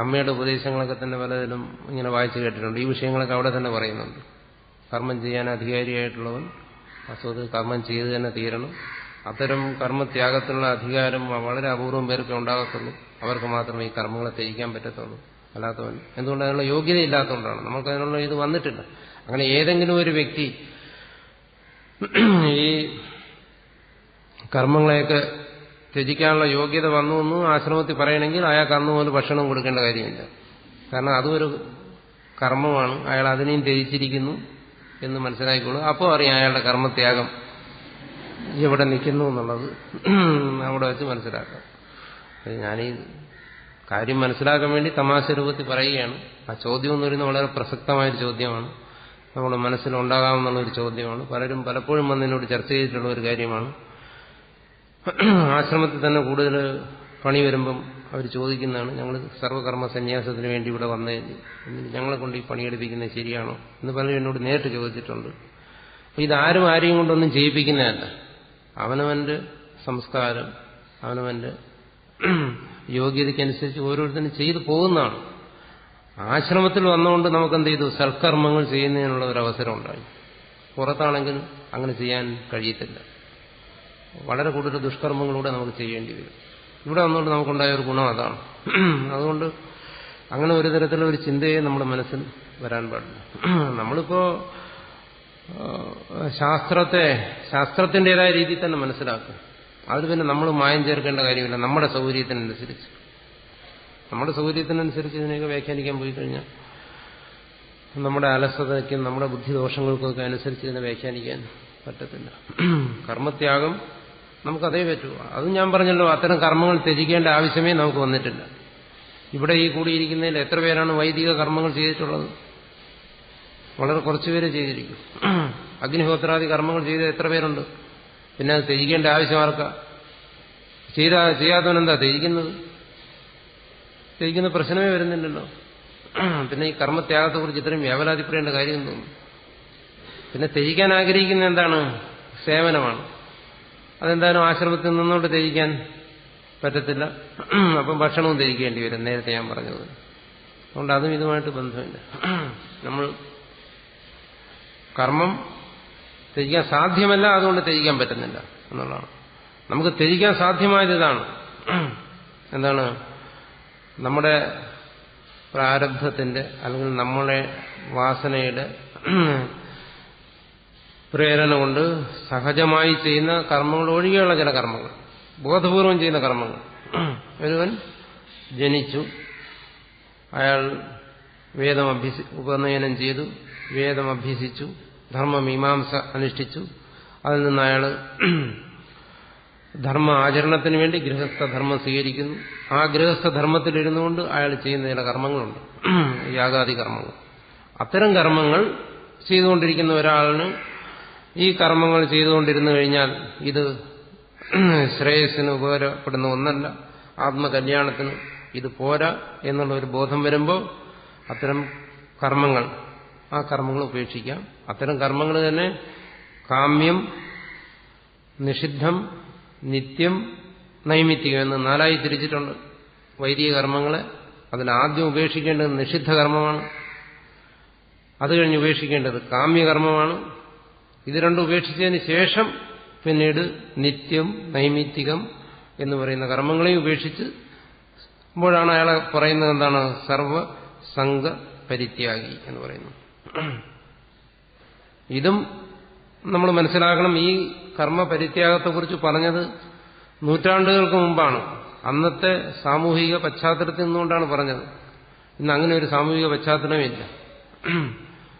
അമ്മയുടെ ഉപദേശങ്ങളൊക്കെ തന്നെ പലതിലും ഇങ്ങനെ വായിച്ചു കേട്ടിട്ടുണ്ട്. ഈ വിഷയങ്ങളൊക്കെ അവിടെ തന്നെ പറയുന്നുണ്ട്. കർമ്മം ചെയ്യാൻ അധികാരിയായിട്ടുള്ളവൻ അസ്വത് കർമ്മം ചെയ്ത് തന്നെ തീരണം. അത്തരം കർമ്മത്യാഗത്തിനുള്ള അധികാരം വളരെ അപൂർവം പേർക്ക് ഉണ്ടാകത്തുള്ളൂ. അവർക്ക് മാത്രമേ ഈ കർമ്മങ്ങളെ ത്യജിക്കാൻ പറ്റത്തുള്ളൂ. അല്ലാത്തവൻ എന്തുകൊണ്ട്? അതിനുള്ള യോഗ്യത ഇല്ലാത്തതുകൊണ്ടാണ്. നമുക്ക് അതിനുള്ള ഇത് വന്നിട്ടില്ല. അങ്ങനെ ഏതെങ്കിലും ഒരു വ്യക്തി ഈ കർമ്മങ്ങളെയൊക്കെ ത്യജിക്കാനുള്ള യോഗ്യത വന്നു എന്ന് ആശ്രമത്തിൽ പറയണമെങ്കിൽ അയാൾക്ക് അന്ന് പോലും ഭക്ഷണം കൊടുക്കേണ്ട കാര്യമില്ല. കാരണം അതും ഒരു കർമ്മമാണ്. അയാൾ അതിനെയും ത്യജിച്ചിരിക്കുന്നു. എന്ന് മനസ്സിലാക്കിക്കോളൂ. അപ്പോൾ അറിയാം അയാളുടെ കർമ്മത്യാഗം എവിടെ നിൽക്കുന്നു എന്നുള്ളത് അവിടെ വെച്ച് മനസ്സിലാക്കാം. ഞാനീ കാര്യം മനസ്സിലാക്കാൻ വേണ്ടി തമാശ രൂപത്തിൽ പറയുകയാണ്. ആ ചോദ്യം എന്ന് പറയുന്നത് വളരെ പ്രസക്തമായൊരു ചോദ്യമാണ്, നമ്മുടെ മനസ്സിലുണ്ടാകാമെന്നുള്ളൊരു ചോദ്യമാണ്. പലപ്പോഴും വന്നതിനോട് ചർച്ച ചെയ്തിട്ടുള്ള ഒരു കാര്യമാണ്. ആശ്രമത്തിൽ തന്നെ കൂടുതൽ പണി വരുമ്പം അവർ ചോദിക്കുന്നതാണ്, ഞങ്ങൾ സർവകർമ്മ സന്യാസത്തിന് വേണ്ടി ഇവിടെ വന്നേ, ഞങ്ങളെ കൊണ്ട് ഈ പണിയെടുപ്പിക്കുന്നത് ശരിയാണോ എന്ന് പലരും എന്നോട് നേരിട്ട് ചോദിച്ചിട്ടുണ്ട്. ഇതാരും ആരെയും കൊണ്ടൊന്നും ചെയ്യിപ്പിക്കുന്നതല്ല. അവനവന്റെ സംസ്കാരം, അവനവന്റെ യോഗ്യതയ്ക്കനുസരിച്ച് ഓരോരുത്തരും ചെയ്തു പോകുന്നതാണ്. ആശ്രമത്തിൽ വന്നുകൊണ്ട് നമുക്കെന്ത് ചെയ്തു? സൽക്കർമ്മങ്ങൾ ചെയ്യുന്നതിനുള്ള ഒരു അവസരം ഉണ്ടായി. പുറത്താണെങ്കിൽ അങ്ങനെ ചെയ്യാൻ കഴിയത്തില്ല. വളരെ കൂടുതൽ ദുഷ്കർമ്മങ്ങളൂടെ നമുക്ക് ചെയ്യേണ്ടി വരും. ഇവിടെ വന്നുകൊണ്ട് നമുക്കുണ്ടായ ഒരു ഗുണം അതാണ്. അതുകൊണ്ട് അങ്ങനെ ഒരു തരത്തിലുള്ള ഒരു ചിന്തയെ നമ്മുടെ മനസ്സിൽ വരാൻ പാടില്ല. നമ്മളിപ്പോ ശാസ്ത്രത്തിൻ്റെതായ രീതിയിൽ തന്നെ മനസ്സിലാക്കും. അത് പിന്നെ നമ്മൾ മായം ചേർക്കേണ്ട കാര്യമില്ല. നമ്മുടെ സൗകര്യത്തിനനുസരിച്ച് ഇതിനെയൊക്കെ വ്യാഖ്യാനിക്കാൻ പോയി കഴിഞ്ഞാൽ നമ്മുടെ അലസതയ്ക്കും നമ്മുടെ ബുദ്ധിദോഷങ്ങൾക്കൊക്കെ അനുസരിച്ച് ഇതിനെ വ്യാഖ്യാനിക്കാൻ പറ്റത്തില്ല. കർമ്മത്യാഗം നമുക്കതേ പറ്റൂ. അത് ഞാൻ പറഞ്ഞല്ലോ, അത്തരം കർമ്മങ്ങൾ ത്യജിക്കേണ്ട ആവശ്യമേ നമുക്ക് വന്നിട്ടില്ല. ഇവിടെ ഈ കൂടിയിരിക്കുന്നതിൽ എത്ര പേരാണ് വൈദിക കർമ്മങ്ങൾ ചെയ്തിട്ടുള്ളത്? വളരെ കുറച്ചുപേരെ ചെയ്തിരിക്കും. അഗ്നിഹോത്രാദി കർമ്മങ്ങൾ ചെയ്ത് എത്ര പേരുണ്ട്? പിന്നെ അത് ത്യജിക്കേണ്ട ആവശ്യം ആർക്കാ? ചെയ്യാത്തവനെന്താ ത്യജിക്കുന്നത്? ത്യജിക്കുന്ന പ്രശ്നമേ വരുന്നില്ലല്ലോ. പിന്നെ ഈ കർമ്മത്യാഗത്തെക്കുറിച്ച് ഇത്രയും വ്യാപലാതിപ്പെടേണ്ട കാര്യം തോന്നുന്നു. പിന്നെ ത്യജിക്കാൻ ആഗ്രഹിക്കുന്ന എന്താണ്? സേവനമാണ്. അതെന്തായാലും ആശ്രമത്തിൽ നിന്നുകൊണ്ട് ത്യജിക്കാൻ പറ്റത്തില്ല. അപ്പം ഭക്ഷണവും ത്യജിക്കേണ്ടി വരും, നേരത്തെ ഞാൻ പറഞ്ഞത്. അതുകൊണ്ട് അതും ഇതുമായിട്ട് ബന്ധമില്ല. നമ്മൾ കർമ്മം ത്യജിക്കാൻ സാധ്യമല്ല, അതുകൊണ്ട് ത്യജിക്കാൻ പറ്റുന്നില്ല എന്നുള്ളതാണ്. നമുക്ക് ത്യജിക്കാൻ സാധ്യമായത് ഇതാണ്. എന്താണ്? നമ്മുടെ പ്രാരബ്ധത്തിന്റെ അല്ലെങ്കിൽ നമ്മളെ വാസനയുടെ പ്രേരണ കൊണ്ട് സഹജമായി ചെയ്യുന്ന കർമ്മങ്ങൾ ഒഴികെയുള്ള ചില കർമ്മങ്ങൾ, ബോധപൂർവം ചെയ്യുന്ന കർമ്മങ്ങൾ. ഒരുവൻ ജനിച്ചു, അയാൾ വേദം ഉപനയനം ചെയ്തു, വേദം അഭ്യസിച്ചു, ധർമ്മമീമാംസ അനുഷ്ഠിച്ചു. അതിൽ നിന്ന് അയാൾ ധർമ്മ ആചരണത്തിന് വേണ്ടി ഗൃഹസ്ഥധർമ്മം സ്വീകരിക്കുന്നു. ആ ഗൃഹസ്ഥധർമ്മത്തിലിരുന്നുകൊണ്ട് അയാൾ ചെയ്യുന്ന ചില കർമ്മങ്ങളുണ്ട്, യാഗാദി കർമ്മങ്ങൾ. അത്തരം കർമ്മങ്ങൾ ചെയ്തുകൊണ്ടിരിക്കുന്ന ഒരാളിന് ഈ കർമ്മങ്ങൾ ചെയ്തുകൊണ്ടിരുന്നു കഴിഞ്ഞാൽ ഇത് ശ്രേയസ്സിന് ഉപകാരപ്പെടുന്ന ഒന്നല്ല, ആത്മകല്യാണത്തിന് ഇത് പോരാ എന്നുള്ള ഒരു ബോധം വരുമ്പോൾ അത്തരം കർമ്മങ്ങൾ, ആ കർമ്മങ്ങൾ ഉപേക്ഷിക്കാം. അത്തരം കർമ്മങ്ങൾ തന്നെ കാമ്യം, നിഷിദ്ധം, നിത്യം, നൈമിത്തികം എന്ന് നാലായി തിരിച്ചിട്ടുണ്ട് വൈദിക കർമ്മങ്ങളെ. അതിലാദ്യം ഉപേക്ഷിക്കേണ്ടത് നിഷിദ്ധ കർമ്മമാണ്. അത് കഴിഞ്ഞ് ഉപേക്ഷിക്കേണ്ടത് കാമ്യകർമ്മമാണ്. ഇത് രണ്ടും ഉപേക്ഷിച്ചതിന് ശേഷം പിന്നീട് നിത്യം, നൈമിത്തികം എന്ന് പറയുന്ന കർമ്മങ്ങളെയും ഉപേക്ഷിച്ചപ്പോഴാണ് അയാളെ പറയുന്നത് എന്താണ്? സർവസംഗ പരിത്യാഗി എന്ന് പറയുന്നു. ഇതും നമ്മൾ മനസ്സിലാക്കണം. ഈ കർമ്മ പരിത്യാഗത്തെക്കുറിച്ച് പറഞ്ഞത് നൂറ്റാണ്ടുകൾക്ക് മുമ്പാണ്. അന്നത്തെ സാമൂഹിക പശ്ചാത്തലത്തിൽ നിന്നുകൊണ്ടാണ് പറഞ്ഞത്. ഇന്ന് അങ്ങനെ ഒരു സാമൂഹിക പശ്ചാത്തലമില്ല.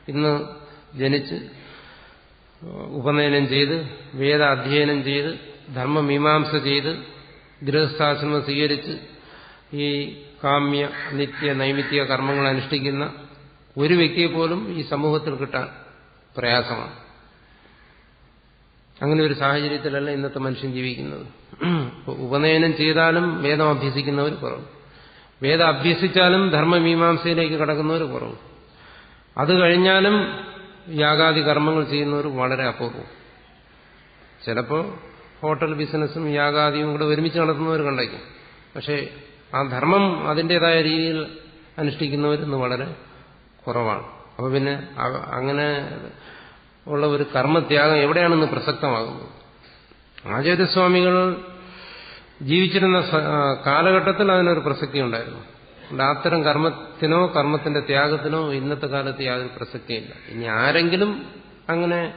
ഇന്ന് ജനിച്ച് ഉപനയനം ചെയ്ത് വേദ അധ്യയനം ചെയ്ത് ധർമ്മമീമാംസ ചെയ്ത് ഗൃഹസ്ഥാശ്രമം സ്വീകരിച്ച് ഈ കാമ്യ, നിത്യ, നൈമിത്തിക കർമ്മങ്ങൾ അനുഷ്ഠിക്കുന്ന ഒരു വ്യക്തിയെ പോലും ഈ സമൂഹത്തിൽ കിട്ടാൻ പ്രയാസമാണ്. അങ്ങനെ ഒരു സാഹചര്യത്തിലല്ല ഇന്നത്തെ മനുഷ്യൻ ജീവിക്കുന്നത്. ഉപനയനം ചെയ്താലും വേദം അഭ്യസിക്കുന്നവർ കുറവ്, വേദം അഭ്യസിച്ചാലും ധർമ്മമീമാംസയിലേക്ക് കടക്കുന്നവർ കുറവ്, അത് കഴിഞ്ഞാലും യാഗാദി കർമ്മങ്ങൾ ചെയ്യുന്നവർ വളരെ അപൂർവം. ചിലപ്പോൾ ഹോട്ടൽ ബിസിനസ്സും യാഗാദിയും കൂടെ ഒരുമിച്ച് നടത്തുന്നവർ കണ്ടേക്കും. പക്ഷേ ആ ധർമ്മം അതിൻ്റെതായ രീതിയിൽ അനുഷ്ഠിക്കുന്നവർ ഇന്ന് വളരെ കുറവാണ്. അപ്പോൾ പിന്നെ അങ്ങനെ ഉള്ള ഒരു കർമ്മത്യാഗം എവിടെയാണെന്ന് പ്രസക്തമാകുന്നത്? ആചാര്യസ്വാമികൾ ജീവിച്ചിരുന്ന കാലഘട്ടത്തിൽ അതിനൊരു പ്രസക്തി ഉണ്ടായിരുന്നു. അത്തരം കർമ്മത്തിനോ കർമ്മത്തിന്റെ ത്യാഗത്തിനോ ഇന്നത്തെ കാലത്ത് യാതൊരു പ്രസക്തിയില്ല. ഇനി ആരെങ്കിലും അങ്ങനെ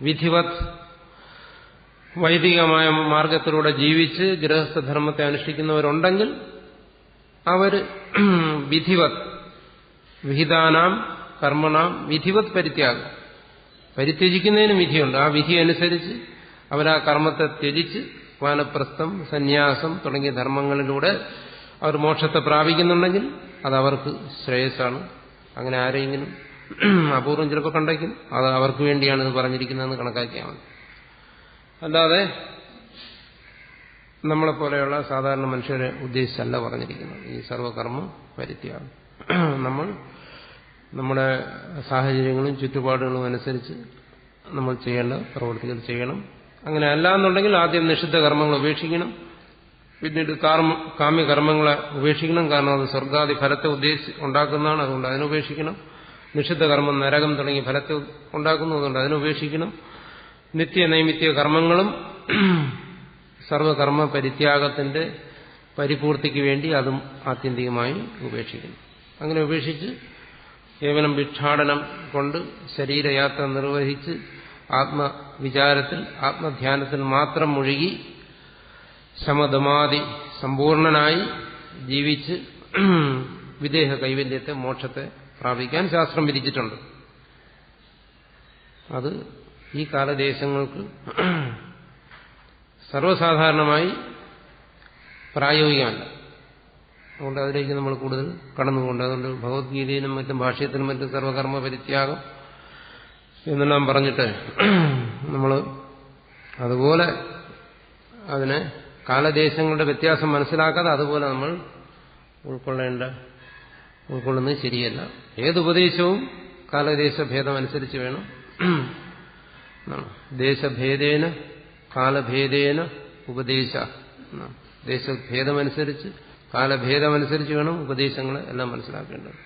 വിധിവത് വൈദികമായ മാർഗത്തിലൂടെ ജീവിച്ച് ഗൃഹസ്ഥധർമ്മത്തെ അനുഷ്ഠിക്കുന്നവരുണ്ടെങ്കിൽ അവർ വിധിവത് വിഹിതാനാം കർമ്മണാം വിധിവത് പരിത്യാഗം, പരിത്യജിക്കുന്നതിന് വിധിയുണ്ട്. ആ വിധി അനുസരിച്ച് അവരാ കർമ്മത്തെ ത്യജിച്ച് വാനപ്രസ്ഥം, സന്യാസം തുടങ്ങിയ ധർമ്മങ്ങളിലൂടെ അവർ മോക്ഷത്തെ പ്രാപിക്കുന്നുണ്ടെങ്കിൽ അത് അവർക്ക് ശ്രേയസ്സാണ്. അങ്ങനെ ആരെങ്കിലും അപൂർവം ചിലപ്പോൾ കണ്ടേക്കും. അത് അവർക്ക് വേണ്ടിയാണ് ഇത് പറഞ്ഞിരിക്കുന്നതെന്ന് കണക്കാക്കിയാൽ മതി. അല്ലാതെ നമ്മളെപ്പോലെയുള്ള സാധാരണ മനുഷ്യരെ ഉദ്ദേശിച്ചല്ല പറഞ്ഞിരിക്കുന്നത്. ഈ സർവകർമ്മ പരിത്യാഗം നമ്മൾ നമ്മുടെ സാഹചര്യങ്ങളും ചുറ്റുപാടുകളും അനുസരിച്ച് നമ്മൾ ചെയ്യേണ്ട പ്രവൃത്തികൾ ചെയ്യണം. അങ്ങനെ അല്ല എന്നുണ്ടെങ്കിൽ ആദ്യം നിഷിദ്ധ കർമ്മങ്ങൾ ഉപേക്ഷിക്കണം. പിന്നീട് കാമ്യകർമ്മങ്ങളെ ഉപേക്ഷിക്കണം. കാരണം അത് സ്വർഗാദി ഫലത്തെ ഉണ്ടാക്കുന്നതാണ്. അതുകൊണ്ട് അതിനുപേക്ഷിക്കണം. നിഷിദ്ധ കർമ്മം നരകം തുടങ്ങിയ ഫലത്തെ ഉണ്ടാക്കുന്നു. അതുകൊണ്ട് അതിനുപേക്ഷിക്കണം. നിത്യനൈമിത്യ കർമ്മങ്ങളും സർവകർമ്മ പരിത്യാഗത്തിന്റെ പരിപൂർത്തിക്ക് വേണ്ടി അതും ആത്യന്തികമായി ഉപേക്ഷിക്കുന്നു. അങ്ങനെ ഉപേക്ഷിച്ച് കേവലം ഭിക്ഷാടനം കൊണ്ട് ശരീരയാത്ര നിർവഹിച്ച് ആത്മവിചാരത്തിൽ ആത്മധ്യാനത്തിൽ മാത്രം മുഴുകി ശമദമാദി സമ്പൂർണനായി ജീവിച്ച് വിദേഹ കൈവല്യത്തെ മോക്ഷത്തെ പ്രാപിക്കാൻ ശാസ്ത്രം വിധിച്ചിട്ടുണ്ട്. അത് ഈ കാലദേശങ്ങൾക്ക് സർവ്വസാധാരണമായി പ്രായോഗികമല്ല. അതുകൊണ്ട് അതിലേക്ക് നമ്മൾ കൂടുതൽ കടന്നുകൊണ്ട് അതുകൊണ്ട് ഭഗവത്ഗീതയിലും മറ്റും ഭാഷ്യത്തിലും മറ്റും സർവകർമ്മ പരിത്യാഗം എന്നെല്ലാം പറഞ്ഞിട്ട് നമ്മൾ അതുപോലെ അതിനെ കാലദേശങ്ങളുടെ വ്യത്യാസം മനസ്സിലാക്കാതെ അതുപോലെ നമ്മൾ ഉൾക്കൊള്ളുന്നത് ശരിയല്ല. ഏതുപദേശവും കാലദേശഭേദം അനുസരിച്ച് വേണം. ദേശഭേദേന കാലഭേദേന ഉപദേശ, ദേശഭേദമനുസരിച്ച് കാലഭേദമനുസരിച്ച് വേണം ഉപദേശങ്ങളെ എല്ലാം മനസ്സിലാക്കേണ്ടത്.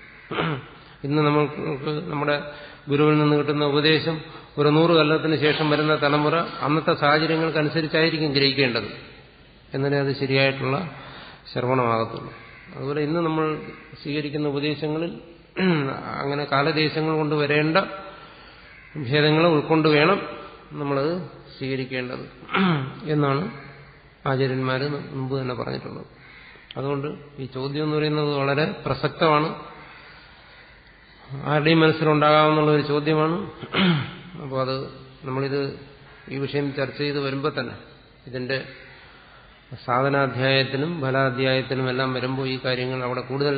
ഇന്ന് നമുക്ക് നമ്മുടെ ഗുരുവിൽ നിന്ന് കിട്ടുന്ന ഉപദേശം ഒരു 100 കൊല്ലത്തിന് ശേഷം വരുന്ന തലമുറ അന്നത്തെ സാഹചര്യങ്ങൾക്കനുസരിച്ചായിരിക്കും ഗ്രഹിക്കേണ്ടത്. എന്നാലേ അത് ശരിയായിട്ടുള്ള ശ്രവണമാകത്തുള്ളൂ. അതുപോലെ ഇന്ന് നമ്മൾ സ്വീകരിക്കുന്ന ഉപദേശങ്ങളിൽ അങ്ങനെ കാലദേശങ്ങൾ കൊണ്ട് വരേണ്ട ഭേദങ്ങളെ ഉൾക്കൊണ്ട് വേണം നമ്മളത് സ്വീകരിക്കേണ്ടത് എന്നാണ് ആചാര്യന്മാർ മുമ്പ് തന്നെ പറഞ്ഞിട്ടുള്ളത്. അതുകൊണ്ട് ഈ ചോദ്യം എന്ന് പറയുന്നത് വളരെ പ്രസക്തമാണ്. ആരുടെയും മനസ്സിലുണ്ടാകാമെന്നുള്ളൊരു ചോദ്യമാണ്. അപ്പോൾ അത് നമ്മളിത് ഈ വിഷയം ചർച്ച ചെയ്ത് വരുമ്പോൾ തന്നെ ഇതിന്റെ സാധനാധ്യായത്തിനും ഫലാധ്യായത്തിനും എല്ലാം വരുമ്പോൾ ഈ കാര്യങ്ങൾ അവിടെ കൂടുതൽ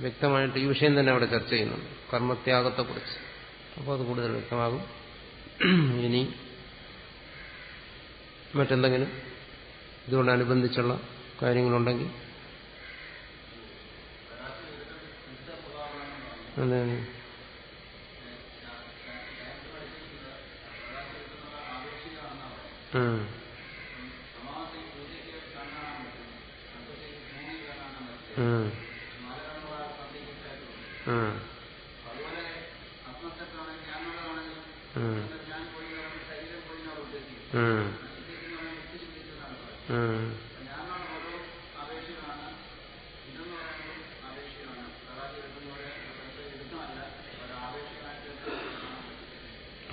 വ്യക്തമായിട്ട് ഈ വിഷയം തന്നെ അവിടെ ചർച്ച ചെയ്യുന്നുണ്ട്, കർമ്മത്യാഗത്തെക്കുറിച്ച്. അപ്പോൾ അത് കൂടുതൽ വ്യക്തമാകും. ഇനി മറ്റെന്തെങ്കിലും ഇതോടനുബന്ധിച്ചുള്ള കാര്യങ്ങളുണ്ടെങ്കിൽ അതെ.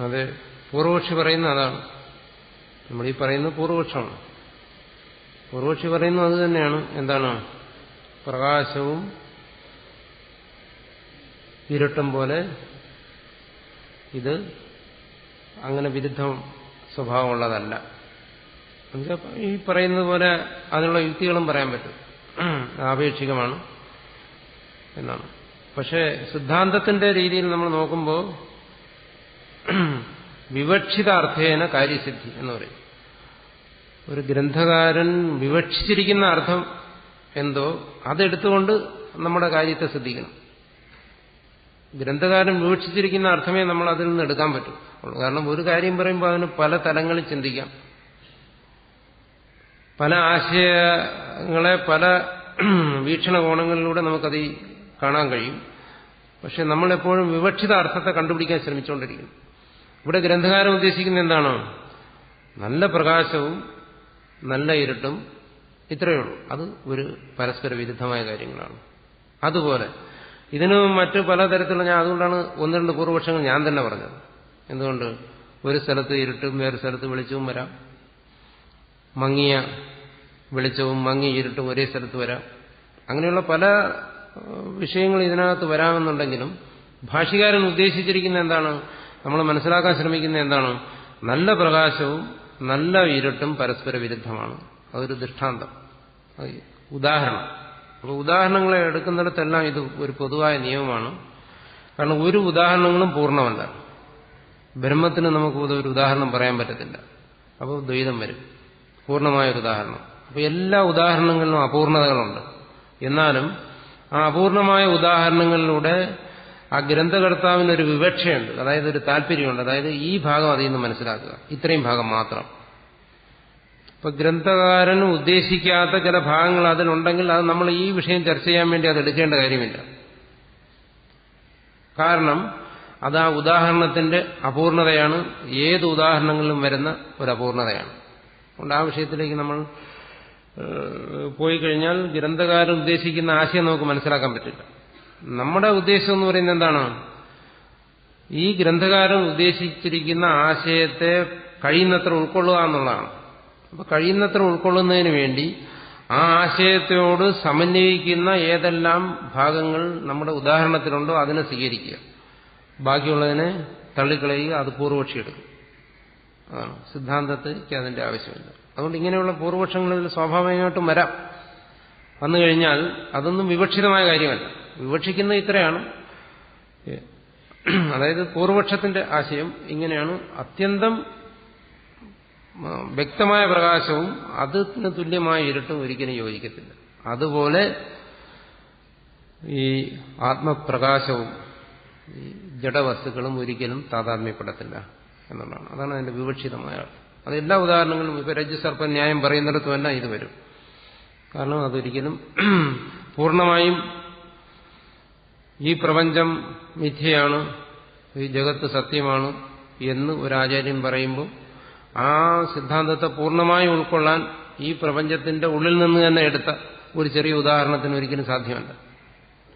അതെ, പൂർവപക്ഷി പറയുന്ന അതാണ്. നമ്മളീ പറയുന്നത് പൂർവപക്ഷമാണ്. പൂർവപക്ഷി പറയുന്നത് അത് തന്നെയാണ്. എന്താണ്? പ്രകാശവും ഇരുട്ടും പോലെ ഇത് അങ്ങനെ വിരുദ്ധ സ്വഭാവമുള്ളതല്ല. ഈ പറയുന്നത് പോലെ അതിനുള്ള യുക്തികളും പറയാൻ പറ്റും, ആപേക്ഷികമാണ് എന്നാണ്. പക്ഷേ സിദ്ധാന്തത്തിന്റെ രീതിയിൽ നമ്മൾ നോക്കുമ്പോൾ വിവക്ഷിതാർത്ഥേന കാര്യസിദ്ധി എന്ന് പറയും. ഒരു ഗ്രന്ഥകാരൻ വിവക്ഷിച്ചിരിക്കുന്ന അർത്ഥം എന്തോ അതെടുത്തുകൊണ്ട് നമ്മുടെ കാര്യത്തെ സിദ്ധിക്കണം. ഗ്രന്ഥകാരൻ വിവക്ഷിച്ചിരിക്കുന്ന അർത്ഥമേ നമ്മൾ അതിൽ നിന്ന് എടുക്കാൻ പറ്റൂ. കാരണം ഒരു കാര്യം പറയുമ്പോൾ അതിന് പല തലങ്ങളിൽ ചിന്തിക്കാം, പല ആശയങ്ങളെ പല വീക്ഷണകോണങ്ങളിലൂടെ നമുക്കത് കാണാൻ കഴിയും. പക്ഷെ നമ്മളെപ്പോഴും വിവക്ഷിത അർത്ഥത്തെ കണ്ടുപിടിക്കാൻ ശ്രമിച്ചുകൊണ്ടിരിക്കുന്നു. ഇവിടെ ഗ്രന്ഥകാരൻ ഉദ്ദേശിക്കുന്നത് എന്താണ്? നല്ല പ്രകാശവും നല്ല ഇരുട്ടും, ഇത്രയേ ഉള്ളൂ. അത് ഒരു പരസ്പര വിരുദ്ധമായ കാര്യങ്ങളാണ്. അതുപോലെ ഇതിന് മറ്റ് പലതരത്തിലുള്ള, ഞാൻ അതുകൊണ്ടാണ് 1-2 പൂർവപക്ഷങ്ങൾ ഞാൻ തന്നെ പറഞ്ഞത്. എന്തുകൊണ്ട്? ഒരു സ്ഥലത്ത് ഇരുട്ടും വേറെ സ്ഥലത്ത് വെളിച്ചവും വരാം, മങ്ങിയ വെളിച്ചവും മങ്ങിയ ഇരുട്ടും ഒരേ സ്ഥലത്ത് വരാം. അങ്ങനെയുള്ള പല വിഷയങ്ങൾ ഇതിനകത്ത് വരാമെന്നുണ്ടെങ്കിലും ഭാഷ്യകാരൻ ഉദ്ദേശിച്ചിരിക്കുന്ന എന്താണ്? നമ്മൾ മനസ്സിലാക്കാൻ ശ്രമിക്കുന്ന എന്താണ്? നല്ല പ്രകാശവും നല്ല ഇരുട്ടും പരസ്പര വിരുദ്ധമാണ്. അതൊരു ദൃഷ്ടാന്തം, ഉദാഹരണം. അപ്പോൾ ഉദാഹരണങ്ങളെ എടുക്കുന്നിടത്തെല്ലാം ഇത് ഒരു പൊതുവായ നിയമമാണ്. കാരണം ഒരു ഉദാഹരണങ്ങളും പൂർണ്ണമല്ല. ബ്രഹ്മത്തിന് നമുക്ക് ഒരു ഉദാഹരണം പറയാൻ പറ്റത്തില്ല. അപ്പോൾ ദ്വൈതം വരും, പൂർണ്ണമായ ഒരു ഉദാഹരണം. അപ്പോൾ എല്ലാ ഉദാഹരണങ്ങളിലും അപൂർണതകളുണ്ട്. എന്നാലും ആ അപൂർണമായ ഉദാഹരണങ്ങളിലൂടെ ആ ഗ്രന്ഥകർത്താവിനൊരു വിവക്ഷയുണ്ട്, അതായത് ഒരു താല്പര്യമുണ്ട്. അതായത് ഈ ഭാഗം അതിൽ നിന്ന് മനസ്സിലാക്കുക, ഇത്രയും ഭാഗം മാത്രം. ഇപ്പൊ ഗ്രന്ഥകാരൻ ഉദ്ദേശിക്കാത്ത ചില ഭാഗങ്ങൾ അതിലുണ്ടെങ്കിൽ അത് നമ്മൾ ഈ വിഷയം ചർച്ച ചെയ്യാൻ വേണ്ടി അത് എടുക്കേണ്ട കാര്യമില്ല. കാരണം അത് ആ ഉദാഹരണത്തിന്റെ അപൂർണതയാണ്, ഏത് ഉദാഹരണങ്ങളിലും വരുന്ന ഒരു അപൂർണതയാണ്. അതുകൊണ്ട് ആ വിഷയത്തിലേക്ക് നമ്മൾ പോയി കഴിഞ്ഞാൽ ഗ്രന്ഥകാരൻ ഉദ്ദേശിക്കുന്ന ആശയം നമുക്ക് മനസ്സിലാക്കാൻ പറ്റില്ല. നമ്മുടെ ഉദ്ദേശം എന്ന് പറയുന്നത് എന്താണ്? ഈ ഗ്രന്ഥകാരൻ ഉദ്ദേശിച്ചിരിക്കുന്ന ആശയത്തെ കഴിയുന്നത്ര ഉൾക്കൊള്ളുക എന്നുള്ളതാണ്. അപ്പൊ കഴിയുന്നത്ര ഉൾക്കൊള്ളുന്നതിന് വേണ്ടി ആ ആശയത്തോട് സമന്വയിക്കുന്ന ഏതെല്ലാം ഭാഗങ്ങൾ നമ്മുടെ ഉദാഹരണത്തിലുണ്ടോ അതിനെ സ്വീകരിക്കുക, ബാക്കിയുള്ളതിനെ തള്ളിക്കളയുക, അത് പൂർവപക്ഷി എടുക്കും. അതാണ് സിദ്ധാന്തത്തിക്ക് അതിന്റെ ആവശ്യമില്ല. അതുകൊണ്ട് ഇങ്ങനെയുള്ള പൂർവപക്ഷങ്ങളിൽ സ്വാഭാവികമായിട്ടും വരാം. വന്നു കഴിഞ്ഞാൽ അതൊന്നും വിവക്ഷിതമായ കാര്യമല്ല. വിവക്ഷിക്കുന്ന ഇത്രയാണ്, അതായത് പൂർവപക്ഷത്തിന്റെ ആശയം ഇങ്ങനെയാണ്: അത്യന്തം വ്യക്തമായ പ്രകാശവും അതിന് തുല്യമായ ഇരുട്ടും ഒരിക്കലും യോജിക്കത്തില്ല. അതുപോലെ ഈ ആത്മപ്രകാശവും ഈ ജഡവസ്തുക്കളും ഒരിക്കലും താതാത്മ്യപ്പെടത്തില്ല എന്നുള്ളതാണ്. അതാണ് അതിന്റെ വിവക്ഷിതമായ അർത്ഥം. അതെല്ലാ ഉദാഹരണങ്ങളും ഇപ്പൊ രജ്ജുസർപ്പ ന്യായം പറയുന്നിടത്തുമെല്ലാം ഇത് വരും. കാരണം അതൊരിക്കലും പൂർണ്ണമായും ഈ പ്രപഞ്ചം മിഥ്യയാണ്, ഈ ജഗത്ത് സത്യമാണ് എന്ന് ഒരാചാര്യൻ പറയുമ്പോൾ ആ സിദ്ധാന്തത്തെ പൂർണ്ണമായി ഉൾക്കൊള്ളാൻ ഈ പ്രപഞ്ചത്തിന്റെ ഉള്ളിൽ നിന്ന് തന്നെ എടുത്ത ഒരു ചെറിയ ഉദാഹരണത്തിന് ഒരിക്കലും സാധ്യമല്ല.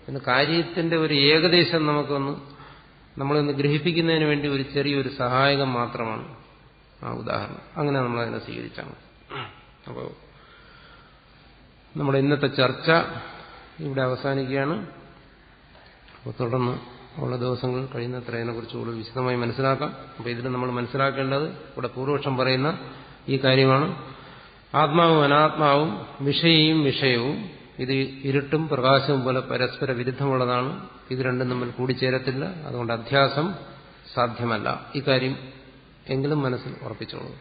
പിന്നെ കാര്യത്തിന്റെ ഒരു ഏകദേശം നമ്മളൊന്ന് ഗ്രഹിപ്പിക്കുന്നതിന് വേണ്ടി ഒരു ചെറിയൊരു സഹായകം മാത്രമാണ് ആ ഉദാഹരണം. അങ്ങനെ നമ്മളതിനെ സ്വീകരിച്ചാണ്. അപ്പോൾ നമ്മുടെ ഇന്നത്തെ ചർച്ച ഇവിടെ അവസാനിക്കുകയാണ്. അപ്പോൾ തുടർന്ന് ഉള്ള ദിവസങ്ങൾ കഴിയുന്നത്ര അതിനെക്കുറിച്ച് കൂടുതൽ വിശദമായി മനസ്സിലാക്കാം. അപ്പോൾ ഇതിൽ നമ്മൾ മനസ്സിലാക്കേണ്ടത് ഇവിടെ പൂർവപക്ഷം പറയുന്ന ഈ കാര്യമാണ്: ആത്മാവും അനാത്മാവും വിഷയിയും വിഷയവും ഇത് ഇരുട്ടും പ്രകാശവും പോലെ പരസ്പര വിരുദ്ധമുള്ളതാണ്. ഇത് രണ്ടും തമ്മിൽ കൂടിച്ചേരത്തില്ല. അതുകൊണ്ട് അധ്യാസം സാധ്യമല്ല. ഈ കാര്യം എങ്കിലും മനസ്സിൽ ഉറപ്പിച്ചോളൂ.